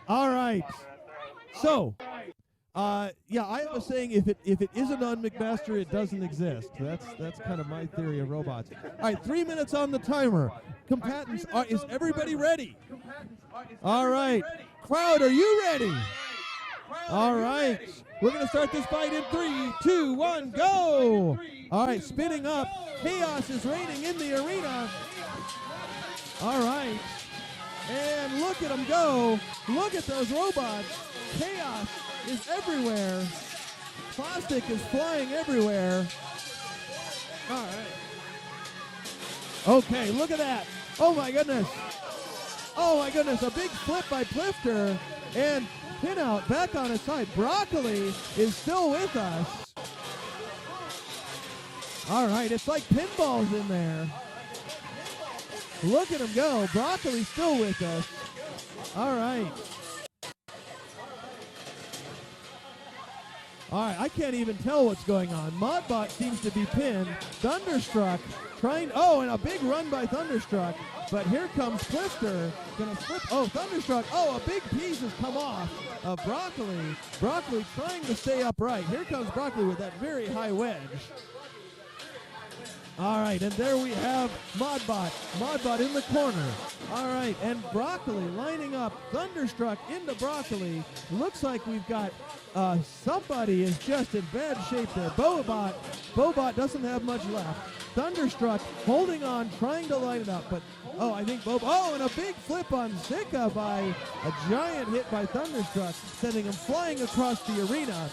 All right. So, yeah, I have a saying: if it isn't on McMaster, it doesn't exist. That's kind of my theory of robots. All right, 3 minutes on the timer. Combatants, is everybody ready? All right, crowd, are you ready? All right, we're gonna start this fight in 3, 2, 1, go! All right, spinning up. Chaos is reigning in the arena. All right, and look at them go. Look at those robots. Chaos is everywhere. Plastic is flying everywhere. All right. Okay, look at that. Oh my goodness. Oh my goodness, a big flip by Plifter. And Pinout back on his side. Broccoli is still with us. All right, it's like pinballs in there. Look at him go. Broccoli's still with us. All right. All right, I can't even tell what's going on. Modbot seems to be pinned. Thunderstruck trying, oh, and a big run by Thunderstruck. But here comes Plifter, gonna flip, oh, Thunderstruck, oh, a big piece has come off of Broccoli. Broccoli trying to stay upright. Here comes Broccoli with that very high wedge. All right, and there we have Modbot. Modbot in the corner. All right, and Broccoli lining up. Thunderstruck into Broccoli. Looks like we've got somebody is just in bad shape there. Bobot doesn't have much left. Thunderstruck holding on, trying to line it up, but I think and a big flip on Sika by a giant hit by Thunderstruck, sending him flying across the arena.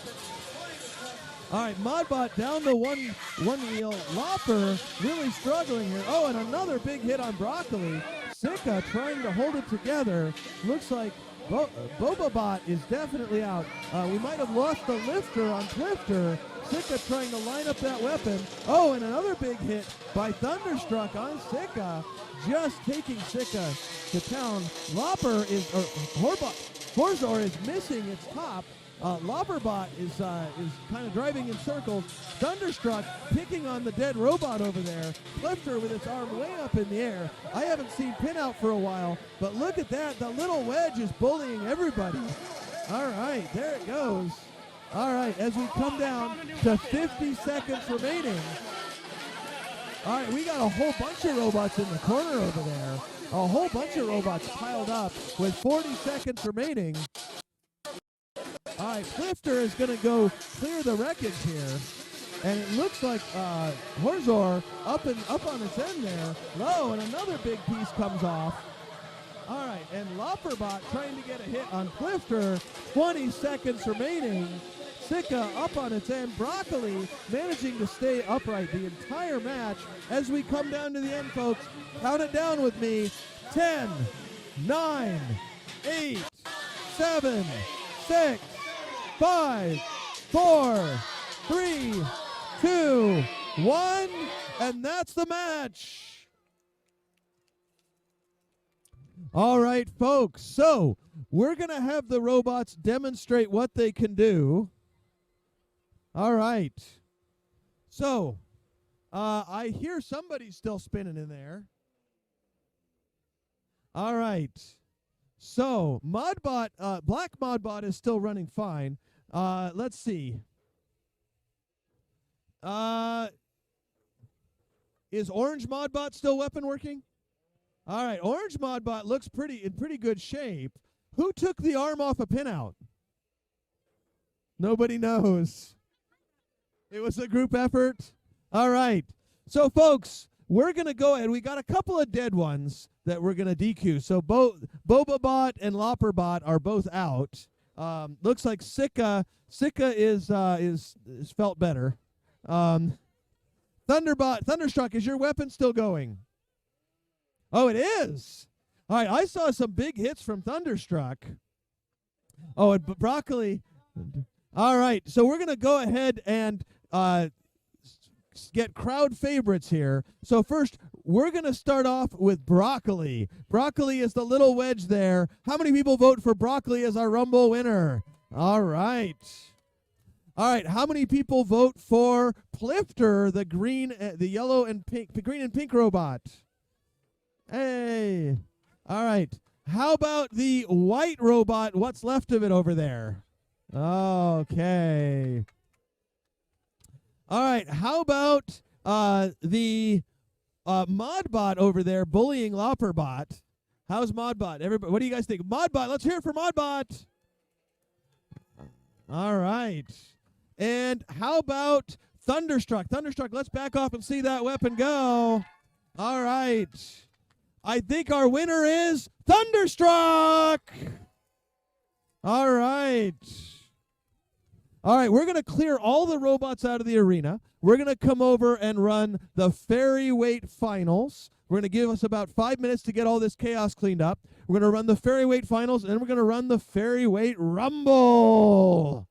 All right, Modbot down to one wheel. Lopper really struggling here. Oh, and another big hit on Broccoli. Sika trying to hold it together. Looks like Bobabot is definitely out. We might have lost the lifter on Clifter. Sika trying to line up that weapon. Oh, and another big hit by Thunderstruck on Sika. Just taking Sika to town. Horzor is missing its top. Lopperbot is kind of driving in circles. Thunderstruck picking on the dead robot over there. Clifter with its arm way up in the air. I haven't seen Pinout for a while, but look at that. The little wedge is bullying everybody. All right, there it goes. All right, as we come down to 50 seconds remaining. All right, we got a whole bunch of robots in the corner over there. A whole bunch of robots piled up with 40 seconds remaining. All right, Clifter is going to go clear the wreckage here. And it looks like Horzor up on its end there. Low, and another big piece comes off. All right, and Lopperbot trying to get a hit on Clifter. 20 seconds remaining. Sika up on its end. Broccoli managing to stay upright the entire match. As we come down to the end, folks, count it down with me. 10, 9, 8, 7, 6, 5, 4, 3, 2, 1, and that's the match. All right, folks, so we're going to have the robots demonstrate what they can do. All right. So, I hear somebody's still spinning in there. All right. So, Modbot, Black Modbot is still running fine. Let's see. Is Orange Modbot still weapon working? All right, Orange Modbot looks in pretty good shape. Who took the arm off a Pinout? Nobody knows. It was a group effort. All right. So, folks, we're going to go ahead. We got a couple of dead ones that we're going to DQ. So, Bobabot and Lopperbot are both out. Looks like Sika is felt better. Thunderstruck, is your weapon still going? Oh, it is. All right, I saw some big hits from Thunderstruck. Oh, and Broccoli. All right, so we're going to go ahead and get crowd favorites here. So first, we're going to start off with Broccoli. Broccoli is the little wedge there. How many people vote for Broccoli as our Rumble winner? All right. All right, how many people vote for Clifter, the yellow and pink, the green and pink robot? Hey. All right. How about the white robot? What's left of it over there? Okay. All right. How about the Modbot over there bullying Lopperbot? How's Modbot? Everybody, what do you guys think? Modbot, let's hear it for Modbot. All right. And how about Thunderstruck? Thunderstruck, let's back off and see that weapon go. All right. I think our winner is Thunderstruck. All right. All right, we're going to clear all the robots out of the arena. We're going to come over and run the Fairy Weight Finals. We're going to give us about 5 minutes to get all this chaos cleaned up. We're going to run the Fairy Weight Finals, and then we're going to run the Fairy Weight Rumble.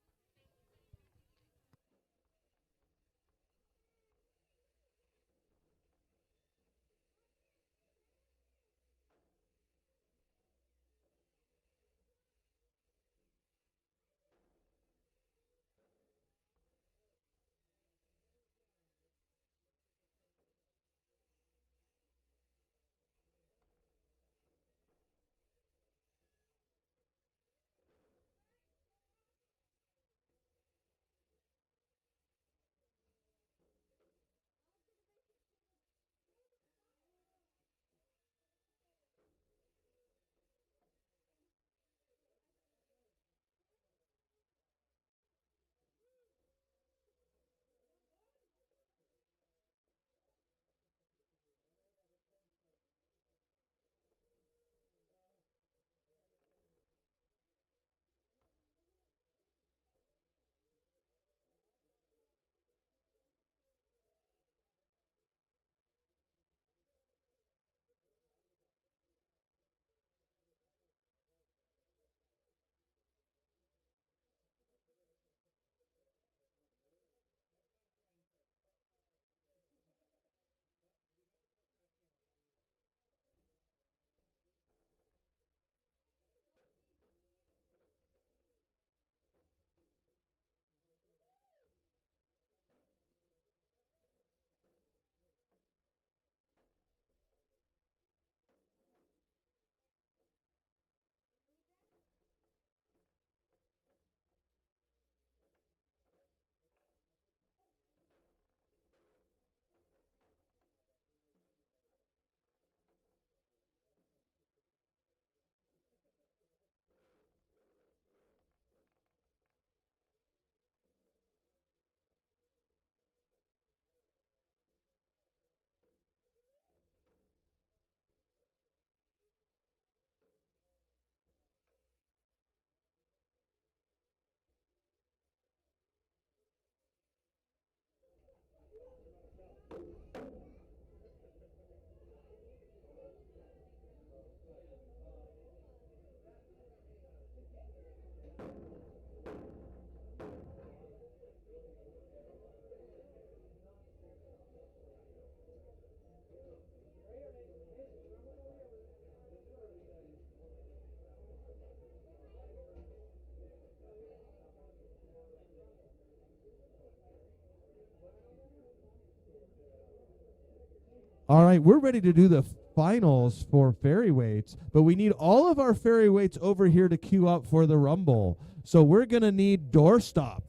All right, we're ready to do the finals for fairy weights, but we need all of our fairy weights over here to queue up for the rumble. So we're going to need doorstop.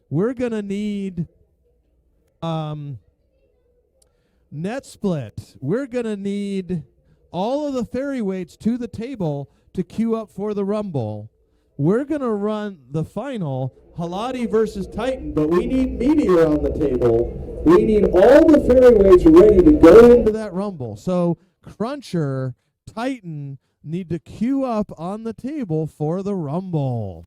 We're going to need net split. We're going to need all of the fairy weights to the table to queue up for the rumble. We're going to run the final, Halati versus Titan, but we need Meteor on the table. We need all the fairy weights ready to go into that rumble. So Cruncher, Titan need to queue up on the table for the rumble.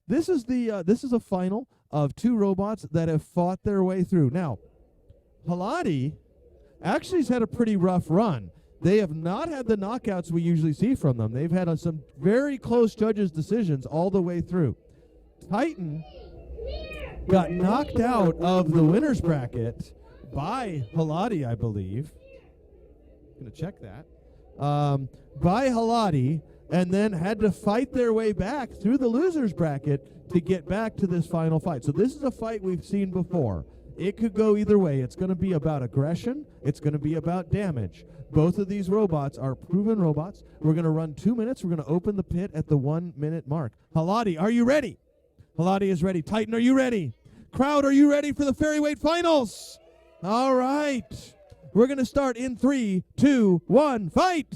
This is a final of two robots that have fought their way through. Now, Halati actually has had a pretty rough run. They have not had the knockouts we usually see from them. They've had some very close judges' decisions all the way through. Titan got knocked out of the winner's bracket by Halati, I believe. I'm going to check that. By Halati, and then had to fight their way back through the loser's bracket to get back to this final fight. So this is a fight we've seen before. It could go either way. It's going to be about aggression. It's going to be about damage. Both of these robots are proven robots. We're going to run 2 minutes. We're going to open the pit at the 1 minute mark. Halati, are you ready? Halati is ready. Titan, are you ready? Crowd, are you ready for the fairy weight finals? All right. We're going to start in 3, 2, 1, fight.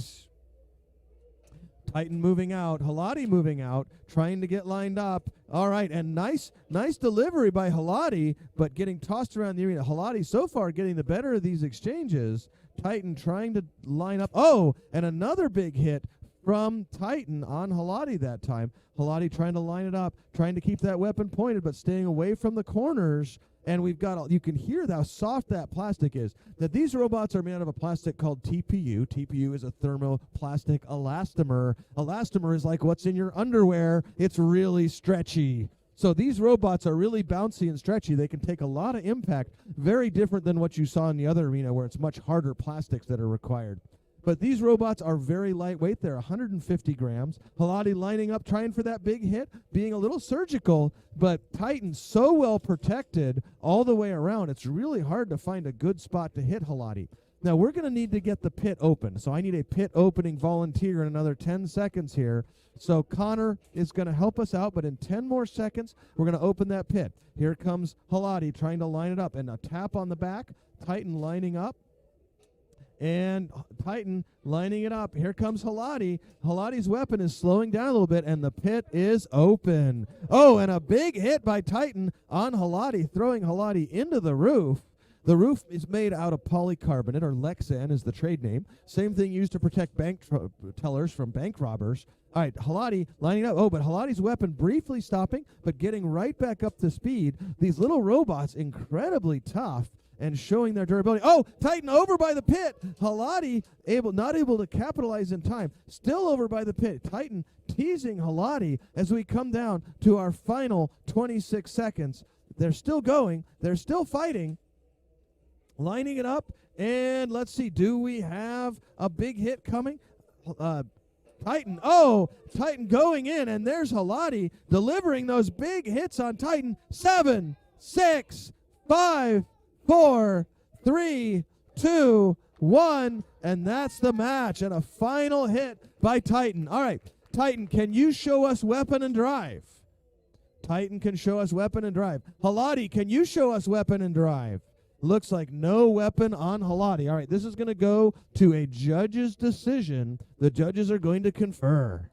Titan moving out. Halati moving out, trying to get lined up. All right, and nice delivery by Halati, but getting tossed around the arena. Halati so far getting the better of these exchanges. Titan trying to line up. Oh, and another big hit from Titan on Halati that time. Halati trying to line it up, trying to keep that weapon pointed, but staying away from the corners. And we've got, you can hear how soft that plastic is. That these robots are made out of a plastic called TPU. TPU is a thermoplastic elastomer. Elastomer is like what's in your underwear. It's really stretchy. So these robots are really bouncy and stretchy. They can take a lot of impact, very different than what you saw in the other arena where it's much harder plastics that are required. But these robots are very lightweight. They're 150 grams. Halati lining up, trying for that big hit, being a little surgical, but Titan so well protected all the way around, it's really hard to find a good spot to hit Halati. Now, we're going to need to get the pit open, so I need a pit opening volunteer in another 10 seconds here. So Connor is going to help us out, but in 10 more seconds, we're going to open that pit. Here comes Halati trying to line it up, and a tap on the back, Titan lining up. And Titan lining it up. Here comes Halati. Halati's weapon is slowing down a little bit, and the pit is open. Oh, and a big hit by Titan on Halati, throwing Halati into the roof. The roof is made out of polycarbonate, or Lexan is the trade name. Same thing used to protect bank tellers from bank robbers. All right, Halati lining up. Oh, but Halati's weapon briefly stopping, but getting right back up to speed. These little robots, incredibly tough, and showing their durability. Oh, Titan over by the pit. Halati not able to capitalize in time. Still over by the pit. Titan teasing Halati as we come down to our final 26 seconds. They're still going. They're still fighting. Lining it up. And let's see, do we have a big hit coming? Titan. Oh, Titan going in, and there's Halati delivering those big hits on Titan. 7, 6, 5, 4, 3, 2, 1, and that's the match, and a final hit by Titan. All right, Titan, can you show us weapon and drive? Titan can show us weapon and drive. Halati, can you show us weapon and drive? Looks like no weapon on Halati. All right, this is going to go to a judge's decision. The judges are going to confer.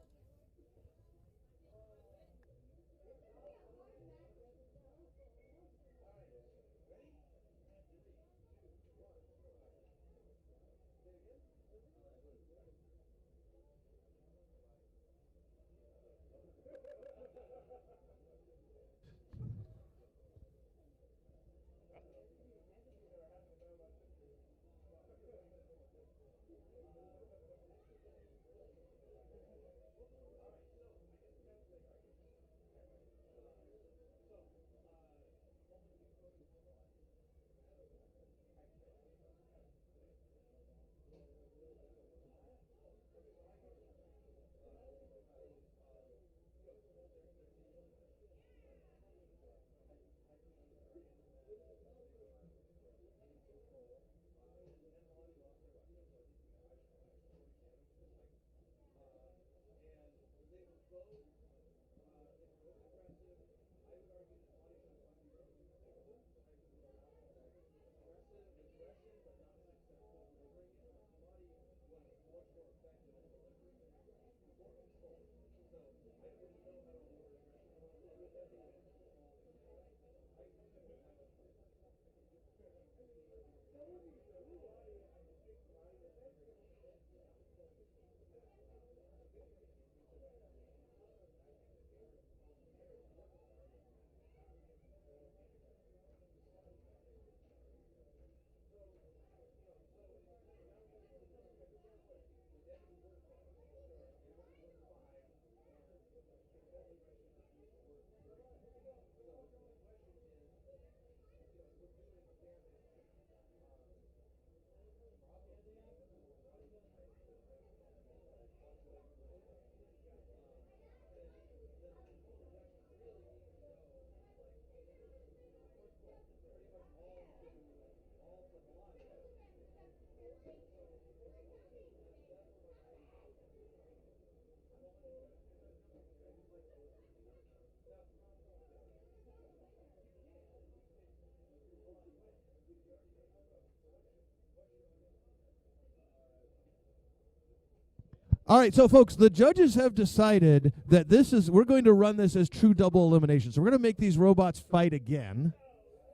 All right, so folks, the judges have decided that we're going to run this as true double elimination. So we're going to make these robots fight again.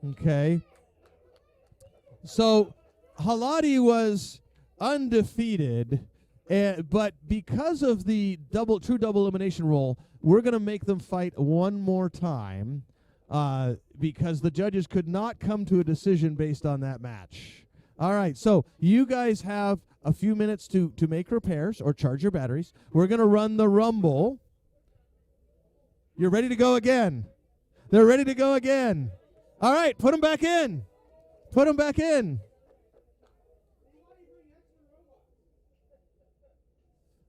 Okay. So Haladi was undefeated, but because of the true double elimination rule, we're going to make them fight one more time because the judges could not come to a decision based on that match. All right, so you guys have a few minutes to make repairs or charge your batteries. We're going to run the rumble. You're ready to go again. They're ready to go again. All right, put them back in. Put them back in.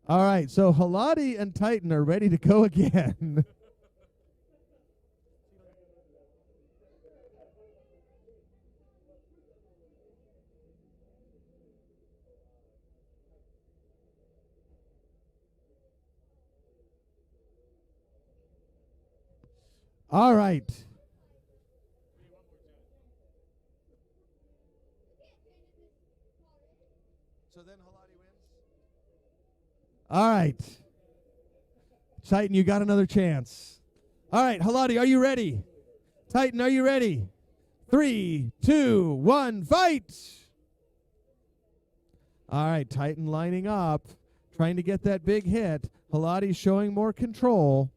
All right, so Haladi and Titan are ready to go again. All right. So then Haladi wins? All right. Titan, you got another chance. All right, Haladi, are you ready? Titan, are you ready? 3, 2, 1, fight! All right, Titan lining up, trying to get that big hit. Haladi showing more control.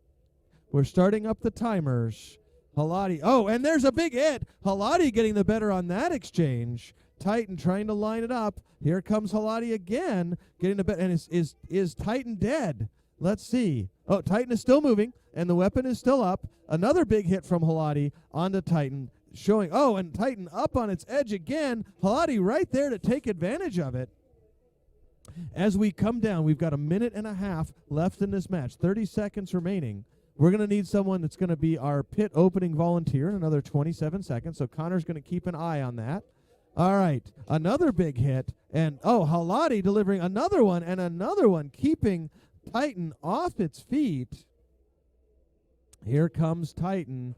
We're starting up the timers. Haladi, oh, and there's a big hit. Haladi getting the better on that exchange. Titan trying to line it up. Here comes Haladi again, getting the better. And is Titan dead? Let's see. Oh, Titan is still moving, and the weapon is still up. Another big hit from Haladi onto Titan, showing, oh, and Titan up on its edge again. Haladi right there to take advantage of it. As we come down, we've got a minute and a half left in this match, 30 seconds remaining. We're going to need someone that's going to be our pit opening volunteer in another 27 seconds, so Connor's going to keep an eye on that. All right, another big hit, and oh, Haladi delivering another one, keeping Titan off its feet. Here comes Titan,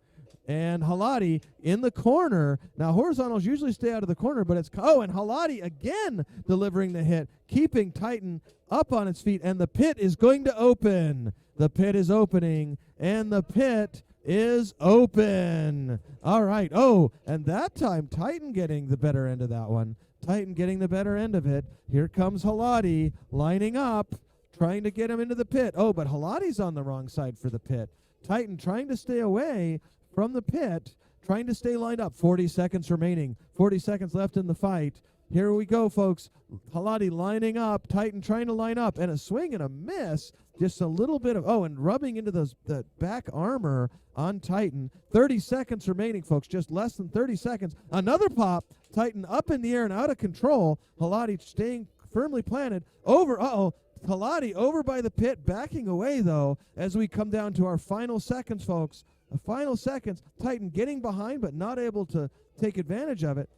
and Haladi in the corner. Now, horizontals usually stay out of the corner, but and Haladi again delivering the hit, keeping Titan up on its feet, and the pit is going to open. The pit is opening, and the pit is open. All right. Oh, and that time, Titan getting the better end of that one. Titan getting the better end of it. Here comes Haladi lining up, trying to get him into the pit. Oh, but Haladi's on the wrong side for the pit. Titan trying to stay away from the pit, trying to stay lined up. 40 seconds remaining. 40 seconds left in the fight. Here we go, folks. Haladi lining up, Titan trying to line up, and a swing and a miss. Just a little bit of, and rubbing into the back armor on Titan. 30 seconds remaining, folks, just less than 30 seconds. Another pop, Titan up in the air and out of control. Haladi staying firmly planted. Haladi over by the pit, backing away, though, as we come down to our final seconds, folks. Final seconds. Titan getting behind, but not able to take advantage of it.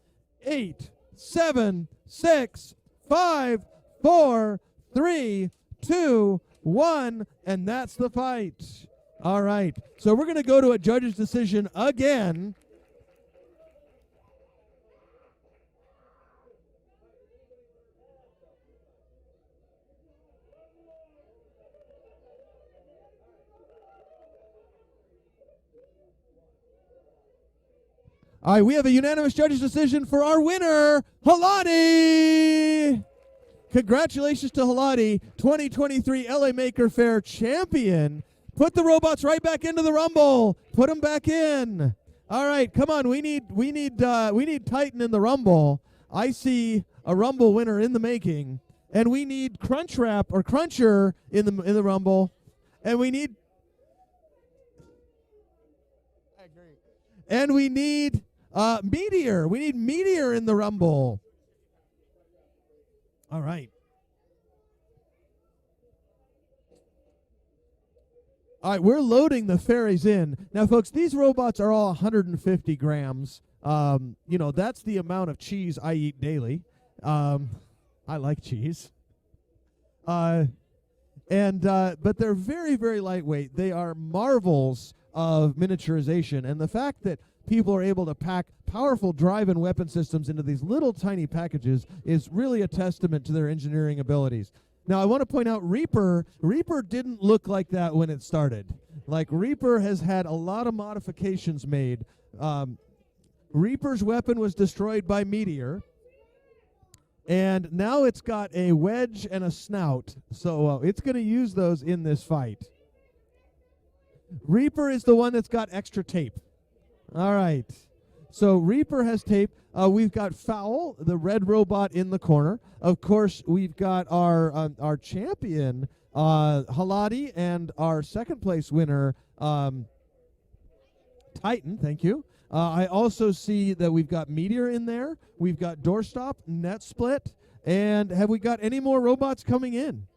8, 7, 6, 5, 4, 3, 2, 1, and that's the fight. All right, so we're going to go to a judge's decision again. All right, we have a unanimous judges' decision for our winner, Halati. Congratulations to Halati, 2023 LA Maker Faire champion. Put the robots right back into the Rumble. Put them back in. All right, come on. We need Titan in the Rumble. I see a Rumble winner in the making, and we need Cruncher in the Rumble, and we need Meteor. We need Meteor in the Rumble. All right. All right, we're loading the fairies in. Now, folks, these robots are all 150 grams. That's the amount of cheese I eat daily. I like cheese. But they're very, very lightweight. They are marvels of miniaturization. And the fact that people are able to pack powerful drive and weapon systems into these little tiny packages is really a testament to their engineering abilities. Now, I want to point out Reaper didn't look like that when it started. Like, Reaper has had a lot of modifications made. Reaper's weapon was destroyed by Meteor, and now it's got a wedge and a snout, so it's going to use those in this fight. Reaper is the one that's got extra tape. All right. So Reaper has tape. We've got Fowl, the red robot, in the corner. Of course, we've got our champion, Halati, and our second place winner, Titan. Thank you. I also see that we've got Meteor in there. We've got Doorstop, Net Split, and have we got any more robots coming in?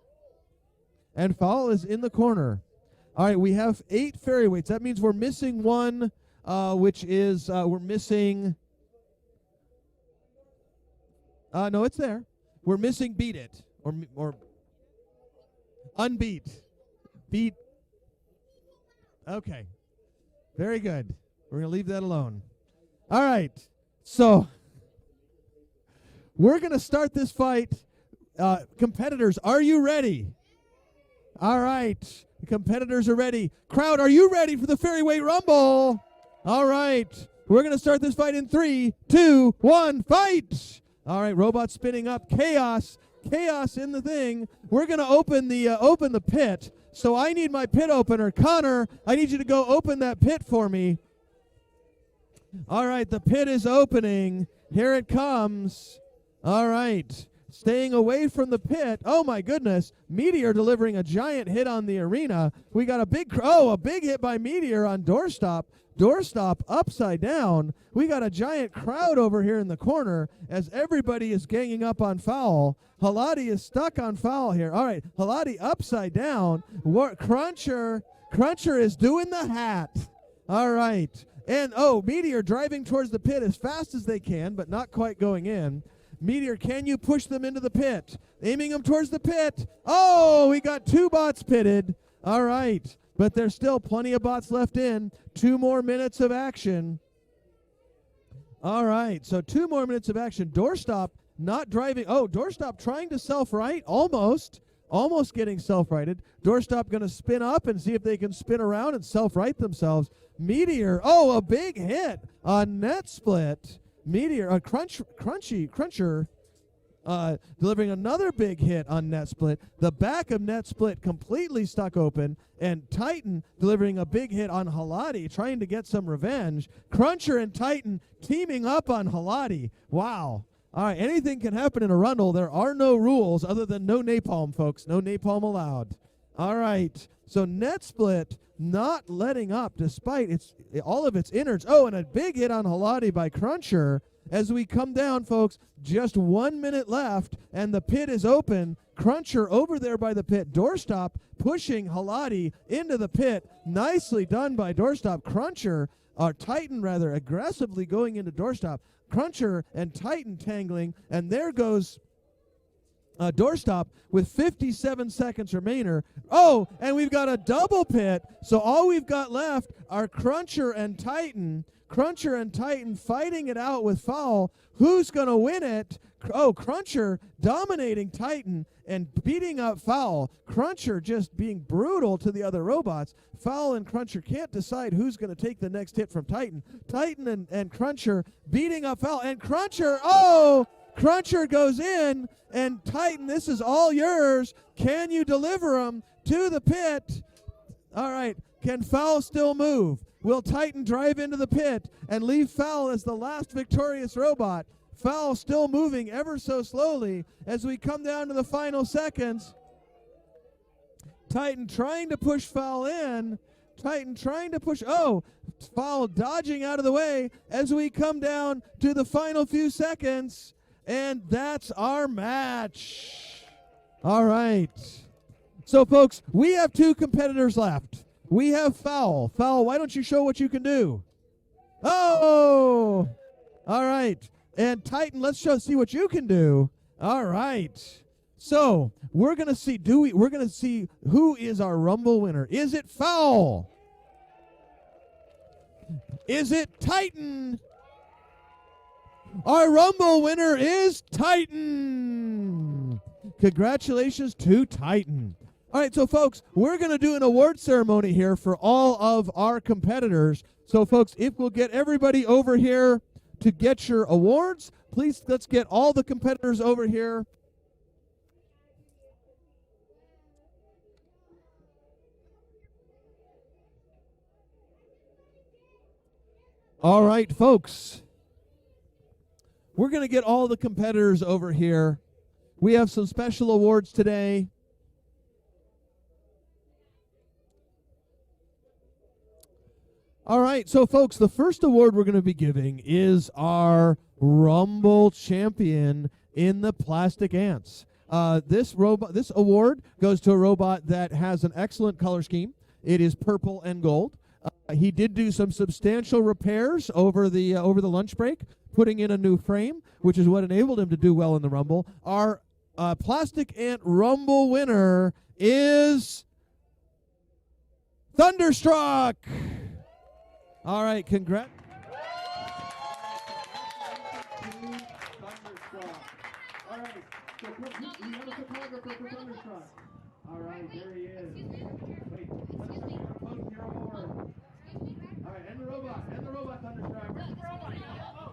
And Fowl is in the corner. All right, we have 8 fairy weights. That means we're missing one, which is we're missing. No, it's there. We're missing Beat It or Unbeat. Beat. Okay. Very good. We're going to leave that alone. All right. So we're going to start this fight. Competitors, are you ready? All right. The competitors are ready. Crowd, are you ready for the Fairy Weight Rumble? All right. We're going to start this fight in 3, 2, 1, fight! All right, robot spinning up. Chaos in the thing. We're going to open the pit. So I need my pit opener. Connor, I need you to go open that pit for me. All right, the pit is opening. Here it comes. All right. Staying away from the pit. Oh, my goodness. Meteor delivering a giant hit on the arena. We got a big hit by Meteor on Doorstop. Doorstop upside down. We got a giant crowd over here in the corner as everybody is ganging up on Fowl. Halati is stuck on Fowl here. All right, Halati upside down. Cruncher is doing the hat. All right. And, Meteor driving towards the pit as fast as they can, but not quite going in. Meteor, can you push them into the pit? Aiming them towards the pit. Oh, we got 2 bots pitted. All right. But there's still plenty of bots left in. 2 more minutes of action. All right, so 2 more minutes of action. Doorstop not driving. Oh, Doorstop trying to self-right. Almost getting self-righted. Doorstop going to spin up and see if they can spin around and self-right themselves. Meteor, a big hit on Net Split. Meteor, Cruncher, delivering another big hit on Net Split. The back of Net Split completely stuck open, and Titan delivering a big hit on Halati, trying to get some revenge. Cruncher and Titan teaming up on Halati. Wow. All right, anything can happen in a Rundle. There are no rules other than no napalm, folks. No napalm allowed. All right, so Net Split not letting up despite all of its innards. Oh, and a big hit on Halati by Cruncher. As we come down, folks, just 1 minute left, and the pit is open. Cruncher over there by the pit. Doorstop pushing Halati into the pit. Nicely done by Doorstop. Titan aggressively going into Doorstop. Cruncher and Titan tangling, and there goes doorstop with 57 seconds remainder. Oh, and we've got a double pit. So all we've got left are Cruncher and Titan. Cruncher and Titan fighting it out with Foul. Who's going to win it? Oh, Cruncher dominating Titan and beating up Foul. Cruncher just being brutal to the other robots. Foul and Cruncher can't decide who's going to take the next hit from Titan. Titan and Cruncher beating up Foul. And Cruncher, Cruncher goes in, and Titan, this is all yours. Can you deliver him to the pit? All right, can Foul still move? Will Titan drive into the pit and leave Foul as the last victorious robot? Foul still moving ever so slowly as we come down to the final seconds. Titan trying to push Foul in. Titan trying to push. Oh, Foul dodging out of the way as we come down to the final few seconds. And that's our match. All right. So, folks, we have 2 competitors left. We have Foul. Foul, why don't you show what you can do? Oh! All right. And Titan, let's see what you can do. All right. So, we're going to see who is our Rumble winner. Is it Foul? Is it Titan? Our Rumble winner is Titan. Congratulations to Titan. All right, so folks, we're going to do an award ceremony here for all of our competitors. So folks, if we'll get everybody over here to get your awards, please let's get all the competitors over here. All right, folks. We're going to get all the competitors over here. We have some special awards today. All right, so folks, the first award we're going to be giving is our Rumble champion in the Plastic Ants. This award goes to a robot that has an excellent color scheme. It is purple and gold. He did do some substantial repairs over the lunch break, putting in a new frame, which is what enabled him to do well in the Rumble. Our Plastic Ant Rumble winner is Thunderstruck. All right, congrats. All right, so we have a photographer for Thunderstruck. All right, there he is. Wait, let's post your award. All right, and the robot Thunderstruck. Where's the robot?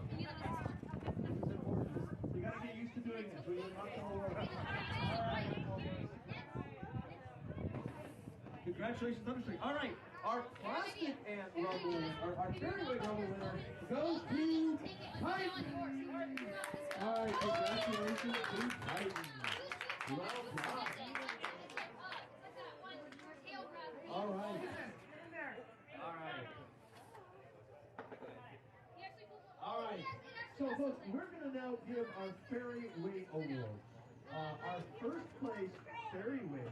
This is important. You got to get used to doing this. We want some awards. All right. Congratulations, Thunderstruck. All right, our Plastic Ant Rumble, our Fairway Rumble winner goes to Titan. All right, congratulations to Titan. Well done. All right. All right. So, folks, we're going to now give our Fairy Weight Award. Our first place Fairy Weight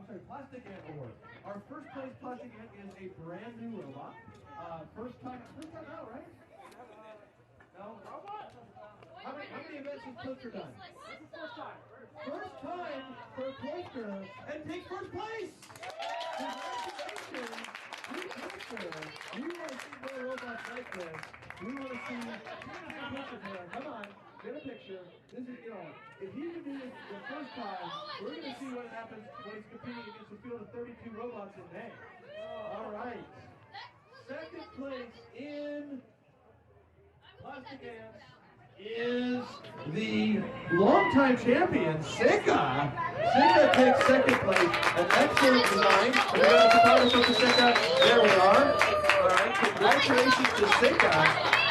was Plastic Ant Award. Our first place Plastic Ant is a brand new robot. First time out, right? No? How many events has Clifter done? First time for Clifter and take first place! Congratulations to Clifter! We want to see more robots like this. We want to see come on, get a picture. This is, if he can do this the first time, we're going to see what happens when he's competing against a field of 32 robots in May. All right. Second place in Plastic Ants is the longtime champion, Sika. Sika takes second place. An excellent design. We got a photographer for Sika. There we are. All right. Congratulations to Sika.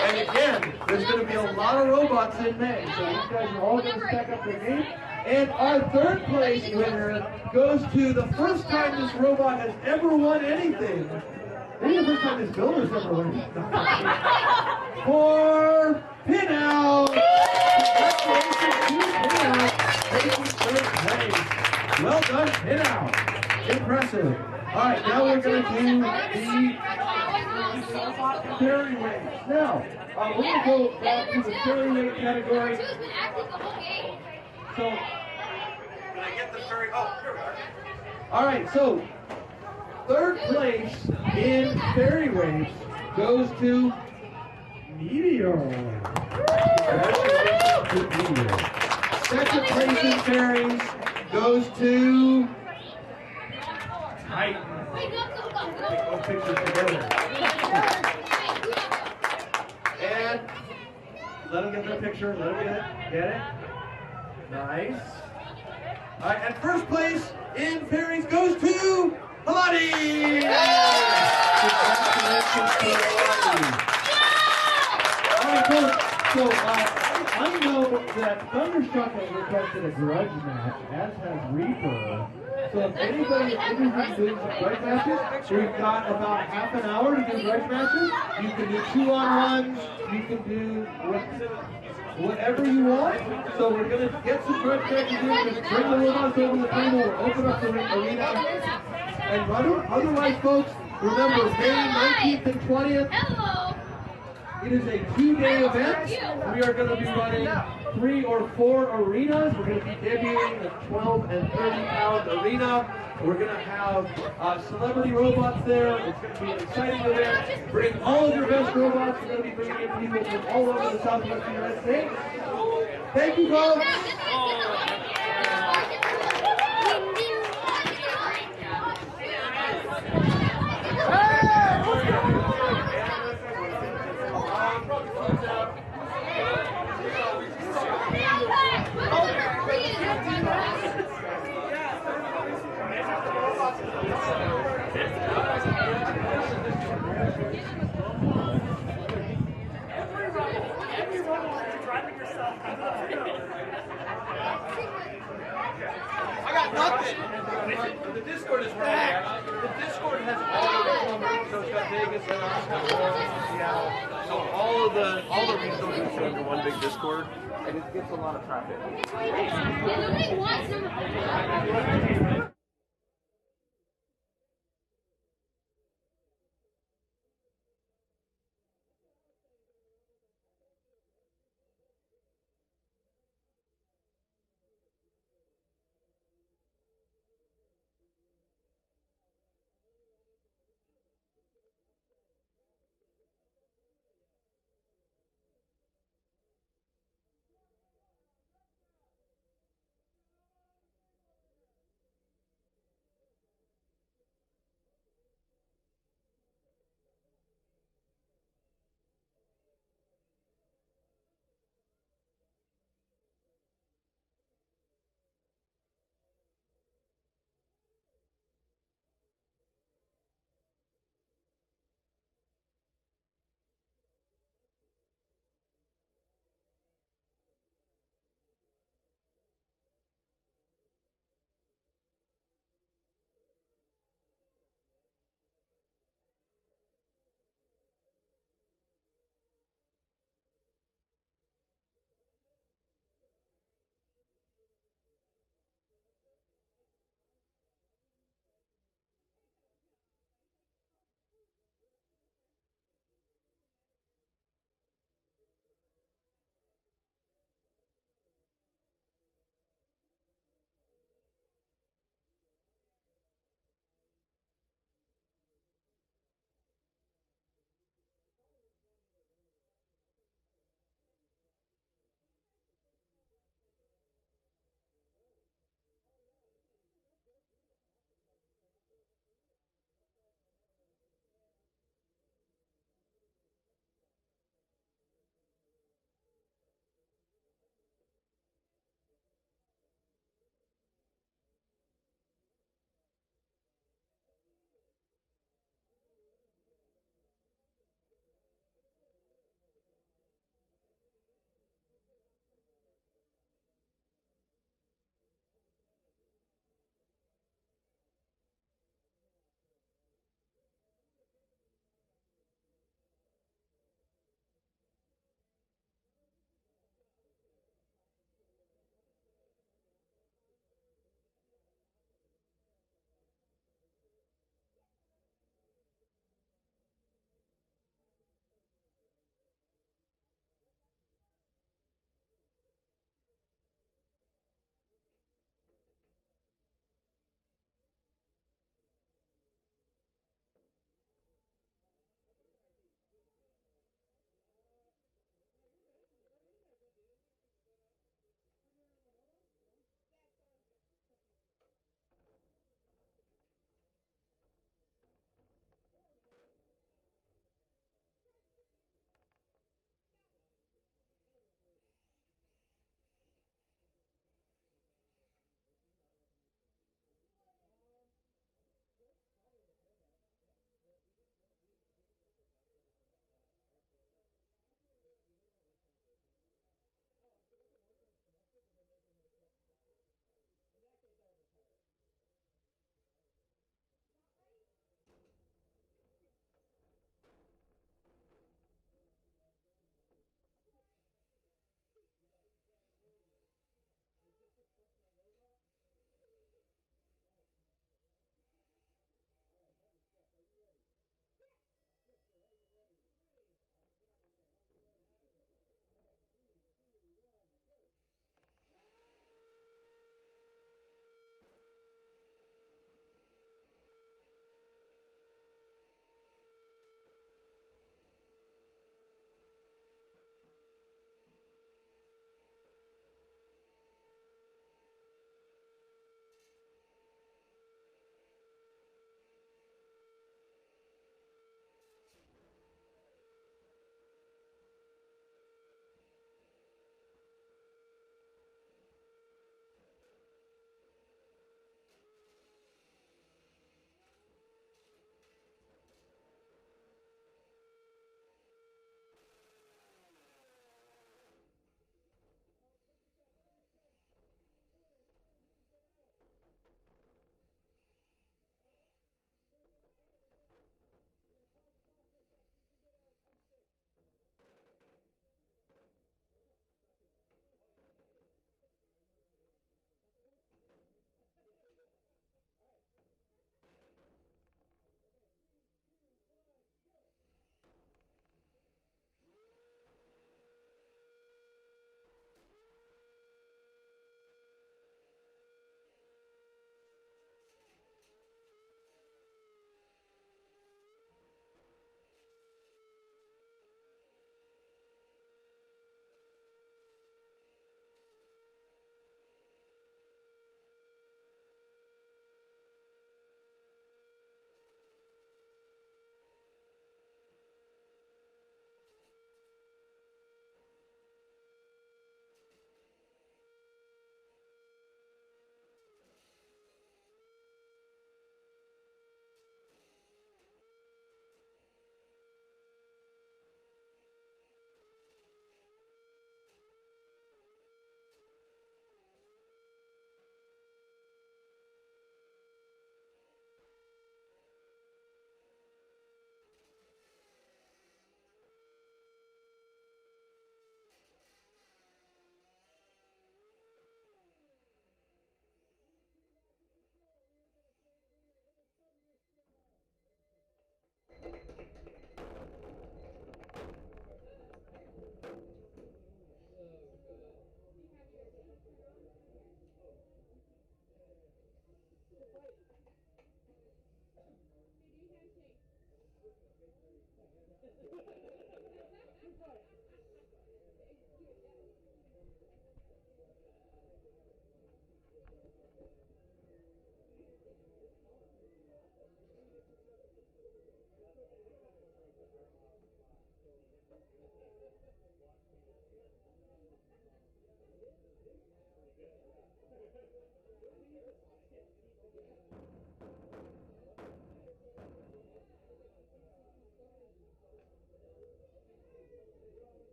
And again, there's going to be a lot of robots in May, so these guys are all going to stack up their game. And our third place winner goes to the first time this robot has ever won anything. Maybe the first time this builder's ever won anything. For Pinout! Congratulations to Pinout, taking third place. Well done, Pinout. Impressive. All right, now we're going to do the Fairy Weight. Now, we're going to go back to the Fairy Weight category. So, Can I get the very? Oh, here we are. all right, so third place in fairy waves goes to Meteor. Second place in fairies goes to Titan. Take those pictures together. And let them get their picture. Let them get it. Nice. All right, and first place in fairies goes to Halati. Congratulations to Halati. All right, so I know that Thunderstruck has requested a grudge match, as has Reaper. So if anybody is interested in doing some grudge matches, we've got about half an hour to do grudge matches. You can do 2-on-1s. You can do whatever you want. So we're going to get some grudge matches in. Just bring the robots over the table. We'll open up the arena and run them. Otherwise, folks, remember May 19th and 20th. It is a 2-day event. We are going to be running 3 or 4 arenas. We're going to be debuting the 12 and 30-pound arena. We're going to have celebrity robots there. It's going to be an exciting event. Bring all of your best robots. We're going to be bringing in people from all over the Southwest United States. Thank you, folks. I got nothing. The Discord is running. The Discord has all of the numbers, so it's got Vegas and Seattle. So all the regional groups are under one big Discord, and it gets a lot of traffic. Nobody wants them.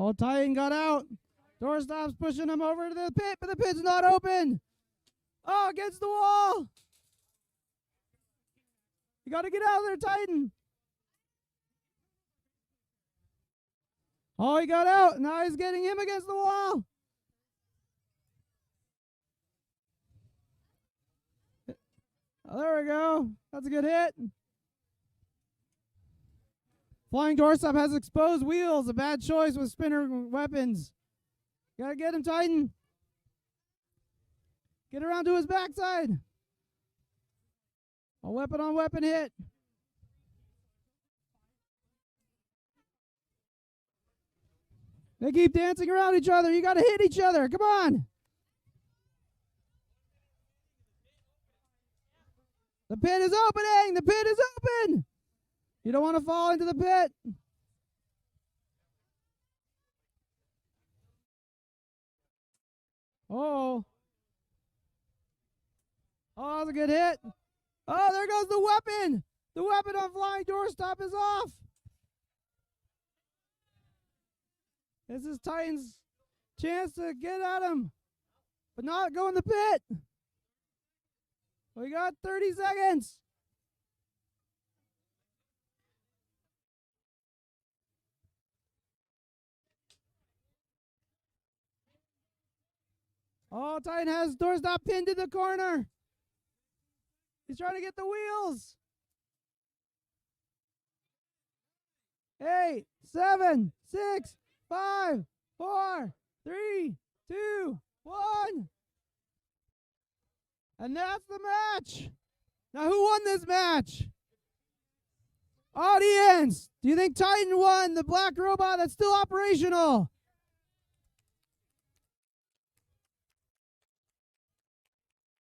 Oh, Titan got out. Doorstop's pushing him over to the pit, but the pit's not open. Oh, against the wall. You got to get out of there, Titan. Oh, he got out. Now he's getting him against the wall. Oh, there we go. That's a good hit. Flying Doorstop has exposed wheels. A bad choice with spinner weapons. Gotta get him, Titan. Get around to his backside. A weapon on weapon hit. They keep dancing around each other. You gotta hit each other. Come on. The pit is opening. The pit is open. You don't want to fall into the pit. Oh. Oh, that's a good hit. Oh, there goes the weapon. The weapon on Flying Doorstop is off. This is Titan's chance to get at him, but not go in the pit. We got 30 seconds. Oh, Titan has Doorstop pinned in the corner. He's trying to get the wheels. 8, 7, 6, 5, 4, 3, 2, 1. And that's the match. Now, who won this match? Audience, do you think Titan won the black robot that's still operational?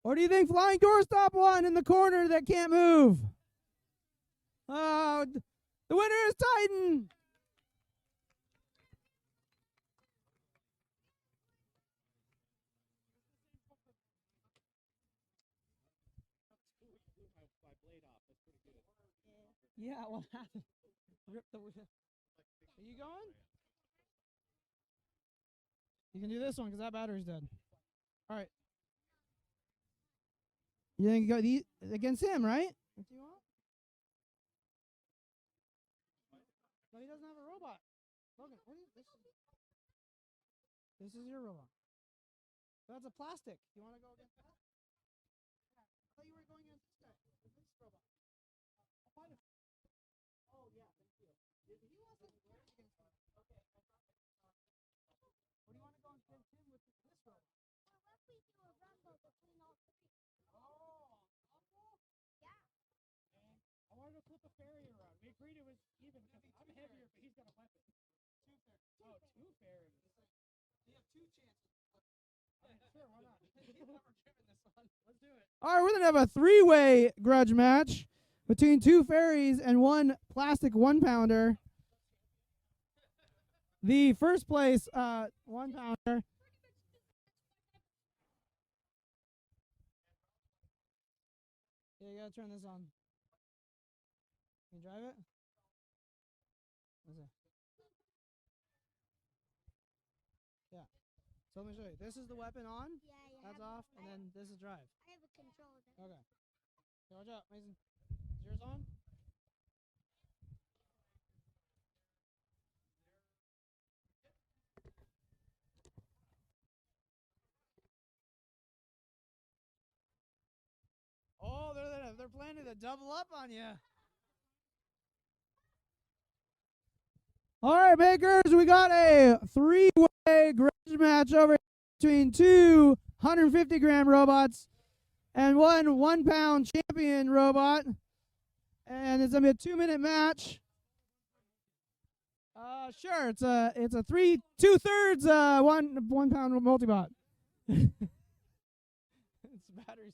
Or do you think Flying Doorstop won in the corner that can't move? Oh, the winner is Titan. Yeah, what happened? Rip the wheel. Are you going? You can do this one because that battery's dead. All right. You think you go against him, right? What do you want? No, he doesn't have a robot. Logan, what is this? This is your robot. That's a plastic. You want to go against that? Yeah. I thought you were going against this guy. This robot. I'll find him. Oh, yeah, thank you. He wants to go against him. Okay. What do you want to go against him with this robot? Well, what if we do a rumble between all three? Oh, awful? Yeah. And I wanted to flip a fairy around. We agreed it was even because I'm heavier, but he's got a weapon. Two fairies. Oh, two fairies. You have two chances. Sure, why not? You've never driven this one. Let's do it. All right, we're going to have a three-way grudge match between two fairies and one plastic one-pounder. The first place one-pounder. Yeah, you gotta turn this on. Can you drive it? What's that? Yeah. So let me show you. This is the weapon on. Yeah, yeah. That's off, and then this is drive. I have a control of it. Okay. So watch out, Mason. Is yours on? Oh, they're planning to double up on you. All right, Makers, we got a three-way grudge match over between two 150-gram robots and one 1-pound champion robot. And it's going to be a 2-minute match. Sure, it's a 2/3 one-pound multibot. Its battery's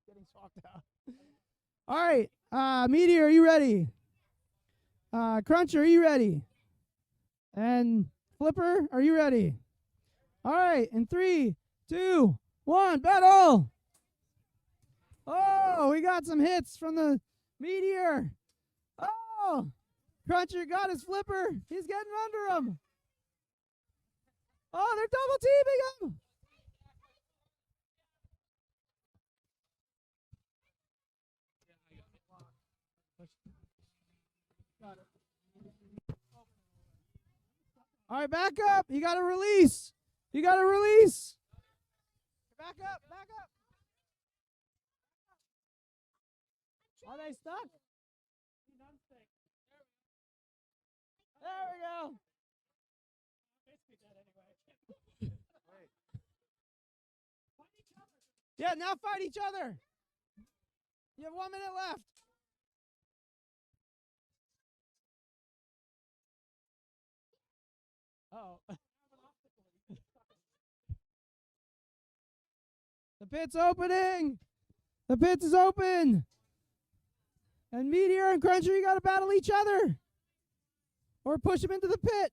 getting swapped out. All right, Meteor, are you ready? Cruncher, are you ready? And Flipper, are you ready? All right, in 3, 2, 1, battle! Oh, we got some hits from the Meteor. Oh, Cruncher got his Flipper. He's getting under him. Oh, they're double teaming him. All right, back up. You got to release. You got to release. Back up, back up. Are they stuck? There we go. Yeah, now fight each other. You have 1 minute left. Oh. The pit's opening. The pit is open. And Meteor and Cruncher, you got to battle each other. Or push them into the pit.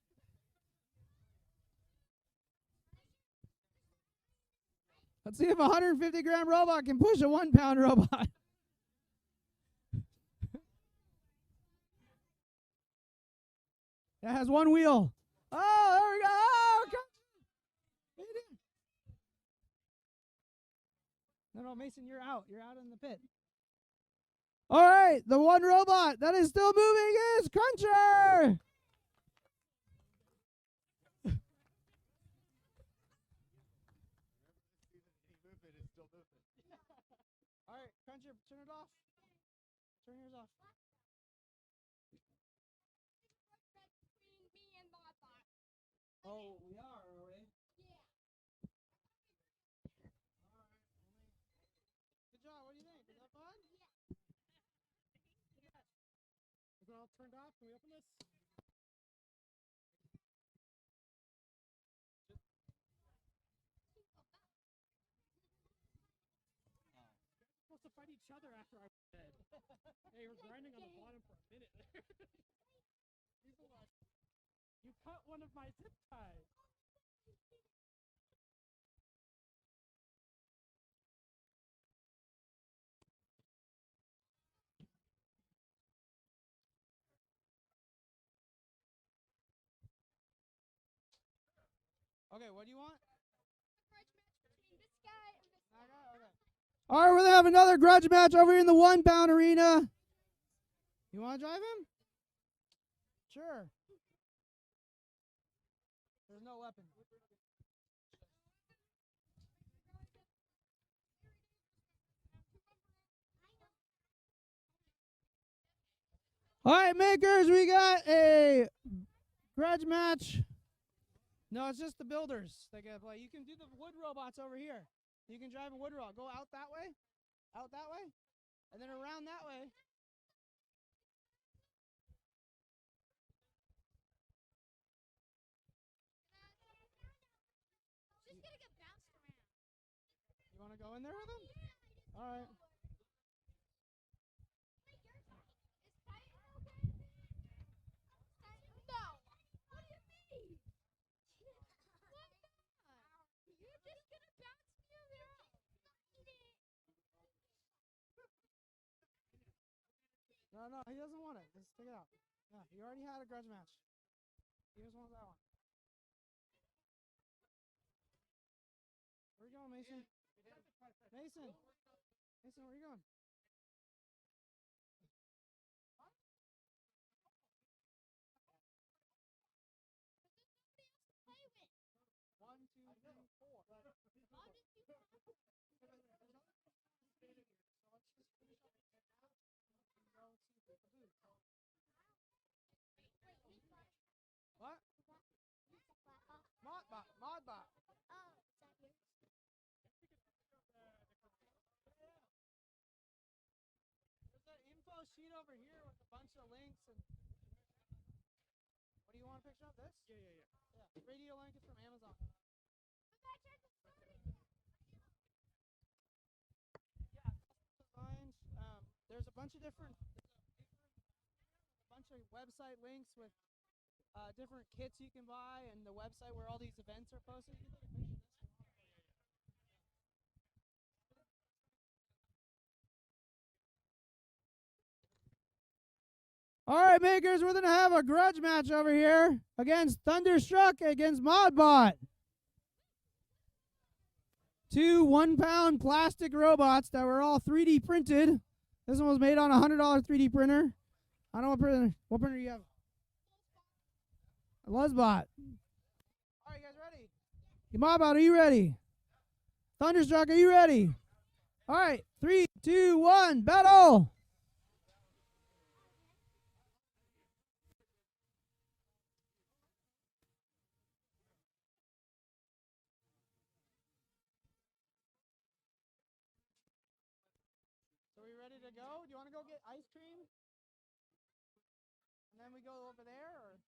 Let's see if a 150-gram robot can push a 1-pound robot. It has one wheel. Oh, there we go. Oh, no, Mason, you're out. You're out in the pit. All right, the one robot that is still moving is Cruncher. All right, Cruncher, turn it off. Turn yours off. Oh, we are we? Yeah. All right. Good job. What do you think? Is that fun? Yeah. Is it all turned off? Can we open this? We're supposed to fight each other after I dead. Hey, we're grinding on the bottom for a minute there. You cut one of my zip ties. Okay, what do you want? All right, we're going to have another grudge match over here in the 1-pound arena. You want to drive him? Sure. There's no weapon. All right, makers, we got a grudge match. No, it's just the builders that get to play. You can do the wood robots over here. You can drive a wood robot. Go out that way, and then around that way. Just gonna get bounced around. You want to go in there with him? All right. No, he doesn't want it. Just take it out. Yeah, you already had a grudge match. He just wants that one. Where you going, Mason? Mason, where you going? One, two, three, four. What? Modbot. There's an info sheet over here with a bunch of links and. What do you want to picture up? This? Yeah. Radio link is from Amazon. Yeah, designs. There's a bunch of different website links with different kits you can buy and the website where all these events are posted. All right, makers, we're going to have a grudge match over here against Thunderstruck against Modbot. two 1-pound plastic robots that were all 3D printed. This one was made on a $100 3D printer. I don't know what printer. What printer do you have? A Luzbot. All right, you guys ready? Mobot, are you ready? Thunderstruck, are you ready? All right, 3, 2, 1, battle! So we ready to go? Do you want to go get ice cream? And then we go over there, or?